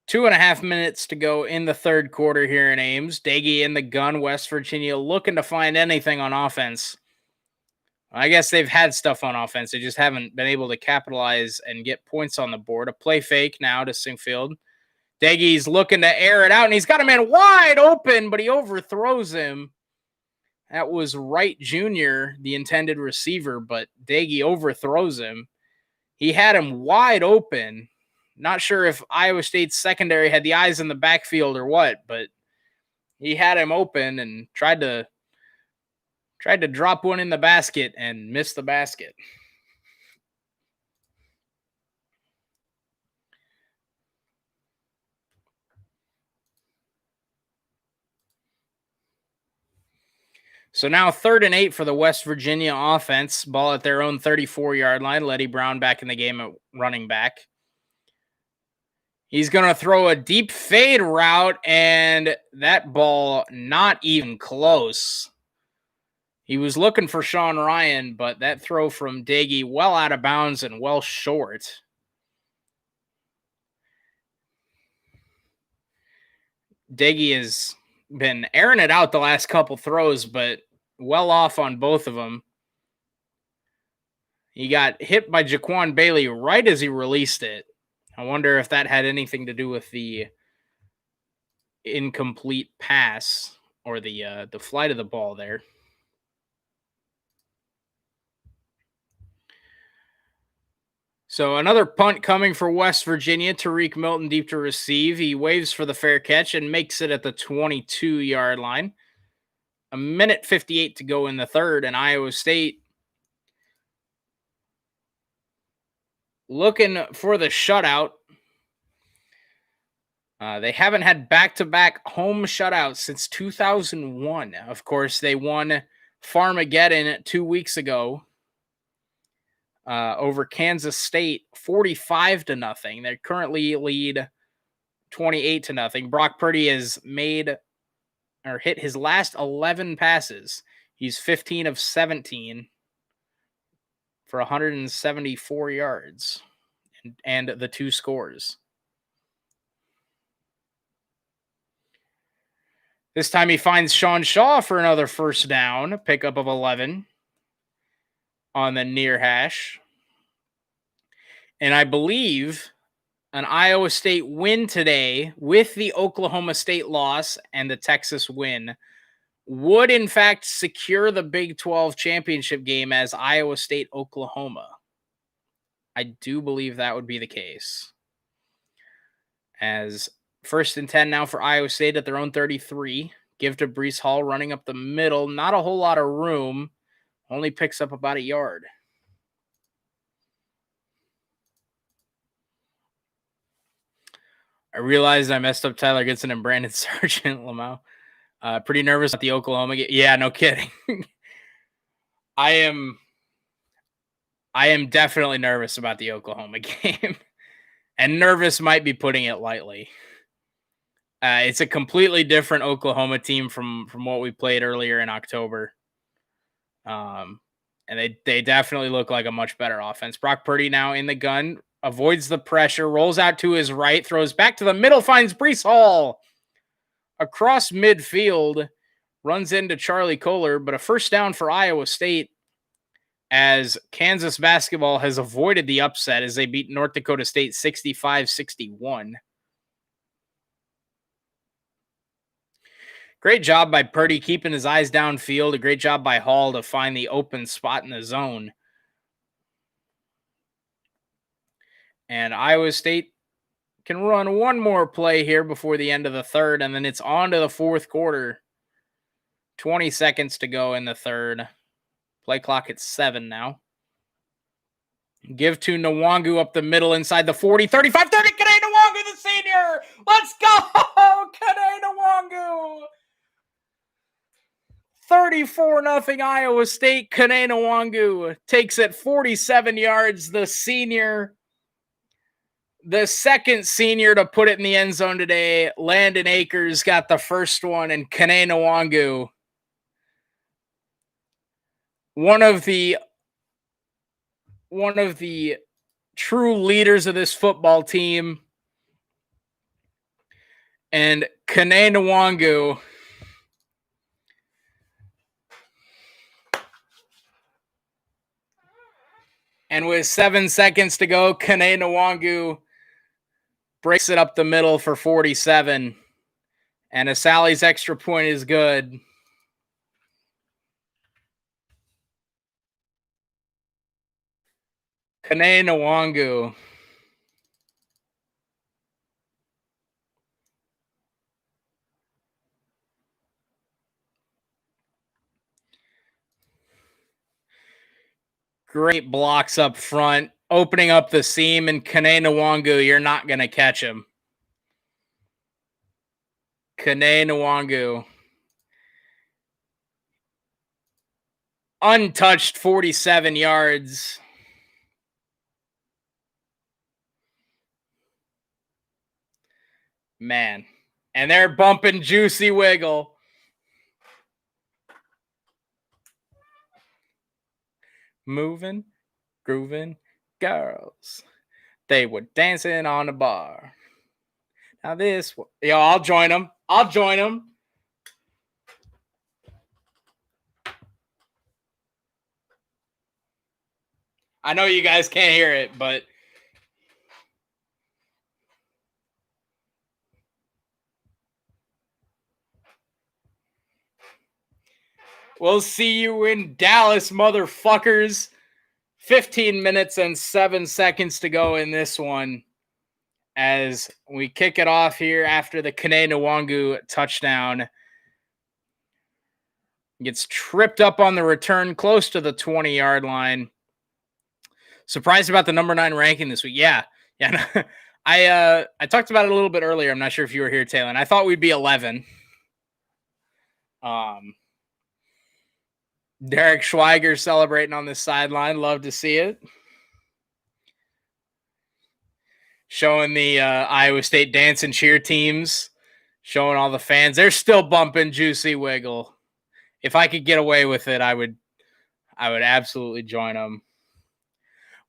Two and a half minutes to go in the third quarter here in Ames. Daggy in the gun, West Virginia looking to find anything on offense. I guess they've had stuff on offense. They just haven't been able to capitalize and get points on the board. A play fake now to Sinkfield. Daggy's looking to air it out, and he's got a man wide open, but he overthrows him. That was Wright Jr., the intended receiver, but Daggy overthrows him. He had him wide open. Not sure if Iowa State's secondary had the eyes in the backfield or what, but he had him open and tried to drop one in the basket and miss the basket. So now 3rd and 8 for the West Virginia offense. Ball at their own 34-yard line. Letty Brown back in the game at running back. He's going to throw a deep fade route, and that ball not even close. He was looking for Sean Ryan, but that throw from Daggy well out of bounds and well short. Daggy has been airing it out the last couple throws, but well off on both of them. He got hit by Jaquan Bailey right as he released it. I wonder if that had anything to do with the incomplete pass or the flight of the ball there. So another punt coming for West Virginia. Tariq Milton deep to receive. He waves for the fair catch and makes it at the 22-yard line. 1:58 to go in the third, and Iowa State looking for the shutout. They haven't had back-to-back home shutouts since 2001. Of course, they won Farmageddon 2 weeks ago over Kansas State, 45-0. They currently lead 28-0. Brock Purdy has made or hit his last 11 passes. He's 15 of 17 for 174 yards and the 2 scores. This time he finds Sean Shaw for another first down, pickup of 11 on the near hash. And I believe an Iowa State win today with the Oklahoma State loss and the Texas win would in fact secure the Big 12 championship game as Iowa State Oklahoma. I do believe that would be the case. As first and 10 now for Iowa State at their own 33. Give to Breece Hall running up the middle. Not a whole lot of room. Only picks up about a yard. I realized I messed up Tyler Goodson and Brandon Sargent, Lamau. Pretty nervous at the Oklahoma game. Yeah, no kidding. I am definitely nervous about the Oklahoma game. And nervous might be putting it lightly. It's a completely different Oklahoma team from what we played earlier in October. And they definitely look like a much better offense. Brock Purdy now in the gun, avoids the pressure, rolls out to his right, throws back to the middle, finds Breece Hall across midfield, runs into Charlie Kohler, but a first down for Iowa State as Kansas basketball has avoided the upset as they beat North Dakota State 65-61. Great job by Purdy keeping his eyes downfield. A great job by Hall to find the open spot in the zone. And Iowa State can run one more play here before the end of the third, and then it's on to the fourth quarter. 20 seconds to go in the third. Play clock at 7 now. Give to Nwangu up the middle inside the 40, 35, 30. Kene Nwangu, the senior. Let's go, Kene Nwangu. 34-0 Iowa State. Kene Nwangu takes it 47 yards. The senior, the second senior to put it in the end zone today. Landon Akers got the first one, and Kene Nwangu, one of the true leaders of this football team. And Kene Nwangu, and with 7 seconds to go, Kene Nwangu breaks it up the middle for 47. And a Sally's extra point is good. Kene Nwangu. Great blocks up front, opening up the seam, and Kene Nwangu, you're not going to catch him. Kene Nwangu. Untouched 47 yards. Man. And they're bumping Juicy Wiggle. Moving, grooving girls. They were dancing on the bar. Now this, I'll join them. I'll join them. I know you guys can't hear it, but we'll see you in Dallas, motherfuckers. 15 minutes and 7 seconds to go in this one as we kick it off here after the Kene Nwangu touchdown. Gets tripped up on the return close to the 20-yard line. Surprised about the number 9 ranking this week. Yeah. I talked about it a little bit earlier. I'm not sure if you were here, Taylor. And I thought we'd be 11. Derek Schweiger celebrating on the sideline. Love to see it. Showing the Iowa State dance and cheer teams. Showing all the fans. They're still bumping Juicy Wiggle. If I could get away with it, I would absolutely join them.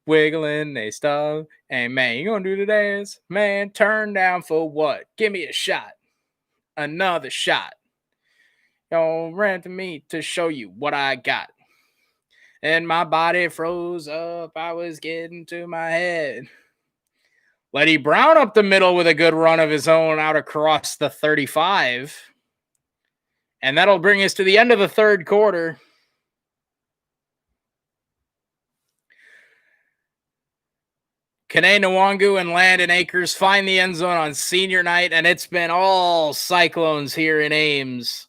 Wiggling, they stop. Hey, man, you gonna do the dance? Man, turn down for what? Give me a shot. Another shot. Don't run to me to show you what I got. And my body froze up. I was getting to my head. Letty Brown up the middle with a good run of his own out across the 35. And that'll bring us to the end of the third quarter. Kene Nwangu and Landon Akers find the end zone on senior night, and it's been all Cyclones here in Ames.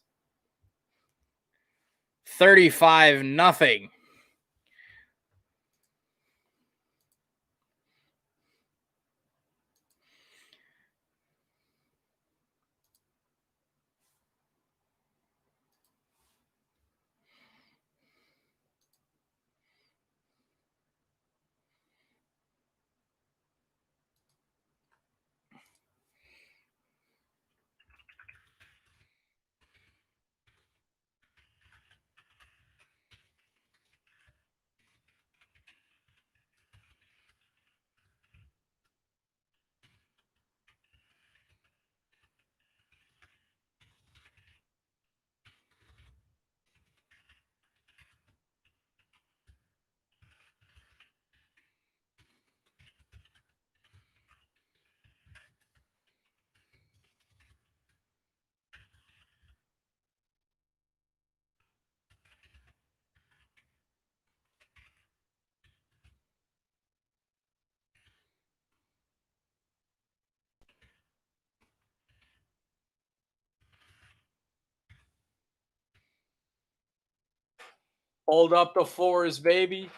35-0. Hold up the fours, baby.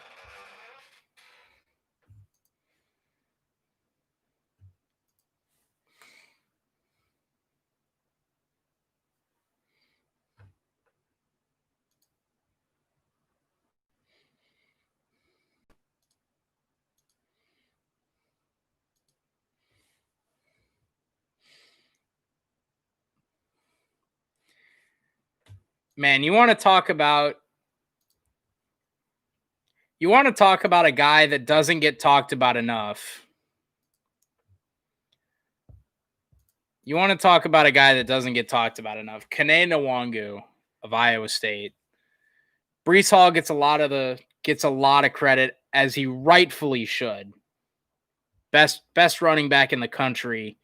Man, you want to talk about a guy that doesn't get talked about enough. Kene Nwangu of Iowa State. Breece Hall gets a lot of credit, as he rightfully should. Best running back in the country,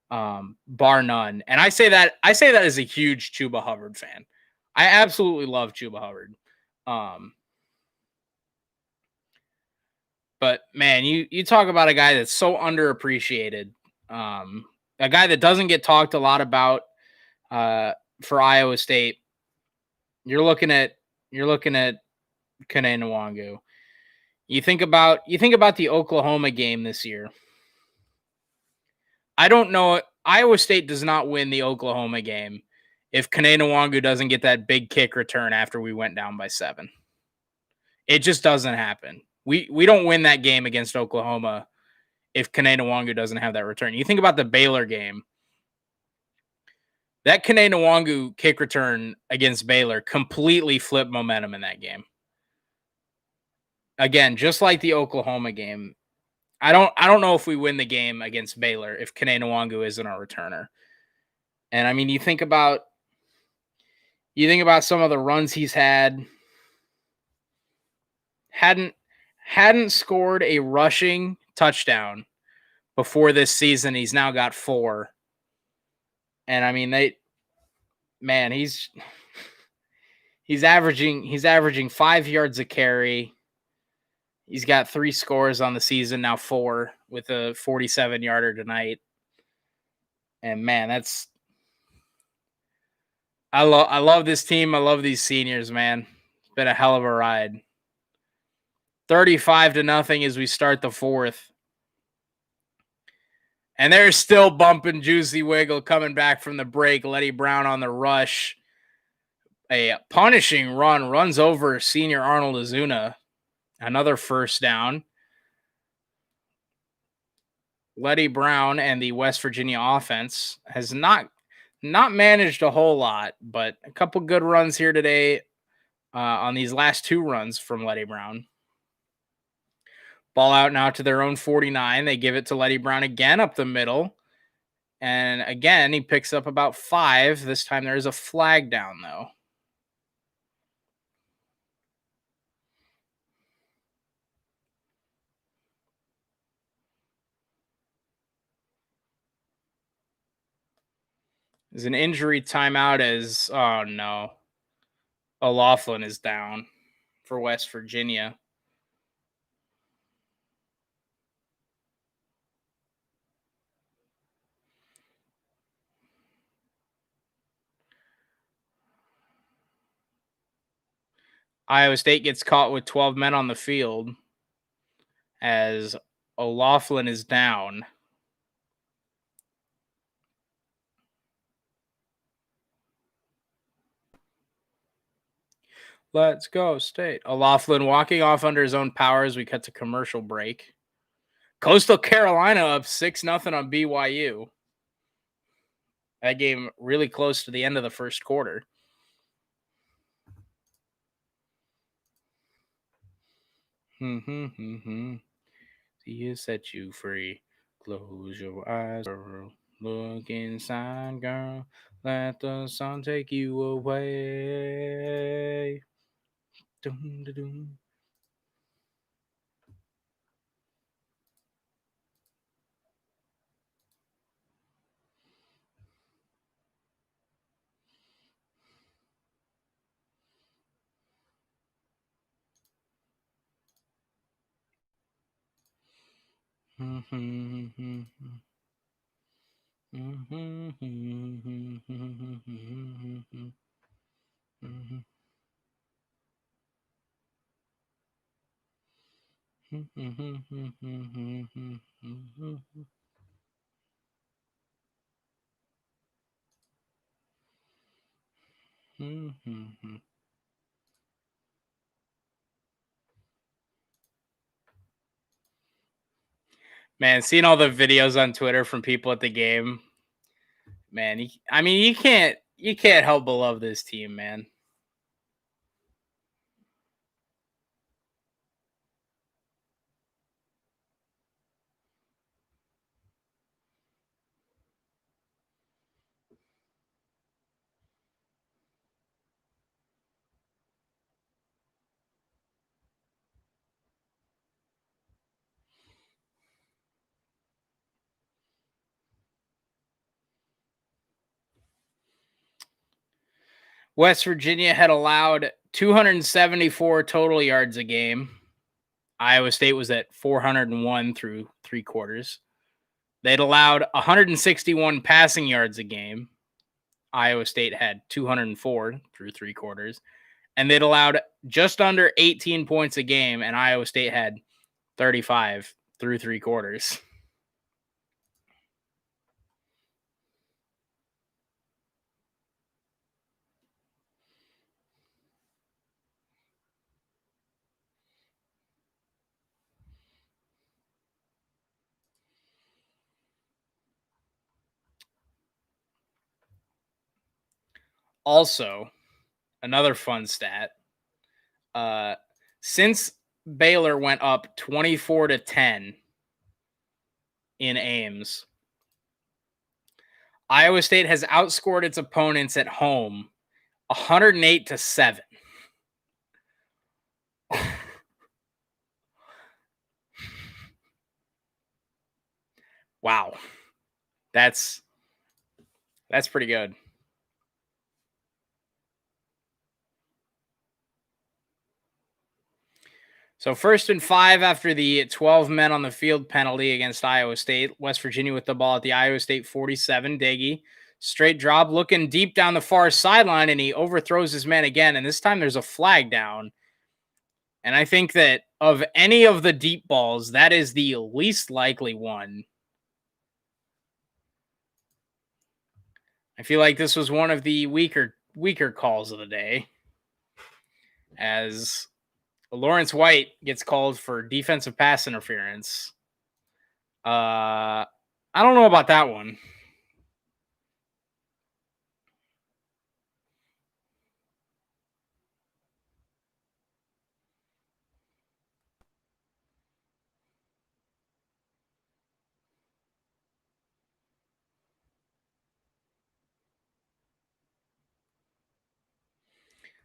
bar none. And I say that as a huge Chuba Hubbard fan. I absolutely love Chuba Hubbard. But man, you talk about a guy that's so underappreciated. A guy that doesn't get talked a lot about for Iowa State. You're looking at Kene Nwangu. You think about the Oklahoma game this year. I don't know. Iowa State does not win the Oklahoma game if Kene Nwangu doesn't get that big kick return after we went down by 7. It just doesn't happen. We don't win that game against Oklahoma if Kene Nwangu doesn't have that return. You think about the Baylor game. That Kene Nwangu kick return against Baylor completely flipped momentum in that game. Again, just like the Oklahoma game, I don't know if we win the game against Baylor if Kene Nwangu isn't our returner. And I mean, you think about some of the runs he's had. Hadn't scored a rushing touchdown before this season. He's now got 4. And I mean, he's averaging 5 yards a carry. He's got 3 scores on the season, now 4, with a 47-yarder tonight. And man, I love this team. I love these seniors, man. It's been a hell of a ride. 35-0 as we start the fourth. And they're still bumping Juicy Wiggle coming back from the break. Letty Brown on the rush. A punishing run, runs over senior Arnold Azuna. Another first down. Letty Brown and the West Virginia offense has not managed a whole lot, but a couple good runs here today on these last 2 runs from Letty Brown. Ball out now to their own 49. They give it to Letty Brown again up the middle. And again, he picks up about 5. This time there's a flag down, though. There's an injury timeout as, oh no, O'Loughlin is down for West Virginia. Iowa State gets caught with 12 men on the field as O'Loughlin is down. Let's go, State. O'Loughlin walking off under his own power as we cut to commercial break. Coastal Carolina up 6-0 on BYU. That game really close to the end of the first quarter. See you set you free. Close your eyes, girl. Look inside, girl. Let the sun take you away. Dum, dum, dum. Man, seeing all the videos on Twitter from people at the game, man, you can't help but love this team, man. West Virginia had allowed 274 total yards a game. Iowa State was at 401 through 3 quarters. They'd allowed 161 passing yards a game. Iowa State had 204 through 3 quarters. And they'd allowed just under 18 points a game, and Iowa State had 35 through 3 quarters. Also, another fun stat. Since Baylor went up 24-10 in Ames, Iowa State has outscored its opponents at home 108-7. Wow. That's pretty good. So 1st and 5 after the 12 men on the field penalty against Iowa State. West Virginia with the ball at the Iowa State 47. Daggy, straight drop, looking deep down the far sideline, and he overthrows his man again. And this time there's a flag down. And I think that of any of the deep balls, that is the least likely one. I feel like this was one of the weaker calls of the day, as Lawrence White gets called for defensive pass interference. I don't know about that one.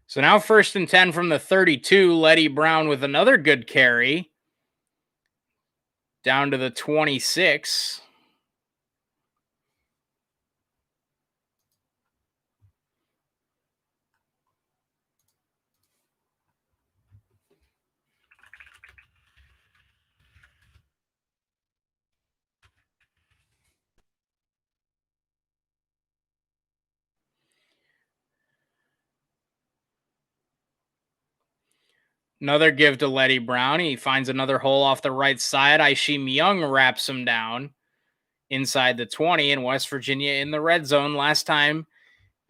So now 1st and 10 from the 32. Letty Brown with another good carry down to the 26. Another give to Letty Brown. He finds another hole off the right side. Aishim Young wraps him down inside the 20, and West Virginia in the red zone. Last time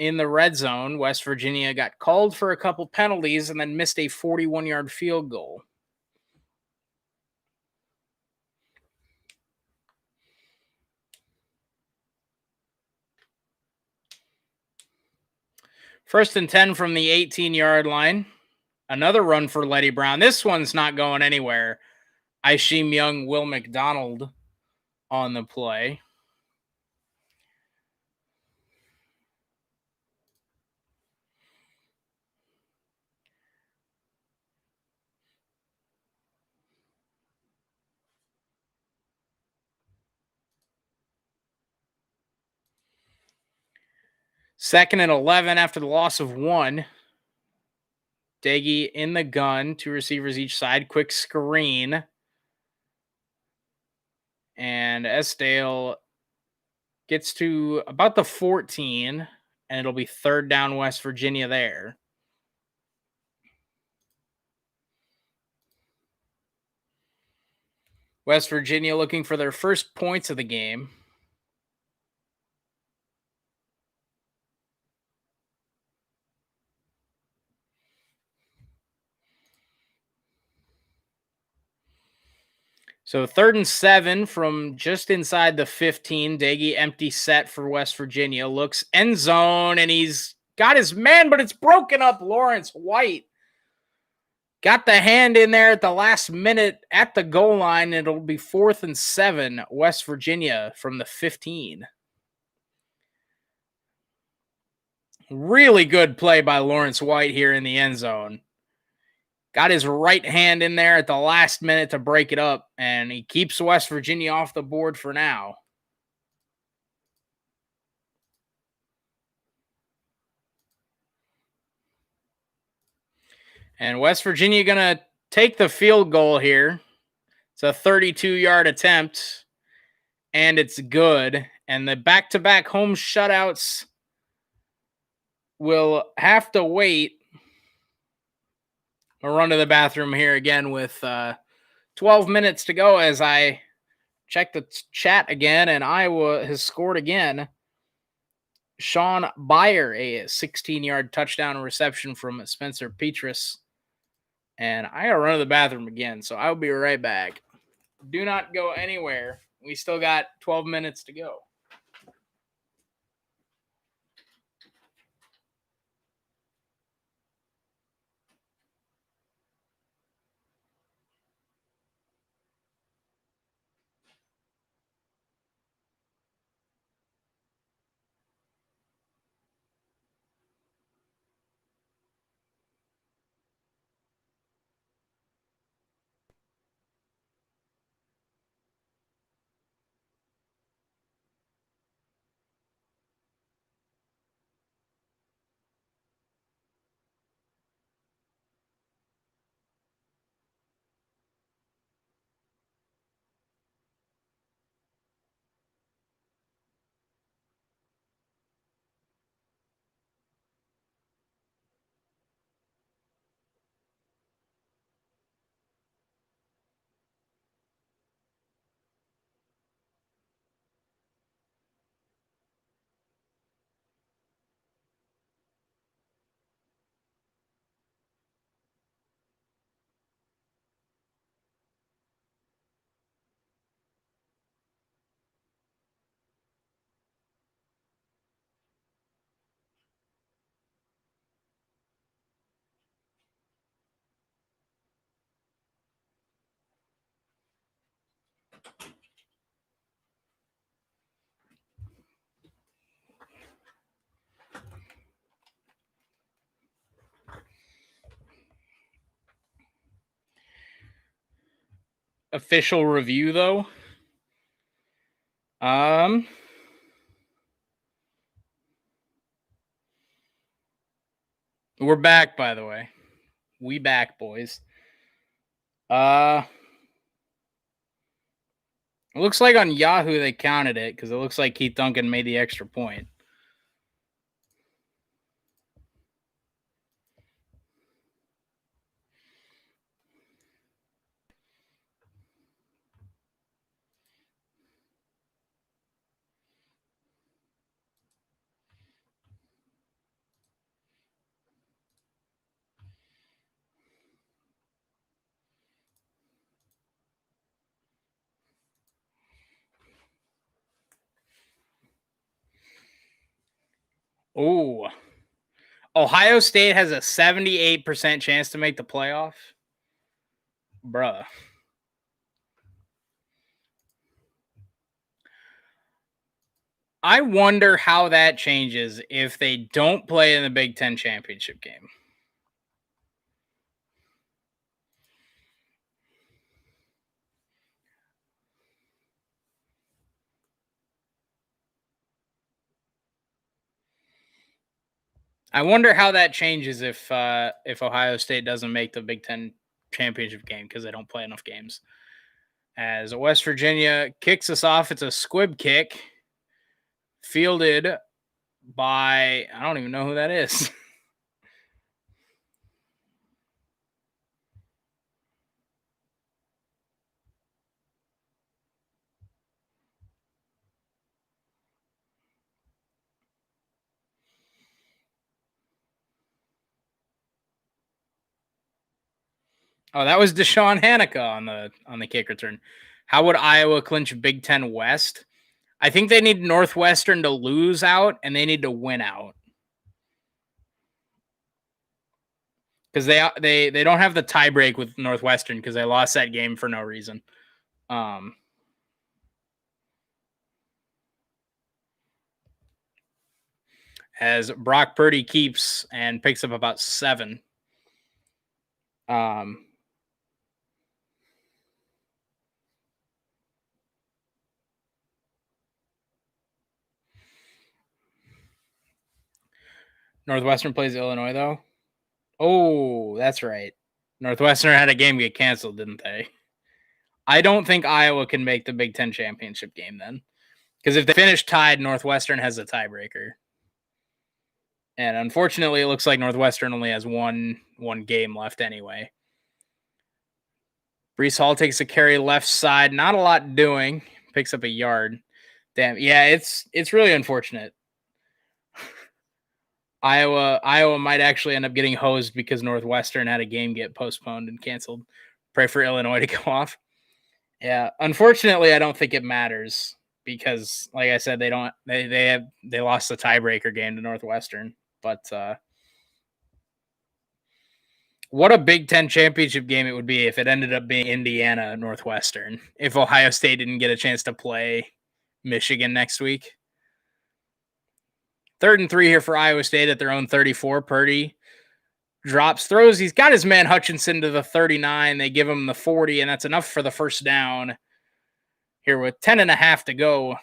in the red zone, West Virginia got called for a couple penalties and then missed a 41-yard field goal. First and 10 from the 18-yard line. Another run for Letty Brown. This one's not going anywhere. Aishim Young, Will McDonald on the play. Second and 11 after the loss of one. Daggy in the gun, two receivers each side, quick screen. And Esdale gets to about the 14, and it'll be third down West Virginia there. West Virginia looking for their first points of the game. So 3rd and 7 from just inside the 15. Daggy empty set for West Virginia. Looks end zone, and he's got his man, but it's broken up. Lawrence White got the hand in there at the last minute at the goal line. It'll be 4th and 7, West Virginia from the 15. Really good play by Lawrence White here in the end zone. Got his right hand in there at the last minute to break it up, and he keeps West Virginia off the board for now. And West Virginia going to take the field goal here. It's a 32-yard attempt, and it's good. And the back-to-back home shutouts will have to wait. I'll run to the bathroom here again with 12 minutes to go as I check the chat again, and Iowa has scored again. Sean Byer, a 16-yard touchdown reception from Spencer Petras. And I gotta run to the bathroom again, so I'll be right back. Do not go anywhere. We still got 12 minutes to go. official review, though. We're back, by the way. We back, boys. It looks like on Yahoo they counted it because it looks like Keith Duncan made the extra point. Oh, Ohio State has a 78% chance to make the playoff. Bruh. I wonder how that changes if they don't play in the Big Ten championship game. I wonder how that changes if Ohio State doesn't make the Big Ten championship game because they don't play enough games. As West Virginia kicks us off, it's a squib kick fielded by, I don't even know who that is. Oh, that was Deshaun Hanukkah on the kick return. How would Iowa clinch Big Ten West? I think they need Northwestern to lose out, and they need to win out. Because they don't have the tiebreak with Northwestern because they lost that game for no reason. As Brock Purdy keeps and picks up about 7. Northwestern plays Illinois, though. Oh, that's right. Northwestern had a game get canceled, didn't they? I don't think Iowa can make the Big Ten championship game then. Because if they finish tied, Northwestern has a tiebreaker. And unfortunately, it looks like Northwestern only has one game left anyway. Brees Hall takes a carry left side. Not a lot doing. Picks up a yard. Damn. Yeah, it's really unfortunate. Iowa might actually end up getting hosed because Northwestern had a game get postponed and canceled. Pray for Illinois to go off. Yeah, unfortunately, I don't think it matters because, like I said, they lost the tiebreaker game to Northwestern. But what a Big Ten championship game it would be if it ended up being Indiana Northwestern. If Ohio State didn't get a chance to play Michigan next week. 3rd and 3 here for Iowa State at their own 34. Purdy drops, throws. He's got his man Hutchinson to the 39. They give him the 40, and that's enough for the first down. Here with 10.5 to go.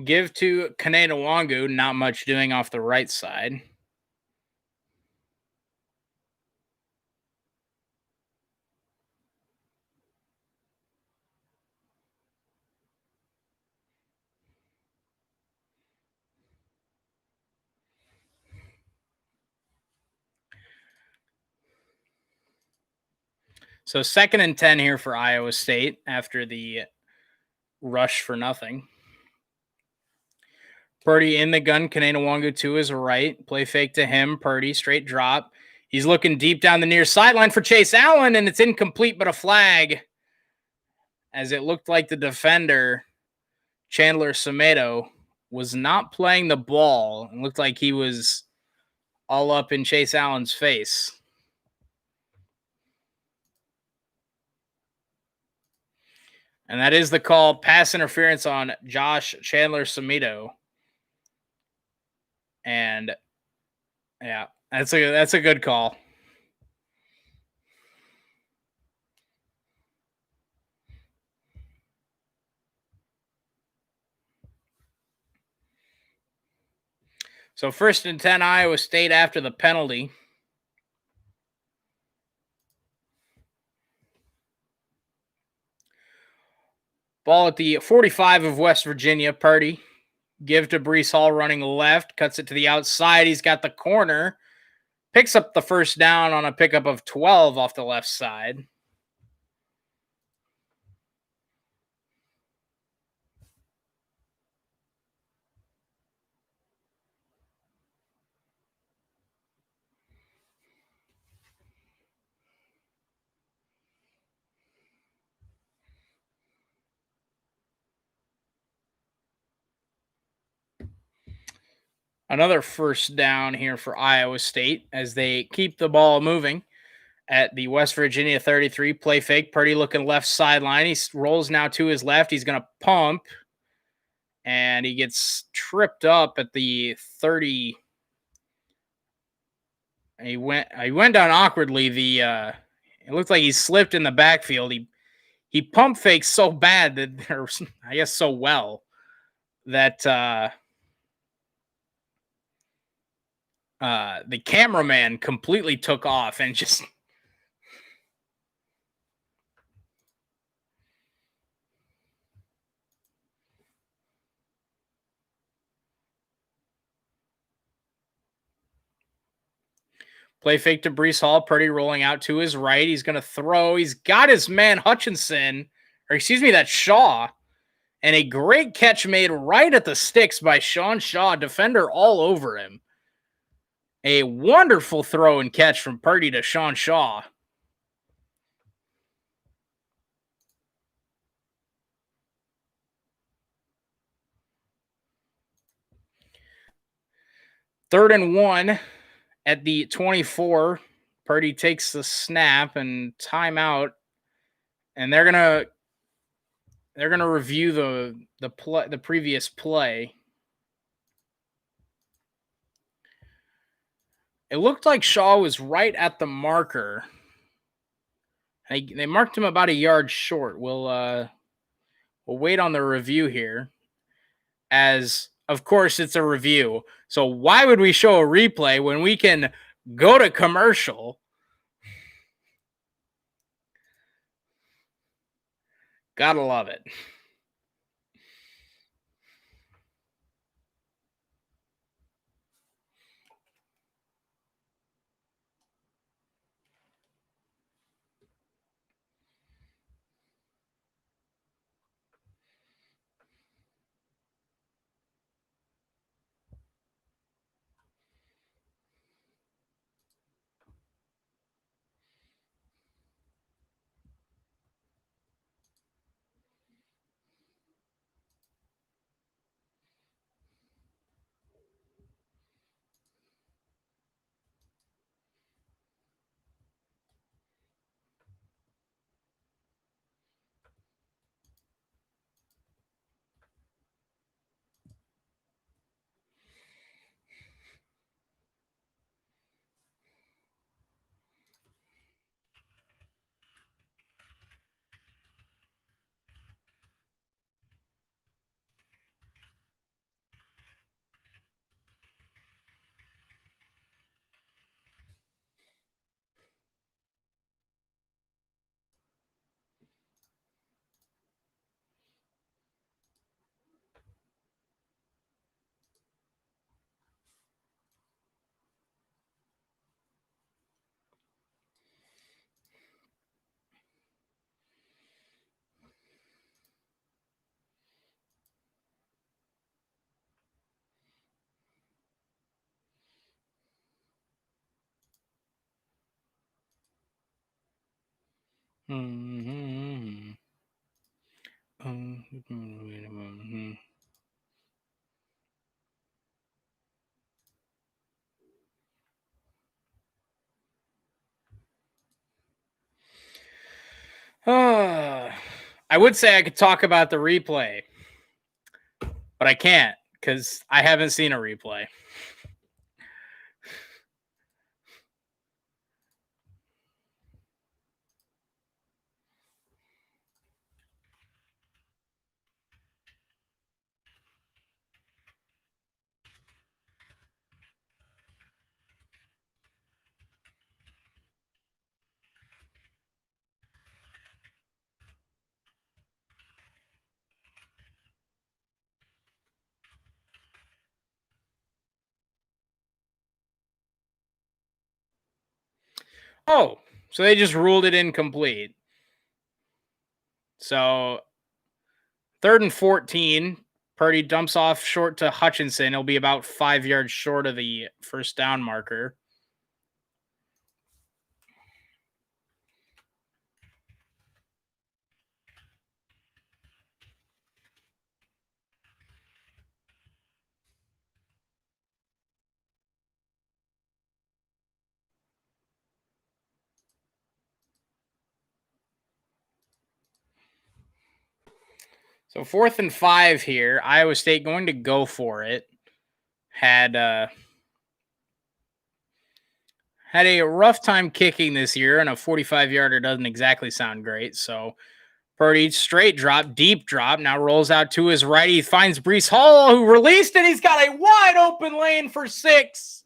Give to Kaneda Wangu, not much doing off the right side. So 2nd and 10 here for Iowa State after the rush for nothing. Purdy in the gun. Kaneda Wangu to his right. Play fake to him. Purdy straight drop. He's looking deep down the near sideline for Chase Allen, and it's incomplete, but a flag. as it looked like the defender, Chandler Semedo, was not playing the ball and looked like he was all up in Chase Allen's face. And that is the call, pass interference on Josh Chandler Semedo. And yeah, that's a good call. So 1st and 10, Iowa State after the penalty. Ball at the 45 of West Virginia. Purdy give to Brees Hall running left, cuts it to the outside. He's got the corner, picks up the first down on a pickup of 12 off the left side. Another first down here for Iowa State as they keep the ball moving at the West Virginia 33. Play fake. Purdy looking left sideline. He rolls now to his left. He's going to pump, and he gets tripped up at the 30. He went down awkwardly. It looked like he slipped in the backfield. He pump fakes so bad that I guess so well that the cameraman completely took off and just play fake to Brees Hall. Purdy rolling out to his right. He's going to throw. He's got his man Hutchinson, or excuse me, that's Shaw. And a great catch made right at the sticks by Sean Shaw, defender all over him. A wonderful throw and catch from Purdy to Sean Shaw. Third and 1 at the 24. Purdy takes the snap and timeout, and they're gonna review the previous play. It looked like Shaw was right at the marker. They marked him about a yard short. We'll wait on the review here, as of course it's a review. So why would we show a replay when we can go to commercial? Gotta love it. Mm-hmm. I would say I could talk about the replay, but I can't because I haven't seen a replay. Oh, so they just ruled it incomplete. So 3rd and 14. Purdy dumps off short to Hutchinson. He'll be about 5 yards short of the first down marker. So 4th and 5 here. Iowa State going to go for it. Had a rough time kicking this year, and a 45-yarder doesn't exactly sound great. So Purdy straight drop, deep drop. Now rolls out to his right. He finds Breece Hall, who released it. He's got a wide open lane for 6.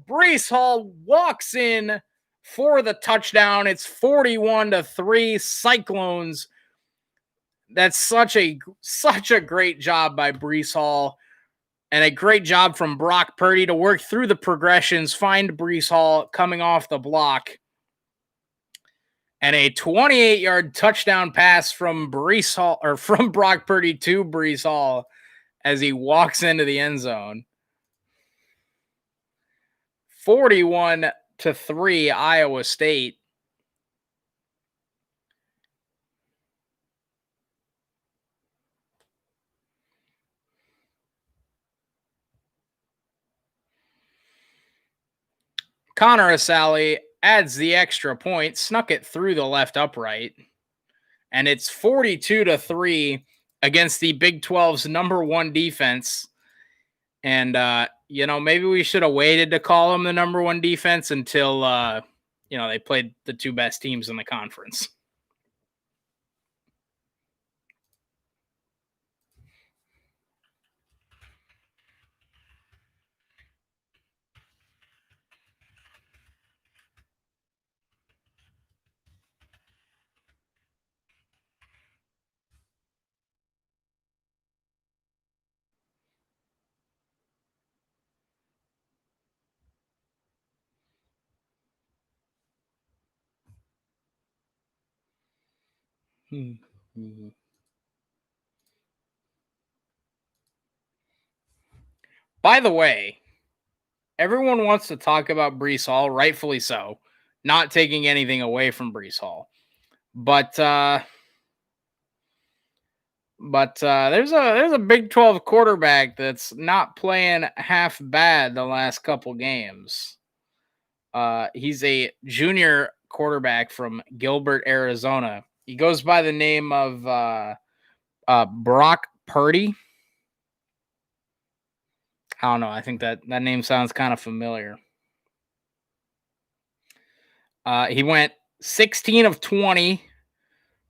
Breece Hall walks in for the touchdown. It's 41-3 Cyclones. That's such a great job by Breece Hall, and a great job from Brock Purdy to work through the progressions, find Breece Hall coming off the block, and a 28-yard touchdown pass from Breece Hall, or from Brock Purdy to Breece Hall as he walks into the end zone. 41-3 Iowa State. Connor Asali adds the extra point, snuck it through the left upright, and it's 42-3 against the Big 12's number 1 defense. And maybe we should have waited to call them the number 1 defense until they played the 2 best teams in the conference. By the way, everyone wants to talk about Breece Hall, rightfully so, not taking anything away from Breece Hall. But there's a Big 12 quarterback that's not playing half bad the last couple games. He's a junior quarterback from Gilbert, Arizona. He goes by the name of Brock Purdy. I don't know. I think that name sounds kind of familiar. He went 16 of 20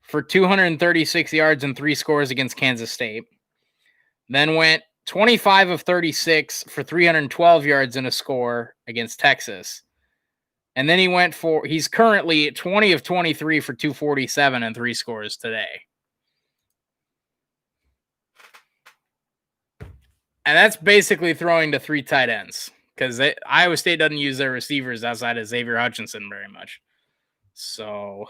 for 236 yards and 3 scores against Kansas State. Then went 25 of 36 for 312 yards and a score against Texas. And then he's currently 20 of 23 for 247 and 3 scores today. And that's basically throwing to 3 tight ends, because Iowa State doesn't use their receivers outside of Xavier Hutchinson very much. So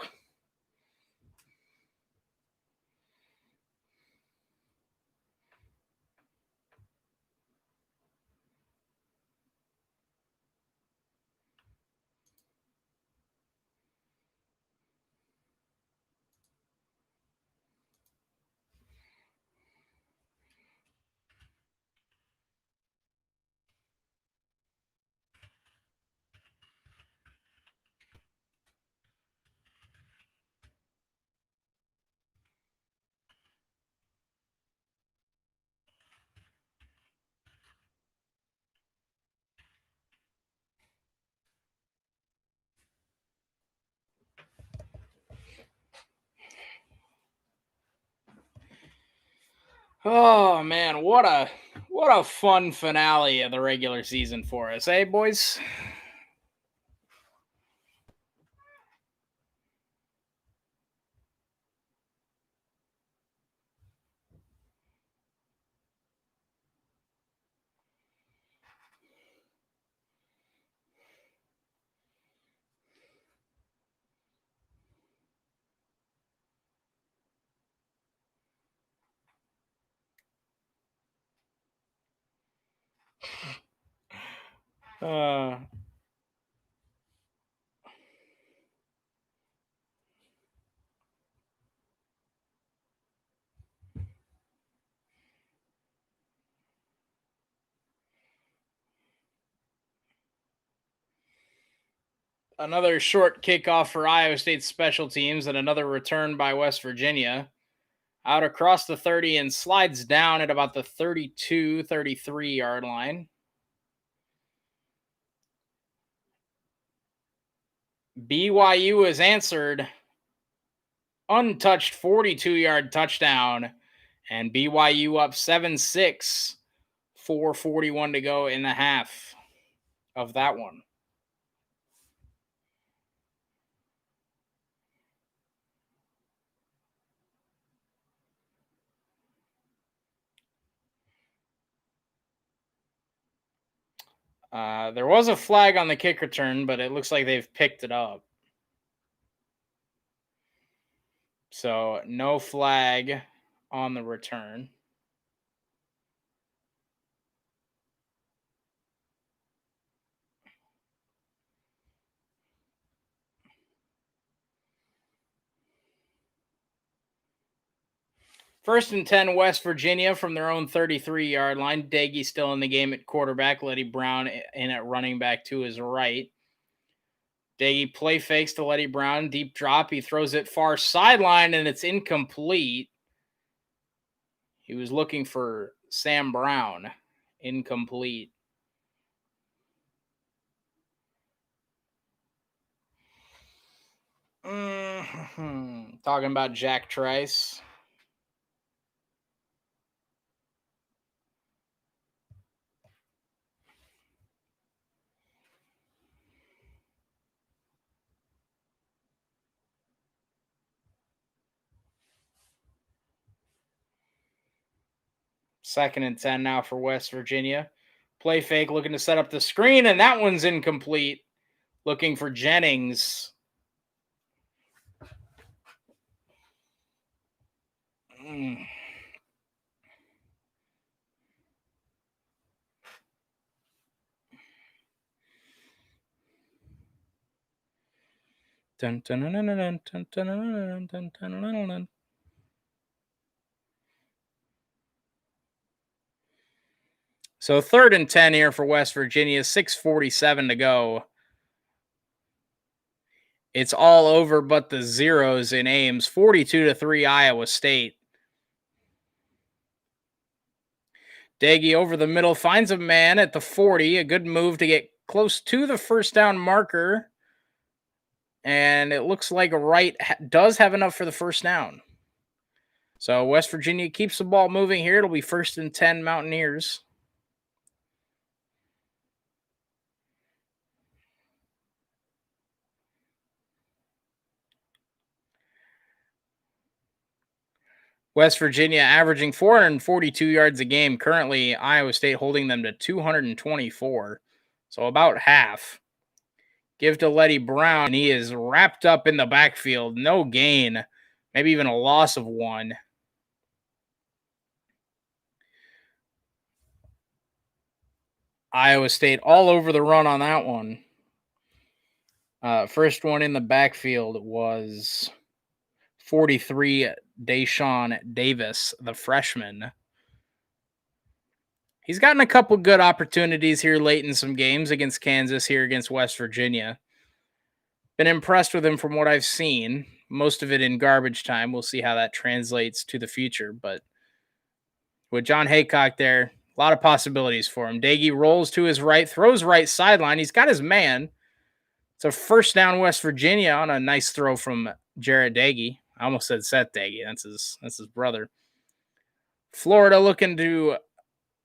Oh man, what a fun finale of the regular season for us, eh, boys? Uh, Another short kickoff for Iowa State special teams and another return by West Virginia. Out across the 30 and slides down at about the 32-33 yard line. BYU is answered. Untouched 42-yard touchdown. And BYU up 7-6. 4:41 to go in the half of that one. There was a flag on the kick return, but it looks like they've picked it up. So no flag on the return. First and 10, West Virginia from their own 33-yard line. Daggy still in the game at quarterback. Letty Brown in at running back to his right. Daggy play fakes to Letty Brown. Deep drop. He throws it far sideline, and it's incomplete. He was looking for Sam Brown. Incomplete. Talking about Jack Trice. Second and 10 now for West Virginia. Play fake, looking to set up the screen, and that one's incomplete. Looking for Jennings. So third and 10 here for West Virginia, 6:47 to go. It's all over but the zeros in Ames, 42-3 Iowa State. Daggy over the middle, finds a man at the 40, a good move to get close to the first down marker. And it looks like Wright does have enough for the first down. So West Virginia keeps the ball moving here. It'll be first and 10 Mountaineers. West Virginia averaging 442 yards a game. Currently, Iowa State holding them to 224. So about half. Give to Letty Brown. He is wrapped up in the backfield. No gain. Maybe even a loss of one. Iowa State all over the run on that one. First one in the backfield was 43, Deshaun Davis, the freshman. He's gotten a couple good opportunities here late in some games against Kansas, here against West Virginia. Been impressed with him from what I've seen. Most of it in garbage time. We'll see how that translates to the future. But with John Haycock there, a lot of possibilities for him. Daggy rolls to his right, throws right sideline. He's got his man. It's a first down West Virginia on a nice throw from Jarrett Daggy. I almost said Seth Daggy. That's his brother. Florida looking to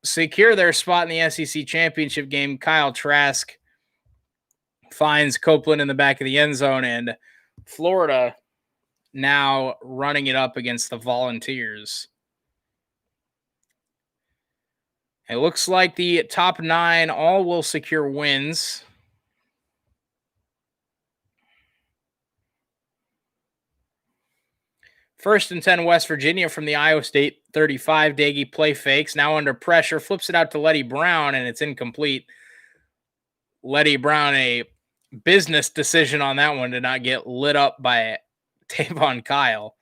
secure their spot in the SEC championship game. Kyle Trask finds Copeland in the back of the end zone, and Florida now running it up against the Volunteers. It looks like the top 9 all will secure wins. First and 10, West Virginia from the Iowa State 35. Daggy play fakes. Now under pressure. Flips it out to Letty Brown, and it's incomplete. Letty Brown, a business decision on that one to not get lit up by Tavon Kyle.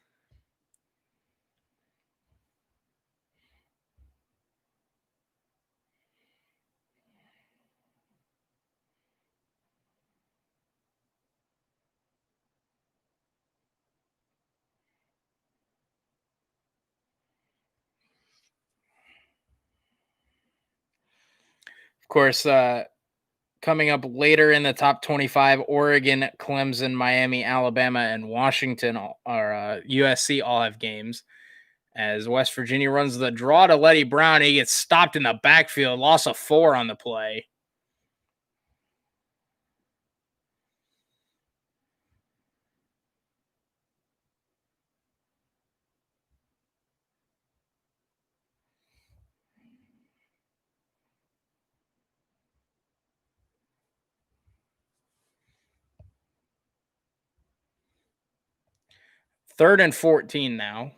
Of course, coming up later in the top 25, Oregon, Clemson, Miami, Alabama, and Washington are USC all have games. As West Virginia runs the draw to Letty Brown, he gets stopped in the backfield, loss of 4 on the play. Third and 14 now.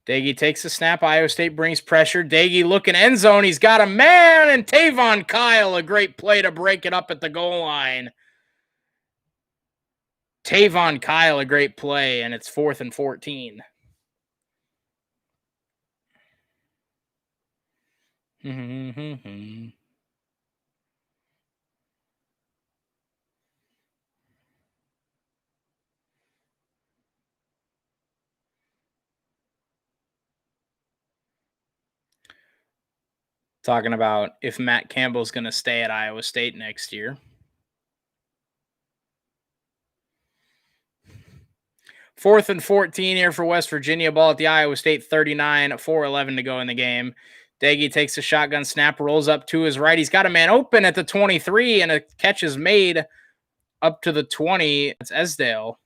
Daggy takes the snap. Iowa State brings pressure. Daggy looking end zone. He's got a man, and Tavon Kyle, a great play to break it up at the goal line. Tavon Kyle, a great play, and it's 4th and 14. Talking about if Matt Campbell's going to stay at Iowa State next year. 4th and 14 here for West Virginia. Ball at the Iowa State 39, 4:11 to go in the game. Daggy takes a shotgun snap, rolls up to his right. He's got a man open at the 23, and a catch is made up to the 20. It's Esdale.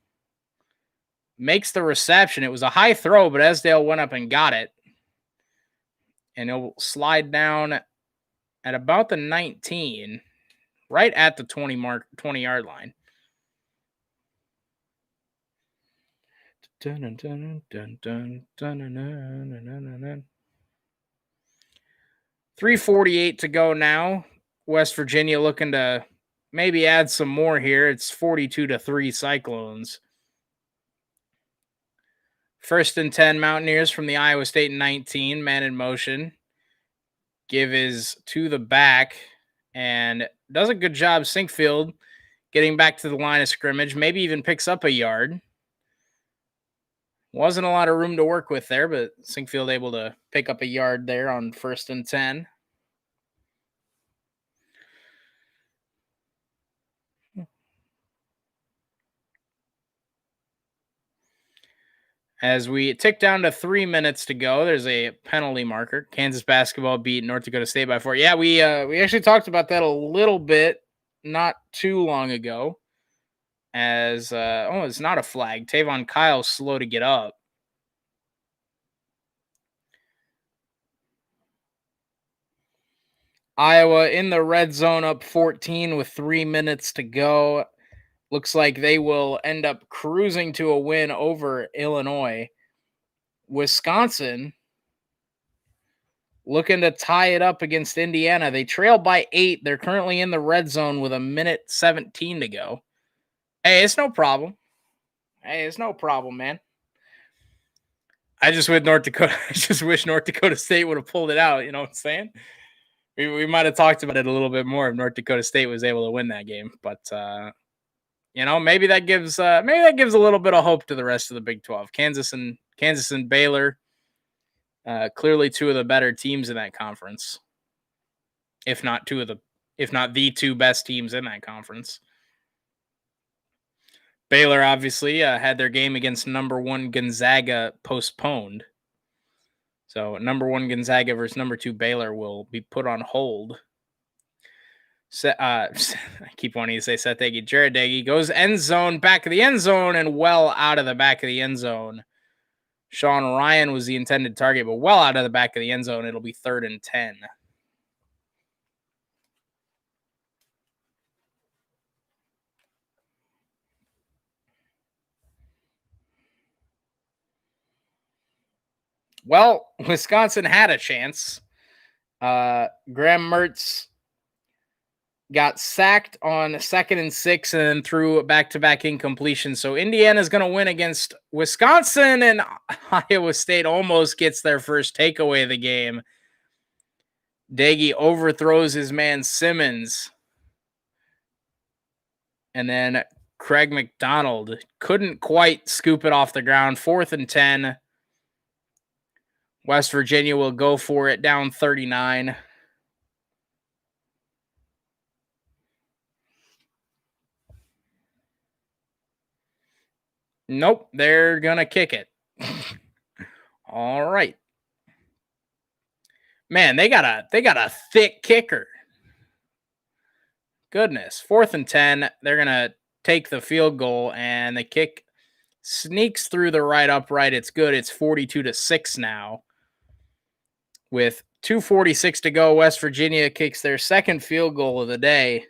Makes the reception. It was a high throw, but Esdale went up and got it. And he'll slide down at about the 19, right at the 20-yard line. Dun, dun, dun, dun, dun, dun, dun, dun, dun. 3:48 to go now. West Virginia looking to maybe add some more here. It's 42-3 Cyclones. First and 10 Mountaineers from the Iowa State 19. Man in motion. Give is to the back and does a good job. Sinkfield getting back to the line of scrimmage. Maybe even picks up a yard. Wasn't a lot of room to work with there, but Sinkfield able to pick up a yard there on 1st and 10. As we tick down to 3 minutes to go, there's a penalty marker. Kansas basketball beat North Dakota State by 4. Yeah, we actually talked about that a little bit not too long ago. As it's not a flag. Tavon Kyle's slow to get up. Iowa in the red zone up 14 with 3 minutes to go. Looks like they will end up cruising to a win over Illinois. Wisconsin looking to tie it up against Indiana. They trail by 8. They're currently in the red zone with 1:17 to go. Hey, it's no problem. Man. I just wish North Dakota State would have pulled it out. You know what I'm saying? We might have talked about it a little bit more if North Dakota State was able to win that game. But maybe that gives a little bit of hope to the rest of the Big 12. Kansas and Baylor, clearly 2 of the better teams in that conference, if not the 2 best teams in that conference. Baylor obviously had their game against number 1 Gonzaga postponed. So number 1 Gonzaga versus number 2 Baylor will be put on hold. I keep wanting to say Seth Daggy. Jared Daggy goes end zone, back of the end zone, and well out of the back of the end zone. Sean Ryan was the intended target, but well out of the back of the end zone. It'll be 3rd and 10. Well, Wisconsin had a chance. Graham Mertz got sacked on 2nd and 6 and then threw a back-to-back incompletion. So Indiana's going to win against Wisconsin, and Iowa State almost gets their first takeaway of the game. Daggy overthrows his man Simmons. And then Craig McDonald couldn't quite scoop it off the ground. 4th and 10. West Virginia will go for it, down 39. Nope, they're going to kick it. All right. Man, they got a thick kicker. Goodness. 4th and 10. They're going to take the field goal, and the kick sneaks through the right upright. It's good. It's 42-6 now. With 2:46 to go, West Virginia kicks their second field goal of the day.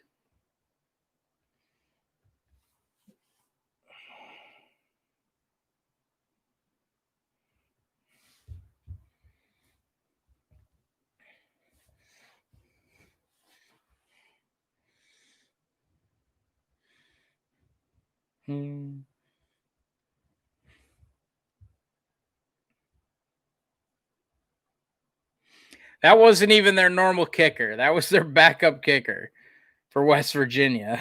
That wasn't even their normal kicker. That was their backup kicker for West Virginia.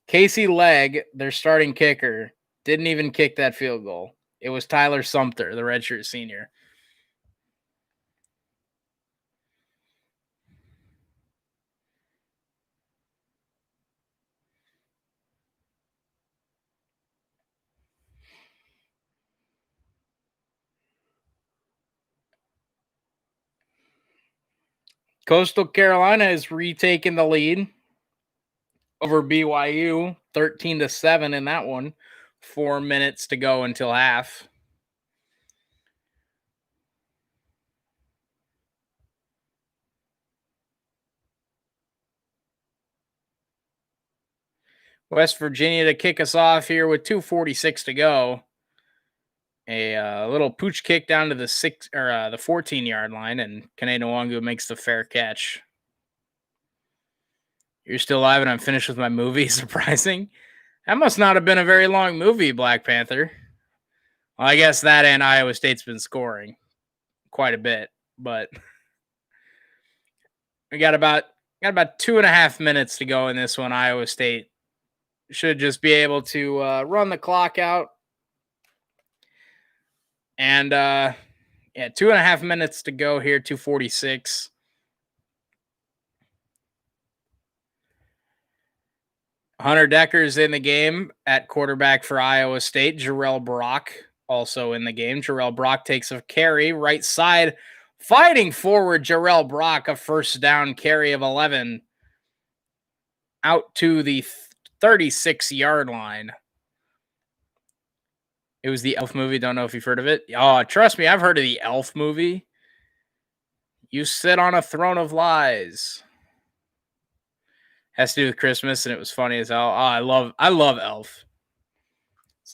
Casey Legg, their starting kicker, didn't even kick that field goal. It was Tyler Sumter, the redshirt senior. Coastal Carolina has retaken the lead over BYU, 13-7 in that one. 4 minutes to go until half. West Virginia to kick us off here with 2:46 to go. A little pooch kick down to the 14-yard line, and Kene Nwangu makes the fair catch. You're still alive, and I'm finished with my movie. Surprising. That must not have been a very long movie, Black Panther. Well, I guess that and Iowa State's been scoring quite a bit, but we got about 2.5 minutes to go in this one. Iowa State should just be able to run the clock out. And 2.5 minutes to go here, 2:46. Hunter Decker's in the game at quarterback for Iowa State. Jarrell Brock also in the game. Jarrell Brock takes a carry right side. Fighting forward, Jarrell Brock, a first down carry of 11 out to the 36-yard line. It was the Elf movie. Don't know if you've heard of it. Oh, trust me, I've heard of the Elf movie. You sit on a throne of lies. Has to do with Christmas, and it was funny as hell. Oh, I love Elf.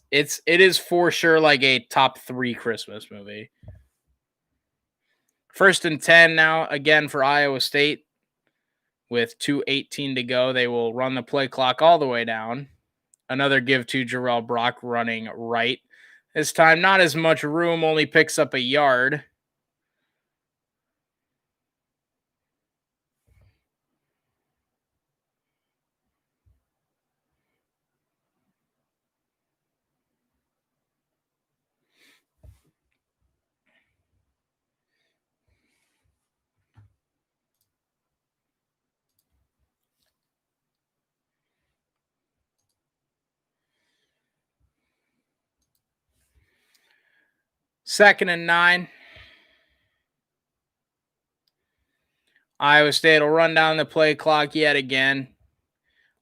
It is for sure like a top 3 Christmas movie. 1st and 10 now, again for Iowa State. With 2:18 to go, they will run the play clock all the way down. Another give to Jarrell Brock running right. This time, not as much room, only picks up a yard. 2nd and 9. Iowa State will run down the play clock yet again.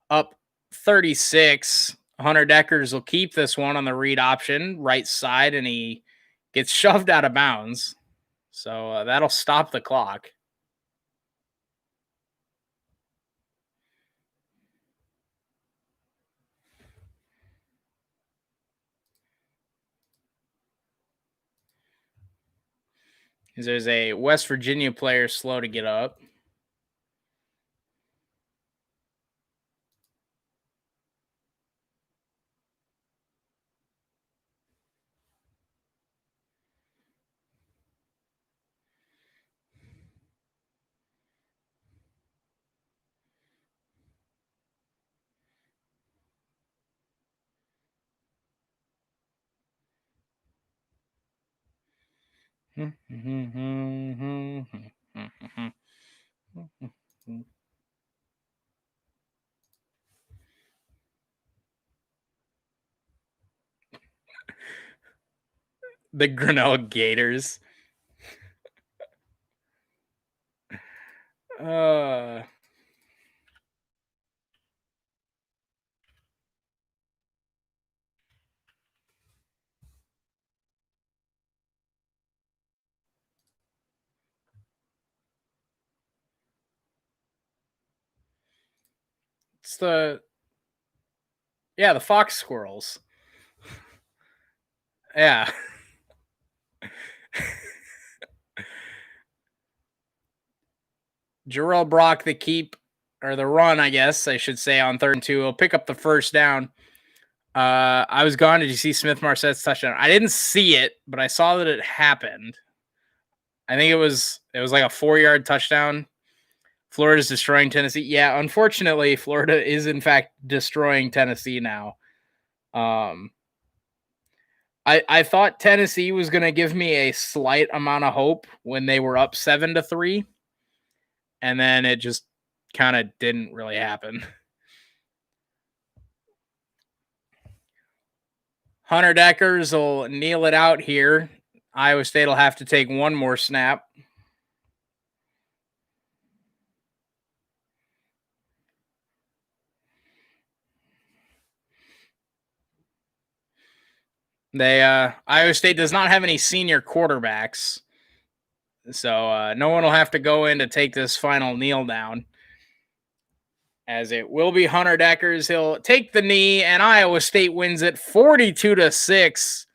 Up 36. Hunter Deckers will keep this one on the read option, right side, and he gets shoved out of bounds. So that'll stop the clock. There's a West Virginia player slow to get up. The Grinnell Gators. It's the fox squirrels. Yeah. Jarrell Brock, the run, I guess I should say, on 3rd and 2. He'll pick up the first down. I was gone. Did you see Smith Marsette's touchdown? I didn't see it, but I saw that it happened. I think it was like a 4-yard touchdown. Florida's destroying Tennessee. Yeah, unfortunately, Florida is in fact destroying Tennessee now. I thought Tennessee was going to give me a slight amount of hope when they were up 7-3, and then it just kind of didn't really happen. Hunter Deckers will kneel it out here. Iowa State will have to take one more snap. Iowa State does not have any senior quarterbacks, so no one will have to go in to take this final kneel down, as it will be Hunter Deckers. He'll take the knee, and Iowa State wins it 42-6.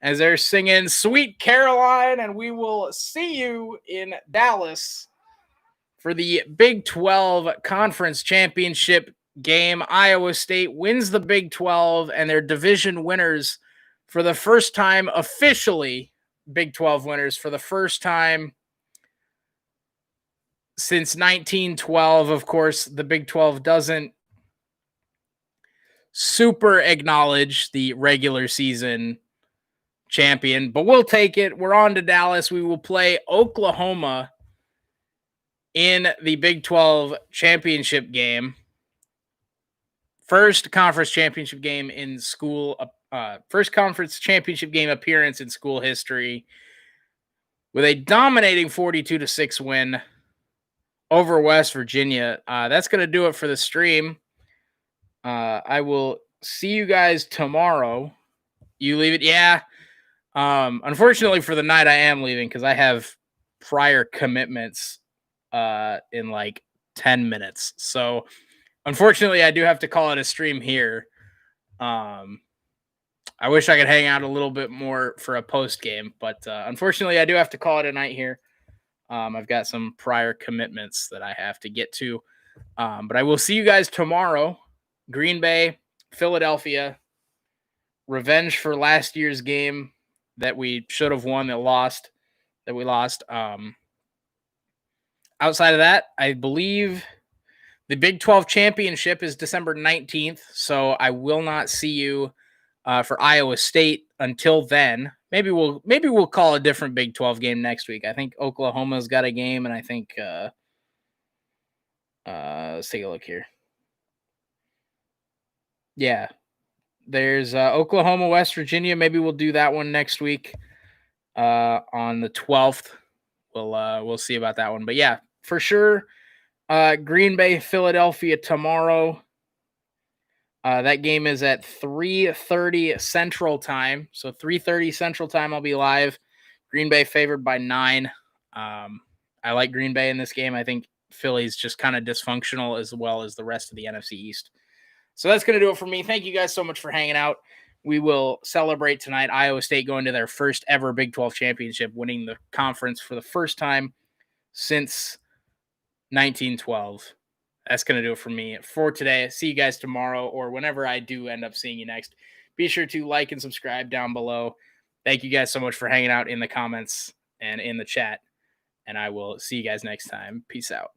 As they're singing Sweet Caroline, and we will see you in Dallas for the Big 12 Conference Championship game. Iowa State wins the Big 12, and they're division winners for the first time, officially Big 12 winners for the first time since 1912. Of course, the Big 12 doesn't super acknowledge the regular season champion, but we'll take it. We're on to Dallas. We will play Oklahoma in the Big 12 championship game. First conference championship game in school, first conference championship game appearance in school history, with a dominating 42-6 win over West Virginia. That's going to do it for the stream. I will see you guys tomorrow. You leave it? Yeah. Unfortunately for the night, I am leaving because I have prior commitments in like 10 minutes. So unfortunately, I do have to call it a stream here. I wish I could hang out a little bit more for a post game, but unfortunately, I do have to call it a night here. I've got some prior commitments that I have to get to. But I will see you guys tomorrow. Green Bay, Philadelphia, revenge for last year's game that we should have won, that we lost. Outside of that, I believe the Big 12 championship is December 19th, so I will not see you for Iowa State until then. Maybe we'll call a different Big 12 game next week. I think Oklahoma's got a game, and I think let's take a look here. Yeah, there's Oklahoma, West Virginia. Maybe we'll do that one next week. on the 12th. We'll see about that one. But yeah, for sure, Green Bay, Philadelphia tomorrow. That game is at 3:30 Central Time. So 3:30 Central Time, I'll be live. Green Bay favored by 9. I like Green Bay in this game. I think Philly's just kind of dysfunctional as well as the rest of the NFC East. So that's going to do it for me. Thank you guys so much for hanging out. We will celebrate tonight. Iowa State going to their first ever Big 12 championship, winning the conference for the first time since 1912. That's going to do it for me for today. See you guys tomorrow or whenever I do end up seeing you next. Be sure to like and subscribe down below. Thank you guys so much for hanging out in the comments and in the chat. And I will see you guys next time. Peace out.